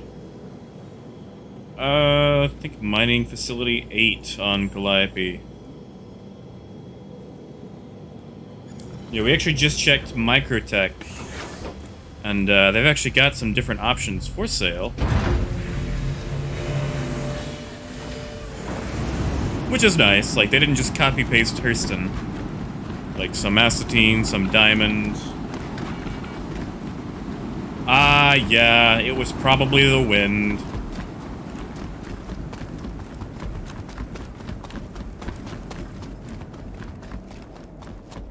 I think mining facility 8 on Calliope. Yeah, we actually just checked Microtech. And, they've actually got some different options for sale. Which is nice. Like, they didn't just copy-paste Hurston. Like, some acetine, some diamond. Ah, yeah, it was probably the wind.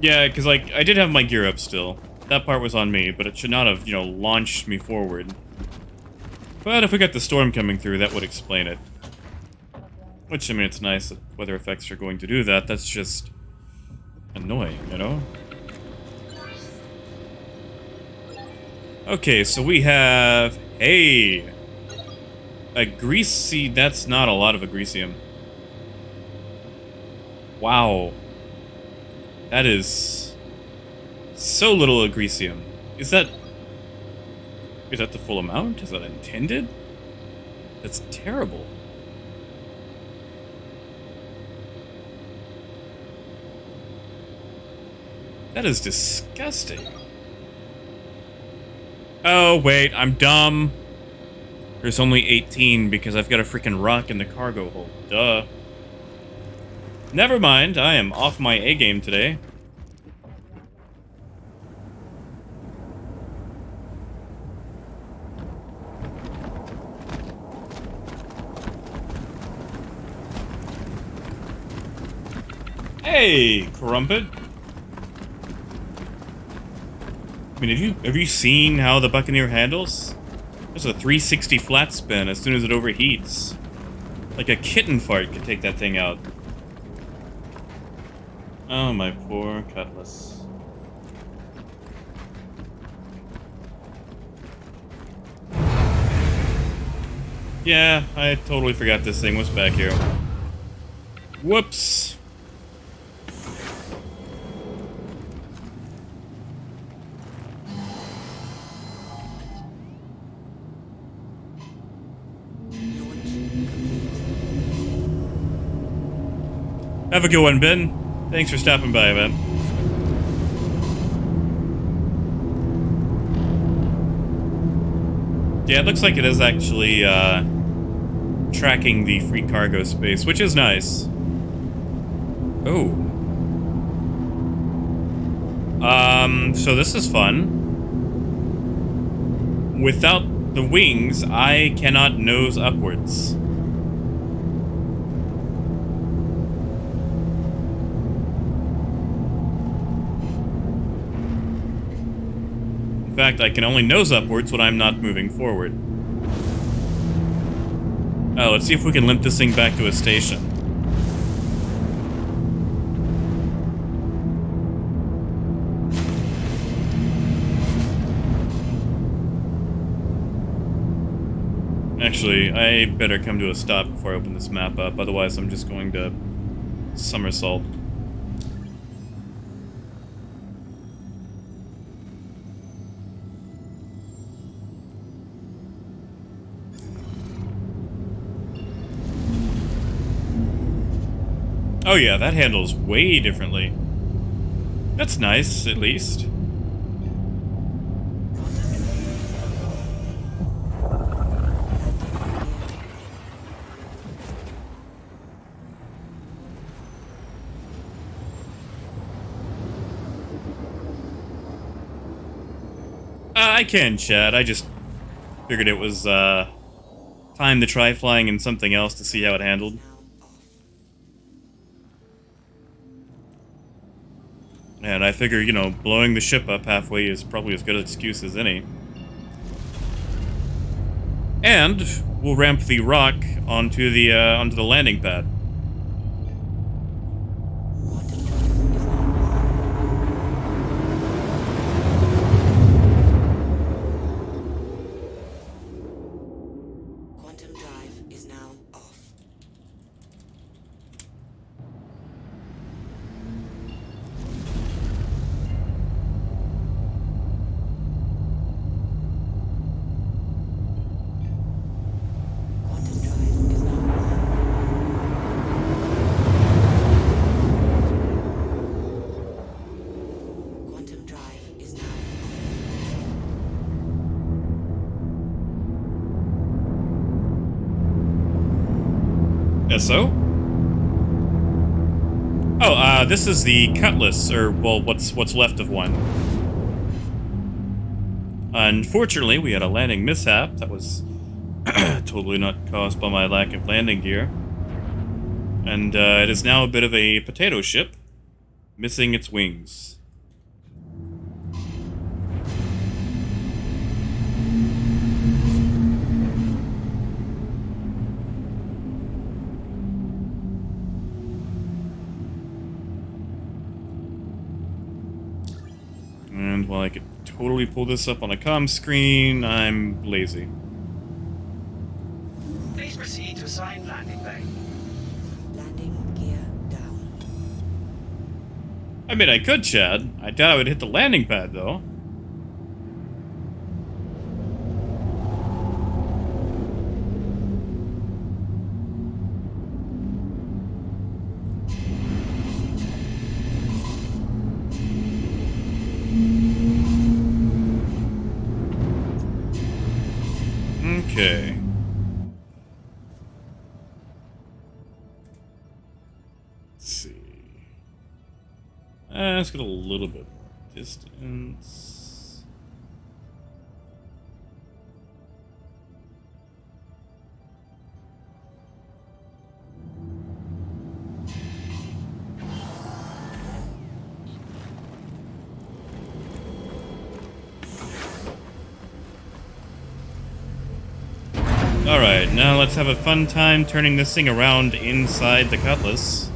Yeah, because, like, I did have my gear up still. That part was on me, but it should not have, you know, launched me forward. But if we got the storm coming through, that would explain it. Which, I mean, it's nice that weather effects are going to do that. That's just... annoying, you know? Okay, so we have... Hey! A greasy... That's not a lot of agresium. Wow. That is... so little agresium. Is that the full amount? Is that intended? That's terrible. That is disgusting. Oh, wait, I'm dumb. There's only 18 because I've got a freaking rock in the cargo hold. Duh. Never mind, I am off my A game today. Hey, Crumpet. I mean, have you seen how the Buccaneer handles? There's a 360 flat spin as soon as it overheats. Like a kitten fart could take that thing out. Oh, my poor Cutlass. Yeah, I totally forgot this thing was back here. Whoops. Have a good one, Ben. Thanks for stopping by, man. Yeah, it looks like it is actually tracking the free cargo space, which is nice. Oh. So this is fun. Without the wings, I cannot nose upwards. In fact, I can only nose upwards when I'm not moving forward. Oh, let's see if we can limp this thing back to a station. Actually, I better come to a stop before I open this map up, otherwise I'm just going to somersault. Oh yeah, that handles way differently. That's nice, at least. I can chat, I just figured it was time to try flying in something else to see how it handled. And I figure, you know, blowing the ship up halfway is probably as good an excuse as any. And we'll ramp the rock onto the landing pad. Quantum drive is now off. Quantum drive is now on. Quantum drive is now SO? Oh, this is the Cutlass, or, well, what's left of one. Unfortunately, we had a landing mishap that was totally not caused by my lack of landing gear. And it is now a bit of a potato ship, missing its wings. around while I could totally pull this up on a comm screen. I'm lazy. Please proceed to assigned landing bay. Landing gear down. I mean, I could, Chad. I doubt I would hit the landing pad, though. Okay. Let's see. Let's get a little bit more distance. Alright, now let's have a fun time turning this thing around inside the Cutlass.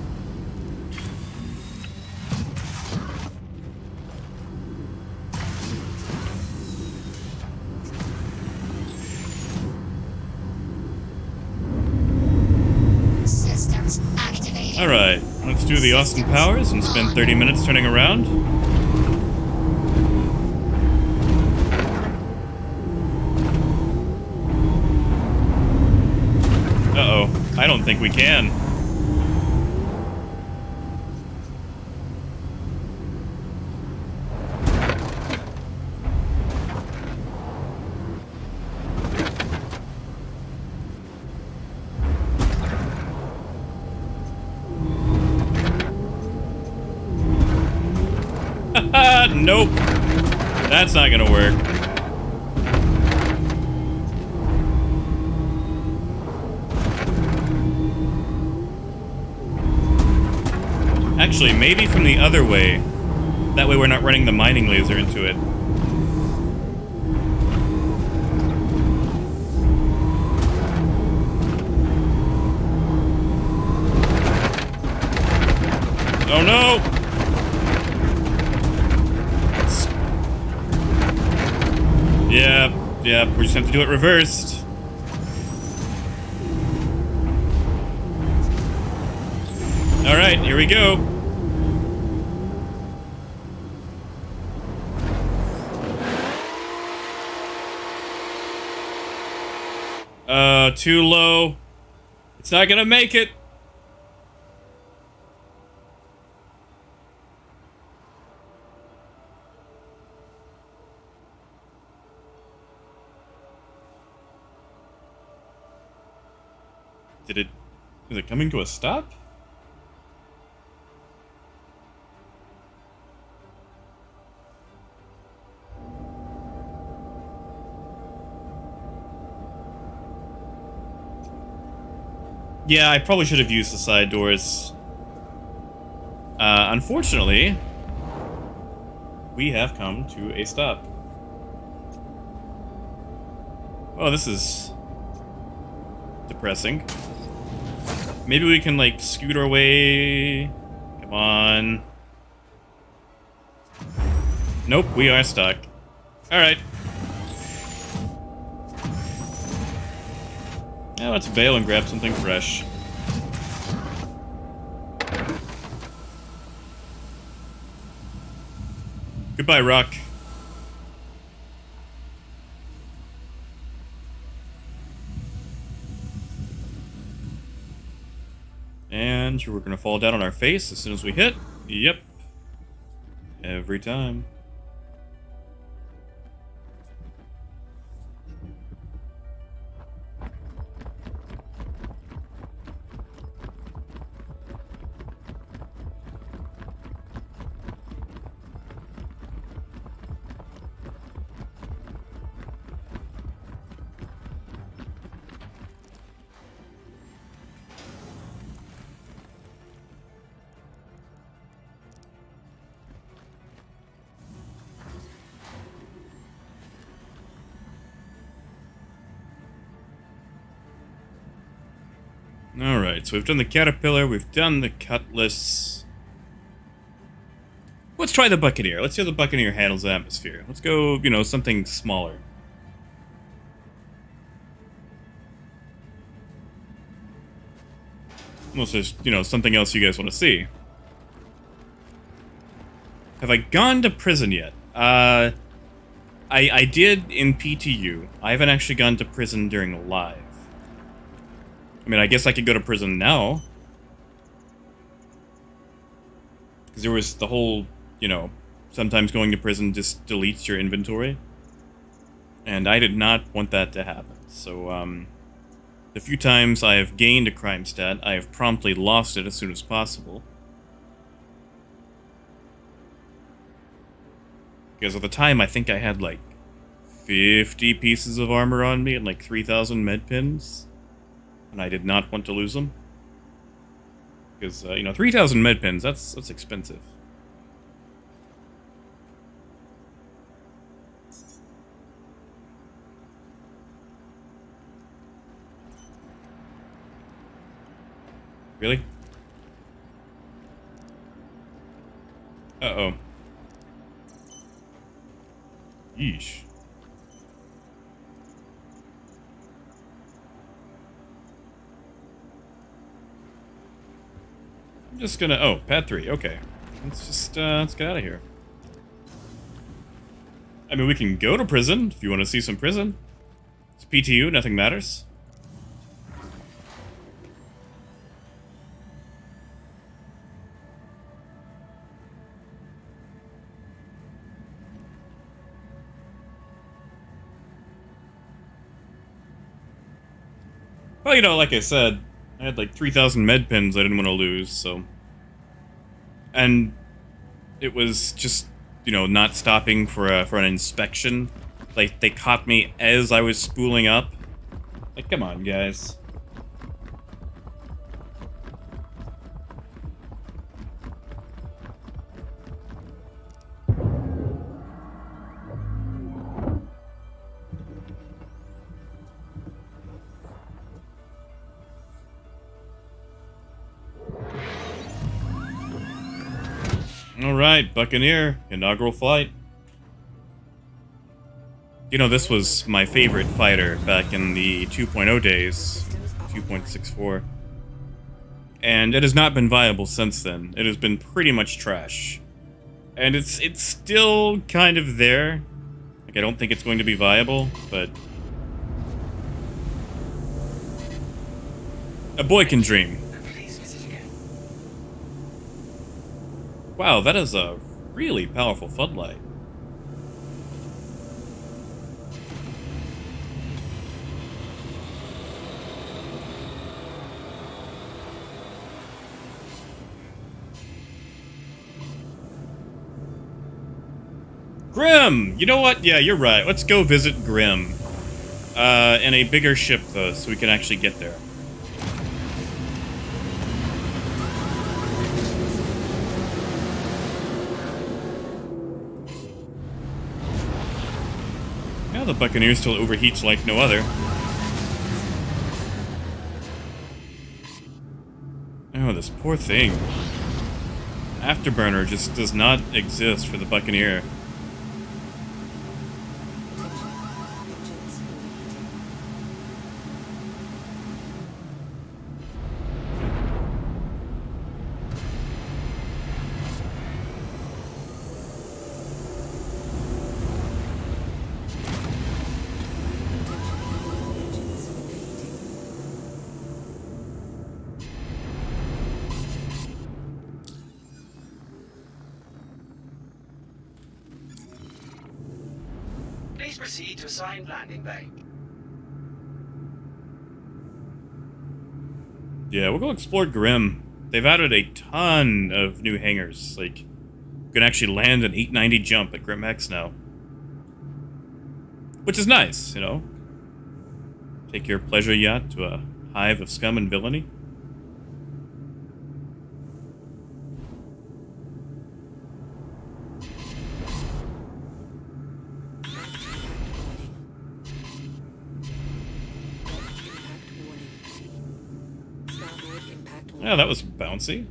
Systems activated. Alright, let's do the Austin Powers and spend 30 minutes turning around. Uh-oh, I don't think we can. Nope. That's not gonna work. Actually, maybe from the other way. That way we're not running the mining laser into it. Oh no! Yeah, we just have to do it reversed. Alright, here we go. Too low. It's not gonna make it. Is it coming to a stop? Yeah, I probably should have used the side doors. Unfortunately, we have come to a stop. Oh, this is depressing. Maybe we can, like, scoot our way. Come on. Nope, we are stuck. Alright. Now let's bail and grab something fresh. Goodbye, Rock. And we're gonna fall down on our face as soon as we hit. Yep. Every time. Alright, so we've done the Caterpillar, we've done the Cutlass. let's try the Buccaneer. Let's see how the Buccaneer handles the atmosphere. Let's go, you know, something smaller. Unless there's, you know, something else you guys want to see. Have I gone to prison yet? I did in PTU. I haven't actually gone to prison during live. I mean, I guess I could go to prison now. Because there was the whole, you know, sometimes going to prison just deletes your inventory. And I did not want that to happen. So, the few times I have gained a crime stat, I have promptly lost it as soon as possible. Because at the time, I think I had like 50 pieces of armor on me and like 3,000 med pins. And I did not want to lose them. Because, you know, 3,000 med pins, that's expensive. Really? Uh-oh. Yeesh. I'm just gonna... Oh, pad 3. Okay. Let's get out of here. I mean, we can go to prison if you want to see some prison. It's PTU, nothing matters. Well, you know, like I said, I had like 3,000 med pins I didn't want to lose, so... And it was just, you know, not stopping for an inspection. Like, they caught me as I was spooling up. Like, come on, guys. Alright, Buccaneer, inaugural flight. You know, this was my favorite fighter back in the 2.0 days, 2.64. And it has not been viable since then. It has been pretty much trash. And it's still kind of there. Like, I don't think it's going to be viable, but... a boy can dream. Wow, that is a really powerful floodlight. Grim! You know what? Yeah, you're right. Let's go visit Grim. In a bigger ship, though, so we can actually get there. Now the Buccaneer still overheats like no other. Oh, this poor thing. Afterburner just does not exist for the Buccaneer. Please proceed to assigned landing bay. Yeah, we'll go explore Grim. They've added a ton of new hangars. Like, you can actually land an 890 jump at Grim Hex now. Which is nice, you know? Take your pleasure yacht to a hive of scum and villainy. Yeah, that was bouncy.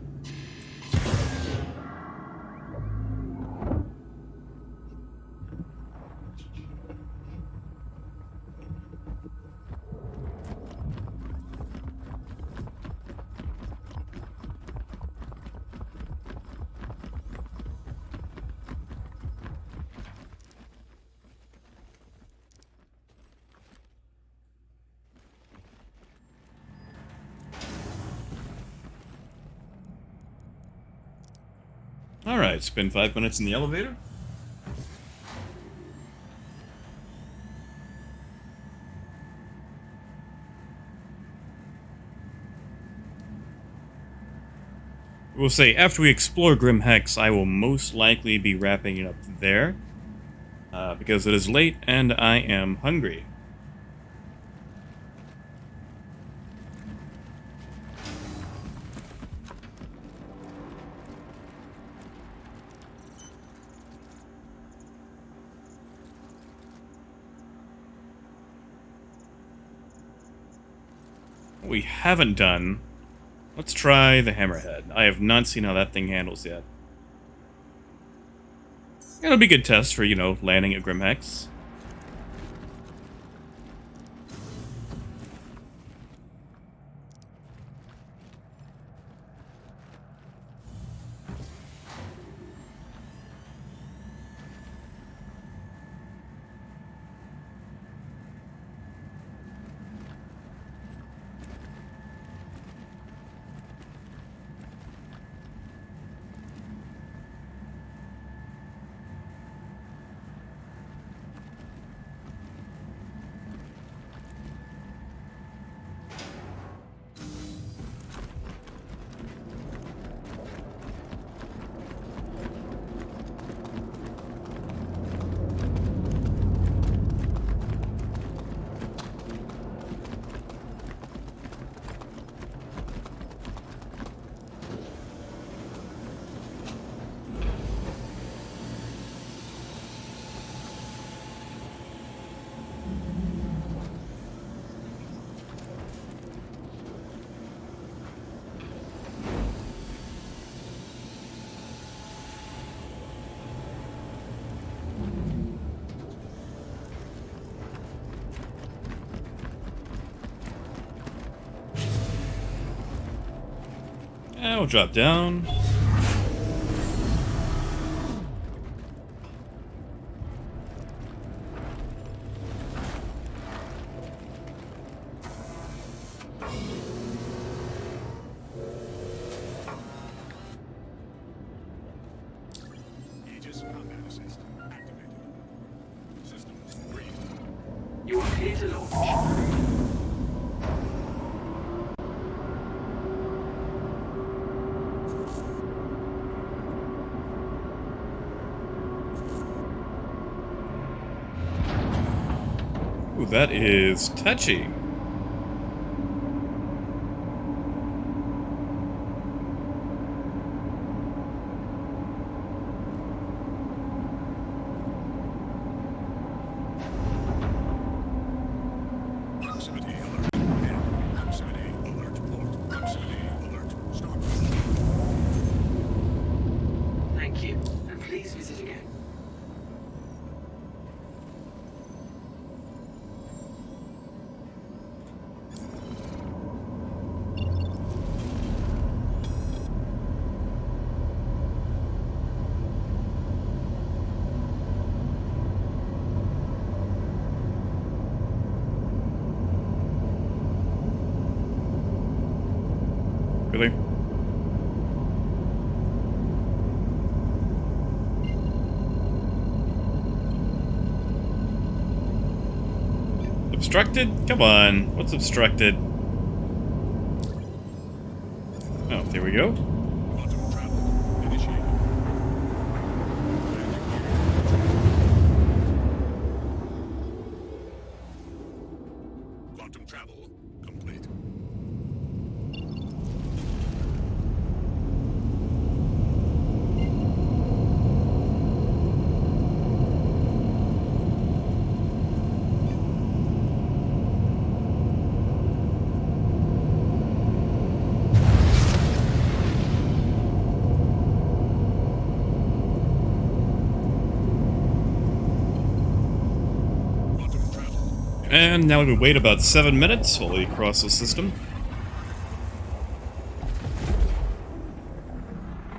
Alright, spend 5 minutes in the elevator. We'll say, after we explore Grim Hex, I will most likely be wrapping it up there. Because it is late and I am hungry. What we haven't done... Let's try the Hammerhead. I have not seen how that thing handles yet. It'll be a good test for, you know, landing at Grim Hex. We'll drop down. Aegis combat assist activated. Systems briefed. You are clear to launch. Ooh, that is touchy. Proximity alert. Head. Proximity alert port. Proximity alert. Start. Thank you, and please visit again. Really? Obstructed? Come on. What's obstructed? Oh, there we go. Quantum travel initiated. Quantum travel complete. Quantum travel. And now we wait about 7 minutes while we cross the system.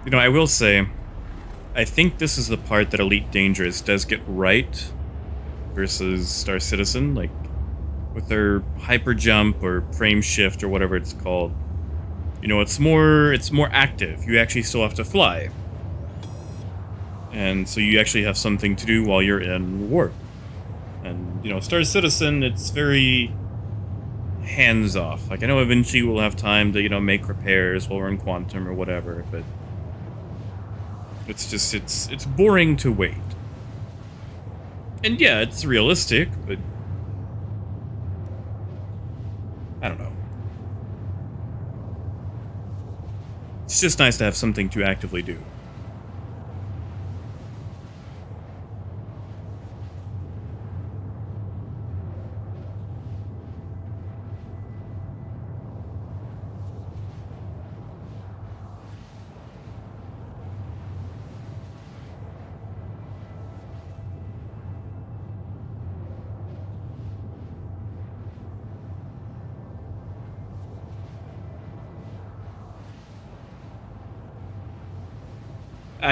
You know, I will say, I think this is the part that Elite Dangerous does get right versus Star Citizen, like with their hyper jump or frame shift or whatever it's called. You know, it's more active. You actually still have to fly. And so you actually have something to do while you're in warp. And, you know, Star Citizen, it's very hands-off. Like, I know eventually we'll have time to, you know, make repairs while we're in Quantum or whatever, but it's just, it's boring to wait. And yeah, it's realistic, but I don't know. It's just nice to have something to actively do.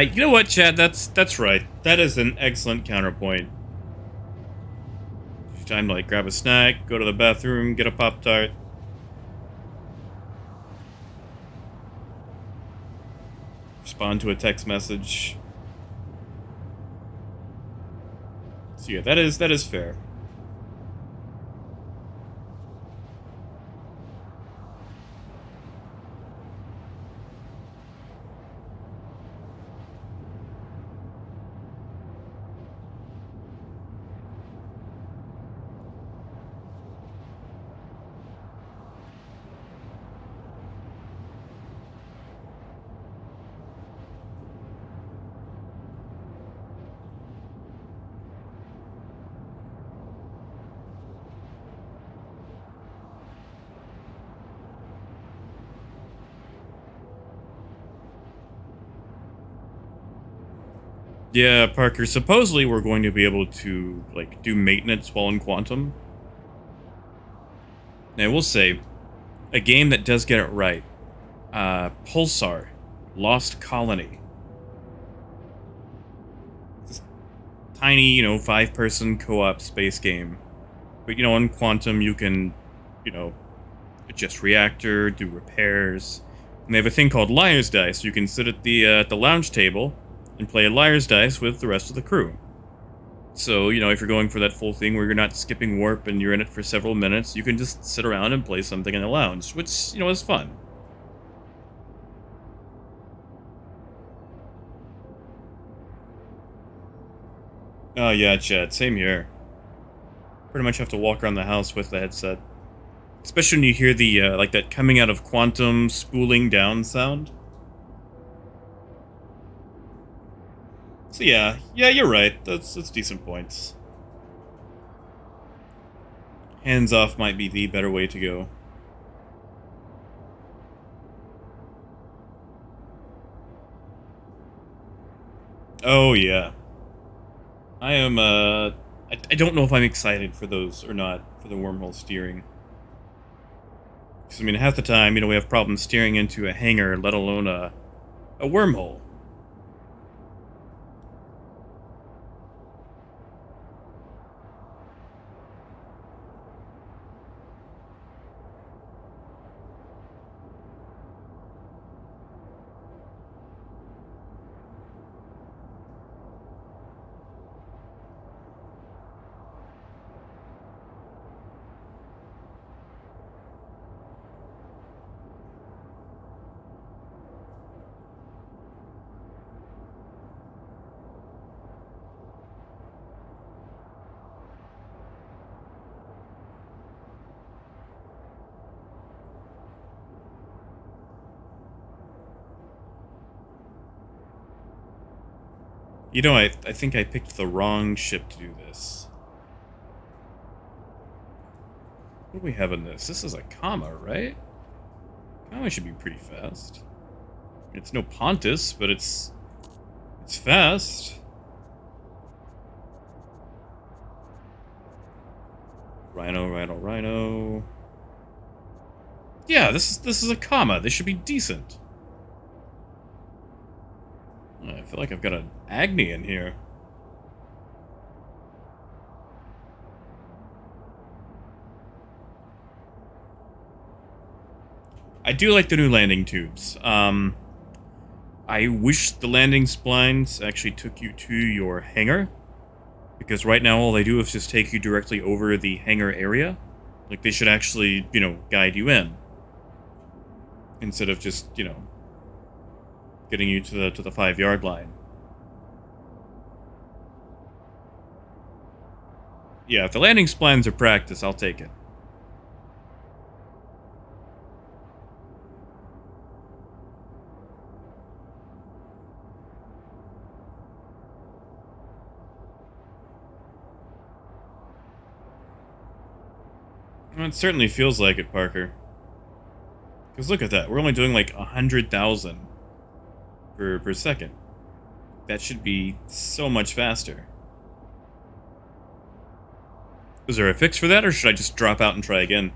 You know what, Chad? That's right. That is an excellent counterpoint. Time to like grab a snack, go to the bathroom, get a Pop-Tart. Respond to a text message. So yeah, that is fair. Yeah, Parker, supposedly we're going to be able to, like, do maintenance while in Quantum. Now, I will say, a game that does get it right. Pulsar. Lost Colony. This tiny, you know, 5-person co-op space game. But, you know, in Quantum you can, you know, adjust reactor, do repairs. And they have a thing called Liar's Dice. You can sit at the lounge table and play Liar's Dice with the rest of the crew. So, you know, if you're going for that full thing where you're not skipping warp and you're in it for several minutes, you can just sit around and play something in the lounge, which, you know, is fun. Oh yeah, Chad, same here. Pretty much have to walk around the house with the headset. Especially when you hear the, like that coming out of Quantum spooling down sound. So yeah, you're right. That's decent points. Hands off might be the better way to go. Oh yeah. I am, I don't know if I'm excited for those or not, for the wormhole steering. Because, I mean, half the time, you know, we have problems steering into a hangar, let alone a wormhole. You know, I think I picked the wrong ship to do this. What do we have in this? This is a comma, right? Comma should be pretty fast. It's no Pontus, but it's fast. Rhino, Rhino, Rhino. Yeah, this is a comma. This should be decent. I feel like I've got an Agni in here. I do like the new landing tubes. I wish the landing splines actually took you to your hangar, because right now all they do is just take you directly over the hangar area. Like, they should actually, guide you in, instead of just, getting you to the 5-yard line. Yeah, if the landing splines are practice, I'll take it. Well, it certainly feels like it, Parker. Because look at that, we're only doing like 100,000 per second. That should be so much faster. Is there a fix for that, or should I just drop out and try again?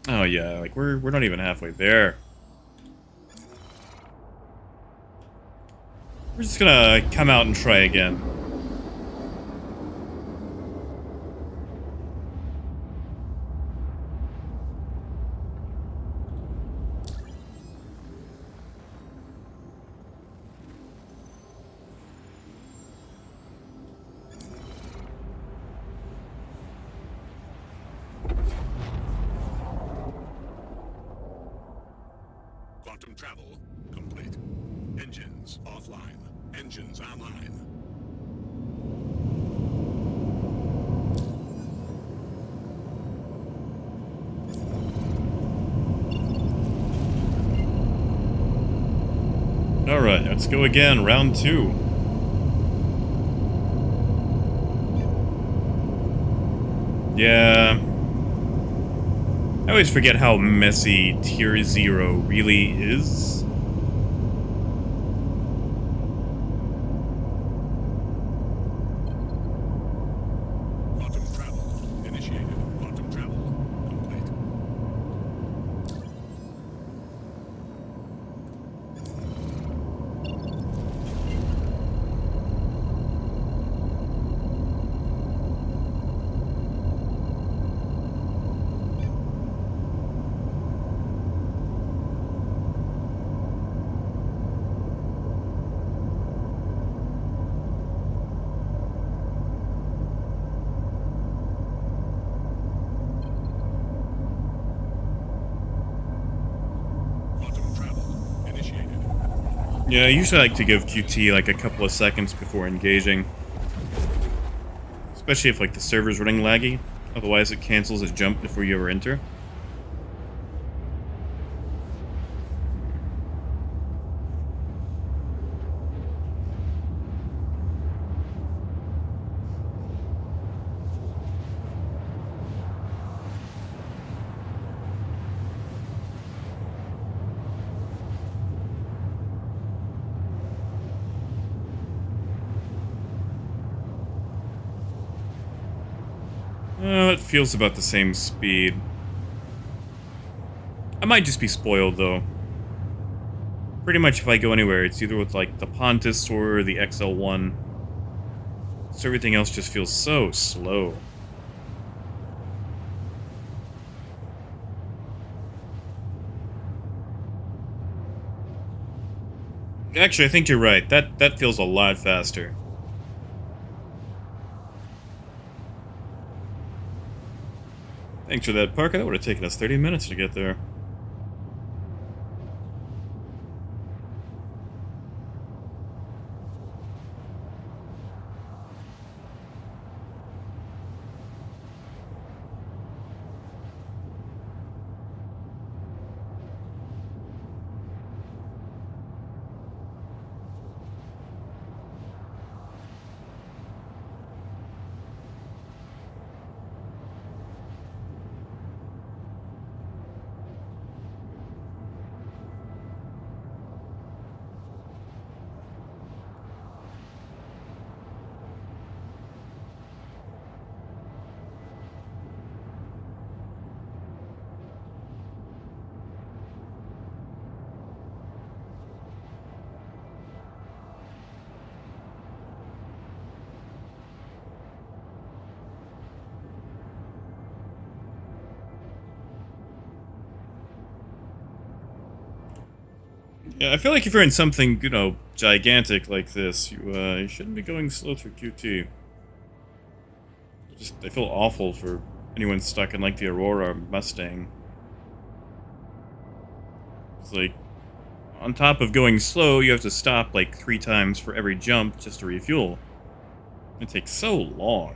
Oh yeah, like we're not even halfway there. We're just gonna come out and try again. Quantum travel complete. Engines offline. Engines online. Alright, let's go again, round 2. Yeah. I always forget how messy Tier 0 really is. Quantum travel initiated. Quantum travel complete. Quantum travel initiated. Yeah, I usually like to give QT like a couple of seconds before engaging. Especially if like the server's running laggy. Otherwise it cancels its jump before you ever enter. It feels about the same speed. I might just be spoiled, though. Pretty much if I go anywhere, it's either with, like, the Pontus or the XL1. So everything else just feels so slow. Actually, I think you're right. That feels a lot faster. Thanks for that, Parker. That would have taken us 30 minutes to get there. Yeah, I feel like if you're in something, you know, gigantic like this, you shouldn't be going slow through QT. Just, I feel awful for anyone stuck in, like, the Aurora Mustang. It's like, on top of going slow, you have to stop, like, 3 times for every jump just to refuel. It takes so long.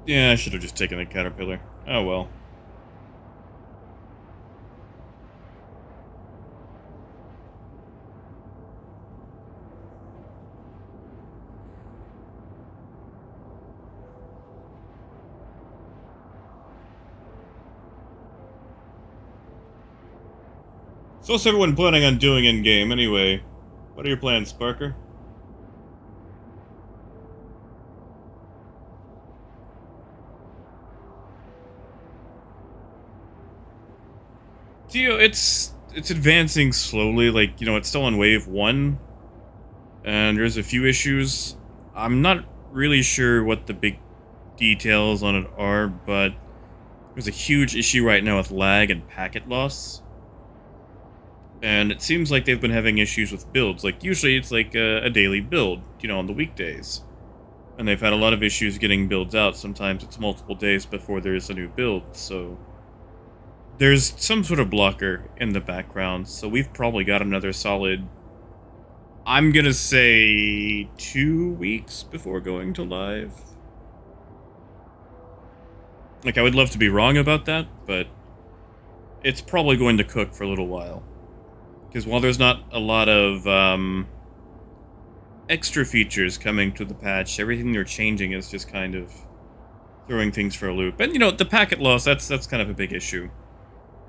Yeah, I should have just taken the Caterpillar. Oh well. So what's everyone planning on doing in-game anyway? What are your plans, Parker? You know, it's advancing slowly, like, you know, it's still on wave 1, and there's a few issues. I'm not really sure what the big details on it are, but there's a huge issue right now with lag and packet loss. And it seems like they've been having issues with builds. Like, usually it's like a daily build, you know, on the weekdays. And they've had a lot of issues getting builds out. Sometimes it's multiple days before there's a new build, so there's some sort of blocker in the background, so we've probably got another solid, I'm gonna say, 2 weeks before going to live. Like, I would love to be wrong about that, but it's probably going to cook for a little while. Because while there's not a lot of extra features coming to the patch, everything they're changing is just kind of throwing things for a loop. And, you know, the packet loss, that's kind of a big issue.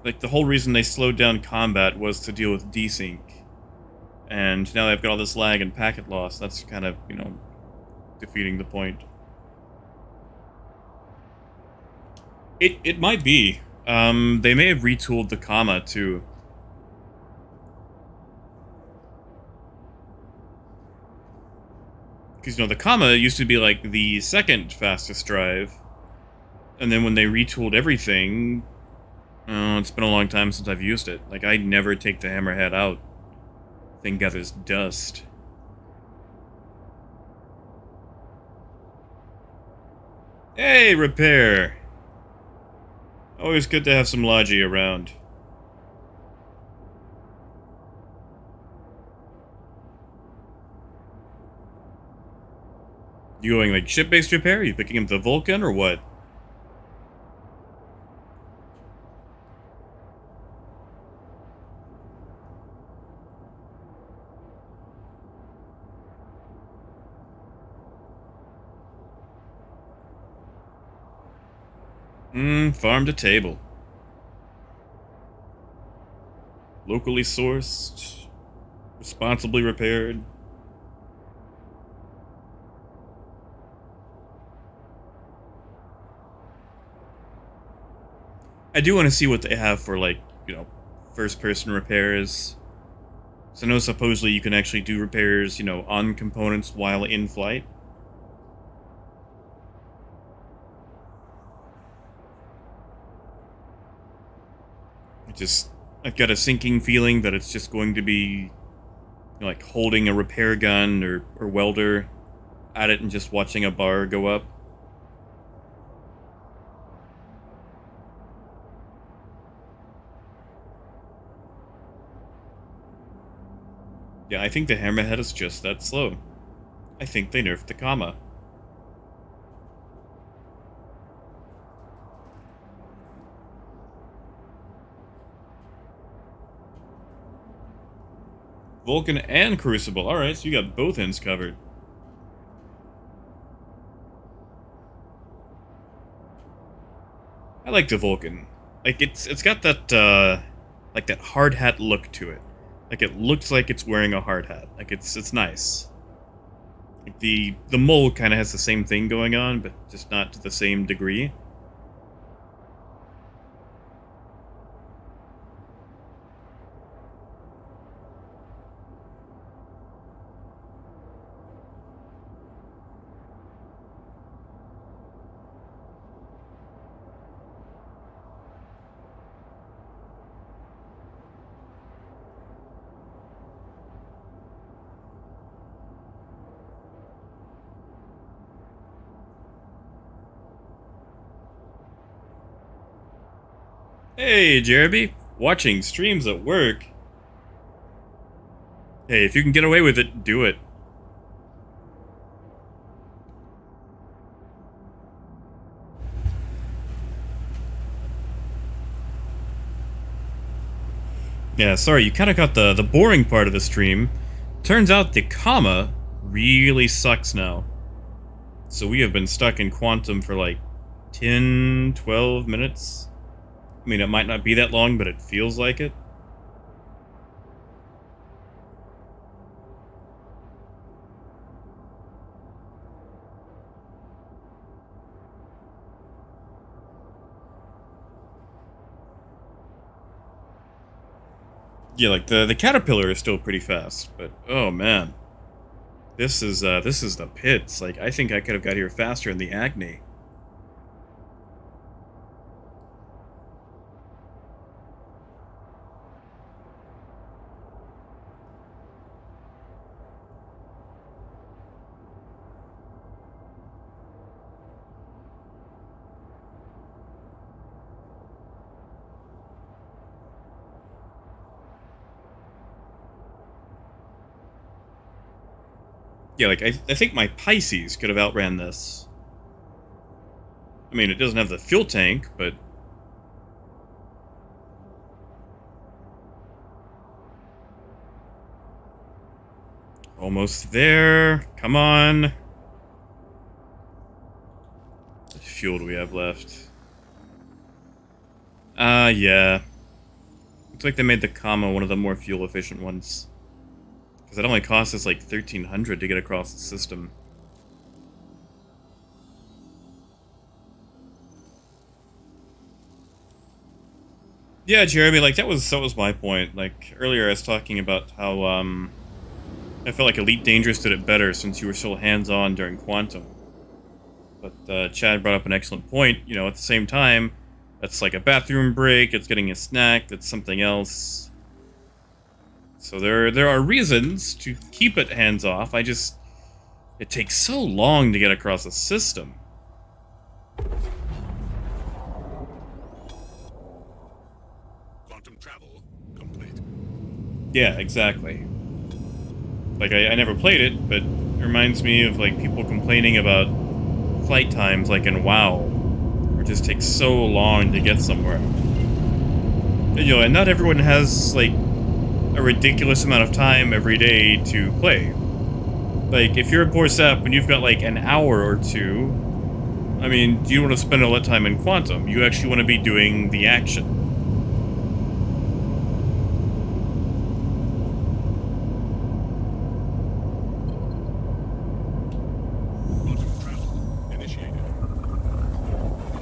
Like, the whole reason they slowed down combat was to deal with desync. And now they've got all this lag and packet loss. That's kind of, you know, defeating the point. It might be. They may have retooled the comma, too. Because, you know, the comma used to be, like, the second fastest drive. And then when they retooled everything, it's been a long time since I've used it. Like, I never take the hammerhead out. Thing gathers dust. Hey, Repair! Always good to have some Logi around. You going, like, ship-based repair? Are you picking up the Vulcan, or what? Farm to table. Locally sourced. Responsibly repaired. I do want to see what they have for, like, you know, first-person repairs. So I know supposedly you can actually do repairs, you know, on components while in flight. I've got a sinking feeling that it's just going to be, you know, like holding a repair gun or welder at it and just watching a bar go up. Yeah, I think the hammerhead is just that slow. I think they nerfed the comma. Vulcan and Crucible. Alright, so you got both ends covered. I like the Vulcan. Like, it's got that, like that hard hat look to it. Like, it looks like it's wearing a hard hat. Like, it's nice. Like, the mole kind of has the same thing going on, but just not to the same degree. Hey, Jeremy. Watching streams at work. Hey, if you can get away with it, do it. Yeah, sorry, you kind of got the boring part of the stream. Turns out the comma really sucks now. So we have been stuck in quantum for like 10, 12 minutes. I mean, it might not be that long, but it feels like it. Yeah, like the caterpillar is still pretty fast, but oh man. This is the pits. Like, I think I could have got here faster in the Agni. Yeah, like, I think my Pisces could have outran this. I mean, it doesn't have the fuel tank, but... Almost there. Come on. How much fuel do we have left? Yeah. Looks like they made the comma one of the more fuel-efficient ones. Because it only costs us like 1,300 to get across the system. Yeah, Jeremy, like, that was my point. Like, earlier I was talking about how, I felt like Elite Dangerous did it better since you were still hands-on during Quantum. But, Chad brought up an excellent point. You know, at the same time, that's like a bathroom break, it's getting a snack, that's something else. So there are reasons to keep it hands-off, it takes so long to get across the system. Quantum travel complete. Yeah, exactly. Like, I never played it, but it reminds me of, like, people complaining about flight times, like in WoW, where it just takes so long to get somewhere. And, you know, and not everyone has, like, a ridiculous amount of time every day to play. Like, if you're a poor sap and you've got, like, an hour or two, I mean, do you want to spend all that time in Quantum? You actually want to be doing the action. Quantum travel initiated.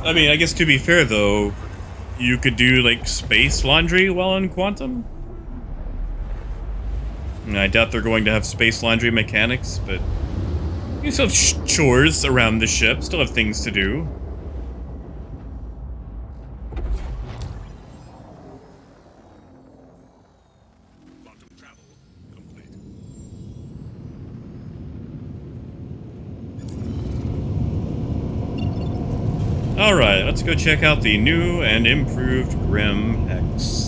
I mean, I guess to be fair, though, you could do, like, space laundry while in Quantum. And I doubt they're going to have space laundry mechanics, but you still have chores around the ship, still have things to do. Quantum travel complete. Alright, let's go check out the new and improved Grim Hex.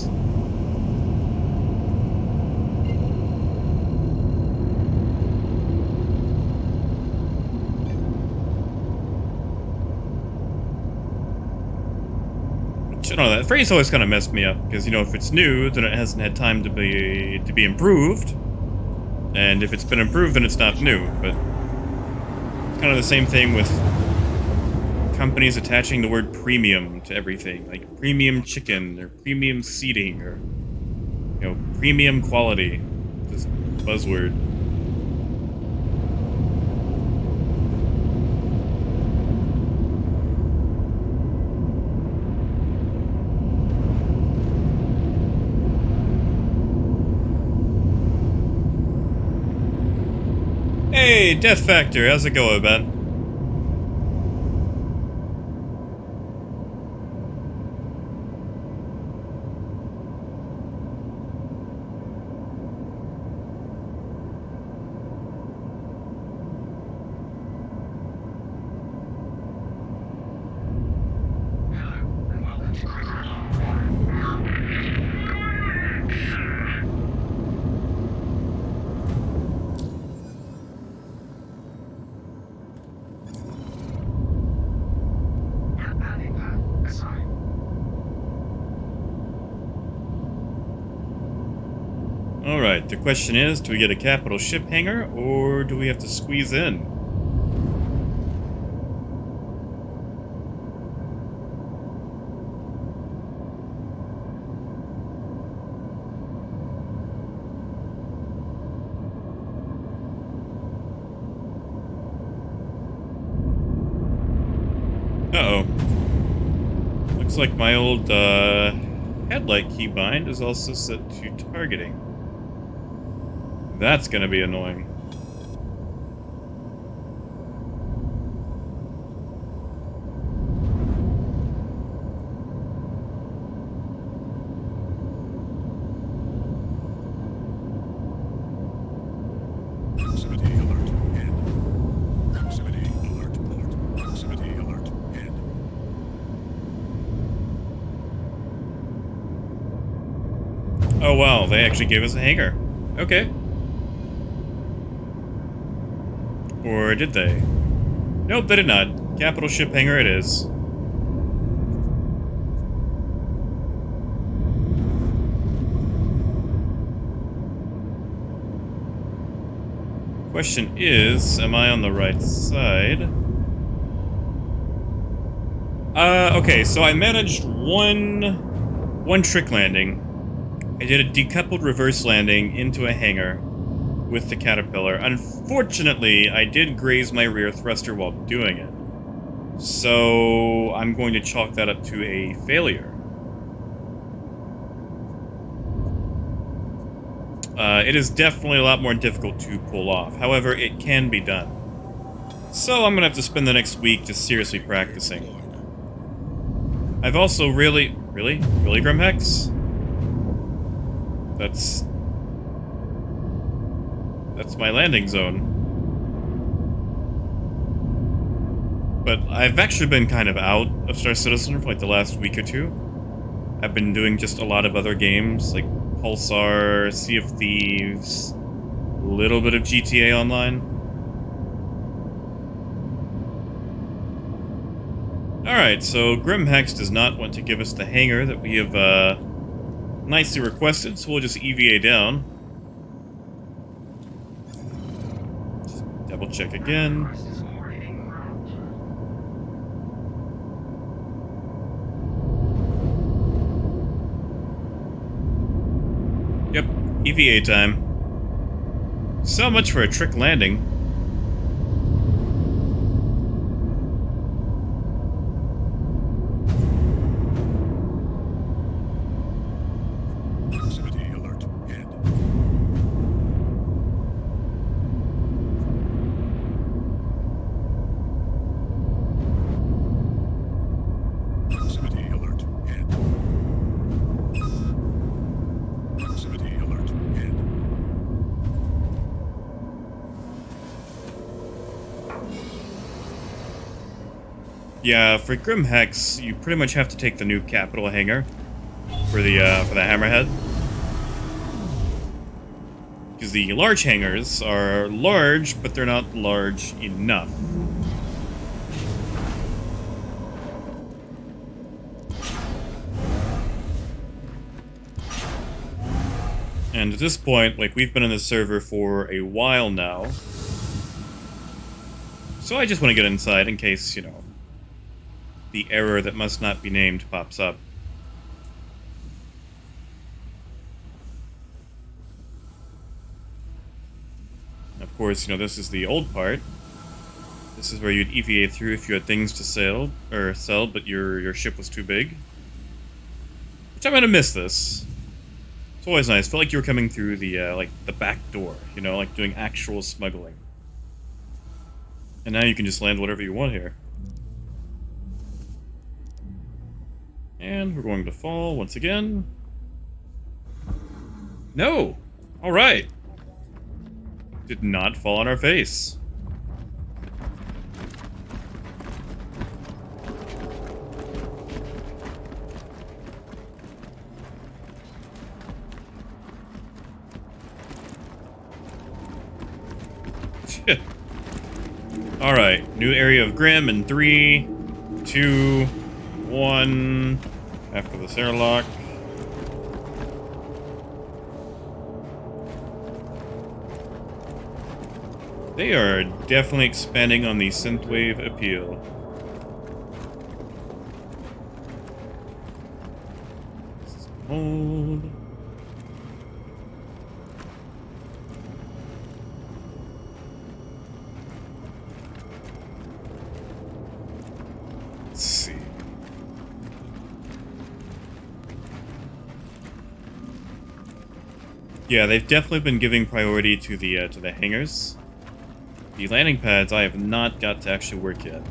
I don't know, that phrase always kind of messed me up, because, you know, if it's new, then it hasn't had time to be improved, and if it's been improved, then it's not new, but it's kind of the same thing with companies attaching the word premium to everything, like premium chicken, or premium seating, or, you know, premium quality, just buzzword. Hey, Death Factor, how's it going, man? Alright, the question is, do we get a capital ship hangar, or do we have to squeeze in? Uh-oh. Looks like my old, headlight keybind is also set to targeting. That's gonna be annoying. Proximity alert. In. Proximity alert port. Proximity alert. In. Oh wow, they actually gave us a hangar. Okay. Or did they? Nope, they did not. Capital ship hangar it is. Question is, am I on the right side? Okay, so I managed one trick landing. I did a decoupled reverse landing into a hangar with the caterpillar. Unfortunately, I did graze my rear thruster while doing it. So I'm going to chalk that up to a failure. It is definitely a lot more difficult to pull off. However, it can be done. So I'm gonna have to spend the next week just seriously practicing. I've also really, Grim Hex? That's my landing zone. But I've actually been kind of out of Star Citizen for like the last week or two. I've been doing just a lot of other games like Pulsar, Sea of Thieves, a little bit of GTA Online. Alright, so Grim Hex does not want to give us the hangar that we have nicely requested, so we'll just EVA down. Just double check again. Yep, EVA time. So much for a trick landing. Proximity alert. In. Proximity alert. In. Proximity alert. In. Yeah, for Grim Hex, you pretty much have to take the new capital hangar for the hammerhead. Because the large hangars are large, but they're not large enough. And at this point, like, we've been in this server for a while now. So I just want to get inside in case, you know, the error that must not be named pops up. Of course, you know, this is the old part. This is where you'd EVA through if you had things to sell, but your ship was too big. Which I'm gonna miss this. It's always nice. Felt like you were coming through the like the back door, you know, like doing actual smuggling. And now you can just land whatever you want here. And we're going to fall once again. No! Alright. Did not fall on our face. Alright, new area of Grim in 3, 2, 1. After this airlock. They are definitely expanding on the synthwave appeal. Hold. Let's see. Yeah, they've definitely been giving priority to the hangars. The landing pads I have not got to actually work yet.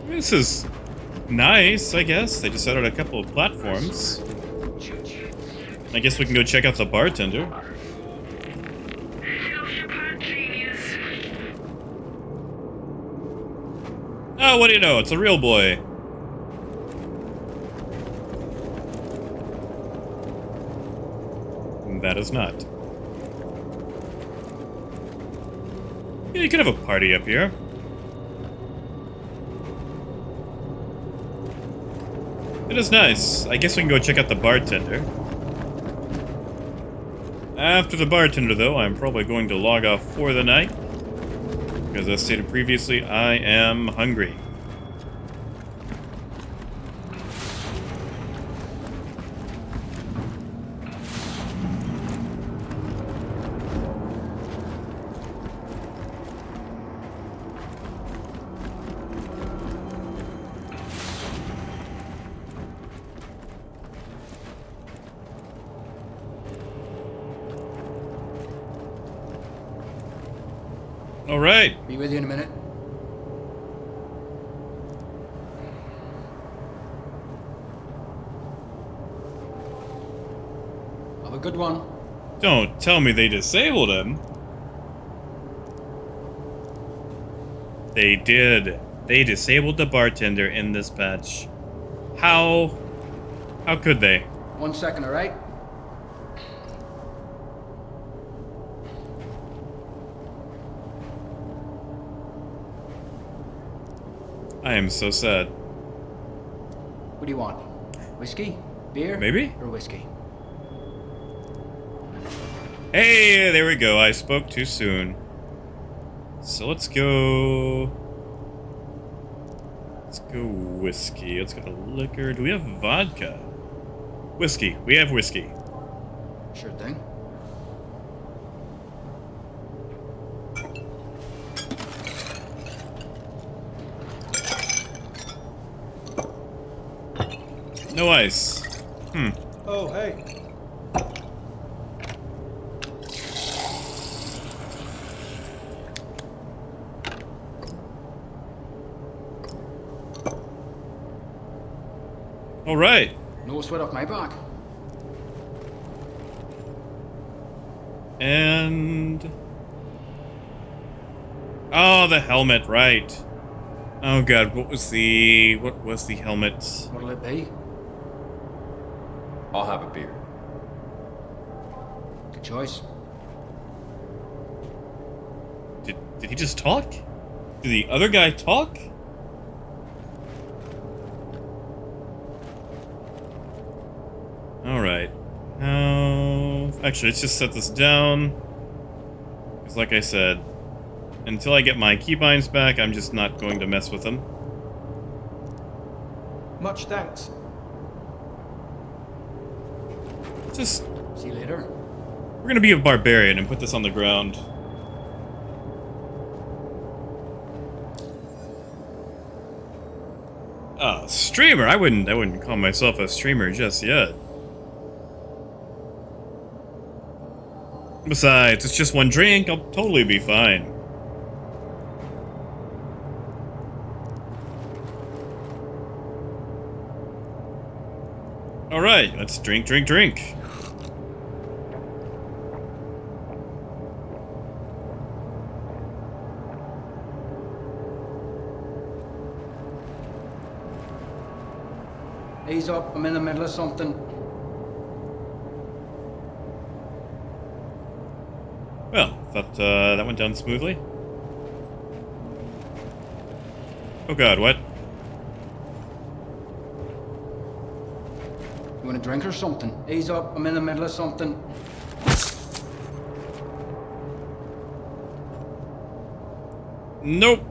This is nice, I guess. They just added a couple of platforms. I guess we can go check out the bartender. Oh, what do you know? It's a real boy. That is not. Yeah, you could have a party up here. It is nice. I guess we can go check out the bartender. After the bartender, though, I'm probably going to log off for the night. Because as stated previously, I am hungry. All right. Be with you in a minute. Have a good one. Don't tell me they disabled him. They did. They disabled the bartender in this patch. How? How could they? 1 second, all right? I am so sad. What do you want? Whiskey? Beer? Maybe? Or whiskey? Hey, there we go. I spoke too soon. So let's go. Let's go whiskey. Let's go to liquor. Do we have vodka? Whiskey. We have whiskey. Sure thing. No ice. Oh, hey. All right. No sweat off my back. And... oh, the helmet, right. Oh god, what was the helmet? What'll it be? I'll have a beer. Good choice. Did he just talk? Did the other guy talk? Alright. Actually, let's just set this down. Because like I said, until I get my keybinds back, I'm just not going to mess with them. Much thanks. Just... See you later. we're gonna be a barbarian and put this on the ground. Streamer? I wouldn't call myself a streamer just yet. Besides, it's just one drink, I'll totally be fine. Alright, let's drink, drink, drink. Ease up, I'm in the middle of something. Well, thought that went down smoothly. Oh god, what? You want a drink or something? Ease up, I'm in the middle of something. Nope.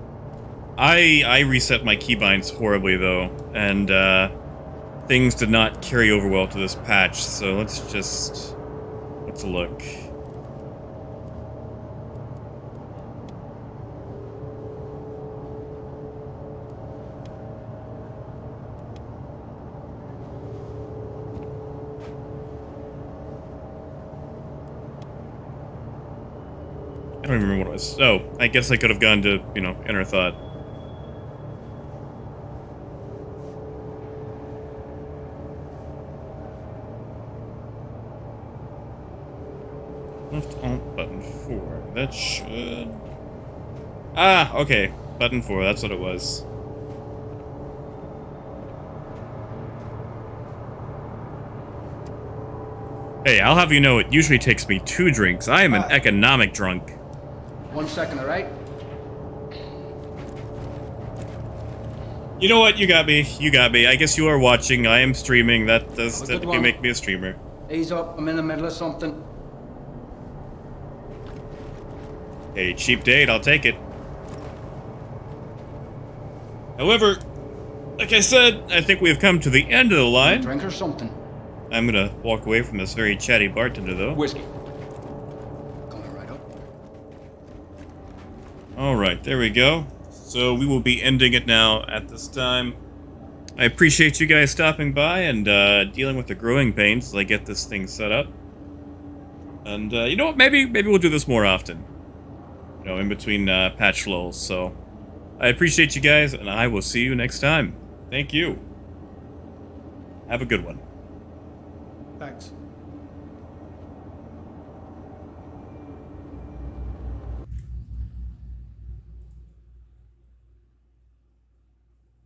I reset my keybinds horribly though, and things did not carry over well to this patch, so let's look. I don't even remember what it was. Oh, I guess I could have gone to, you know, Inner Thought. Left alt button 4. That should... Ah, okay. Button 4, that's what it was. Hey, I'll have you know it usually takes me 2 drinks. I am an economic drunk. 1 second, alright? You know what? You got me. You got me. I guess you are watching. I am streaming. That does Good technically one. make me a streamer. Ease up, I'm in the middle of something. Hey, cheap date. I'll take it. However, like I said, I think we have come to the end of the line. Drink or something. I'm gonna walk away from this very chatty bartender, though. Whiskey. Coming right up. Alright, there we go. So we will be ending it now at this time. I appreciate you guys stopping by and dealing with the growing pains as I get this thing set up. And you know what? Maybe we'll do this more often. You know, in between patch lulls. So I appreciate you guys, and I will see you next time. Thank you. Have a good one. Thanks.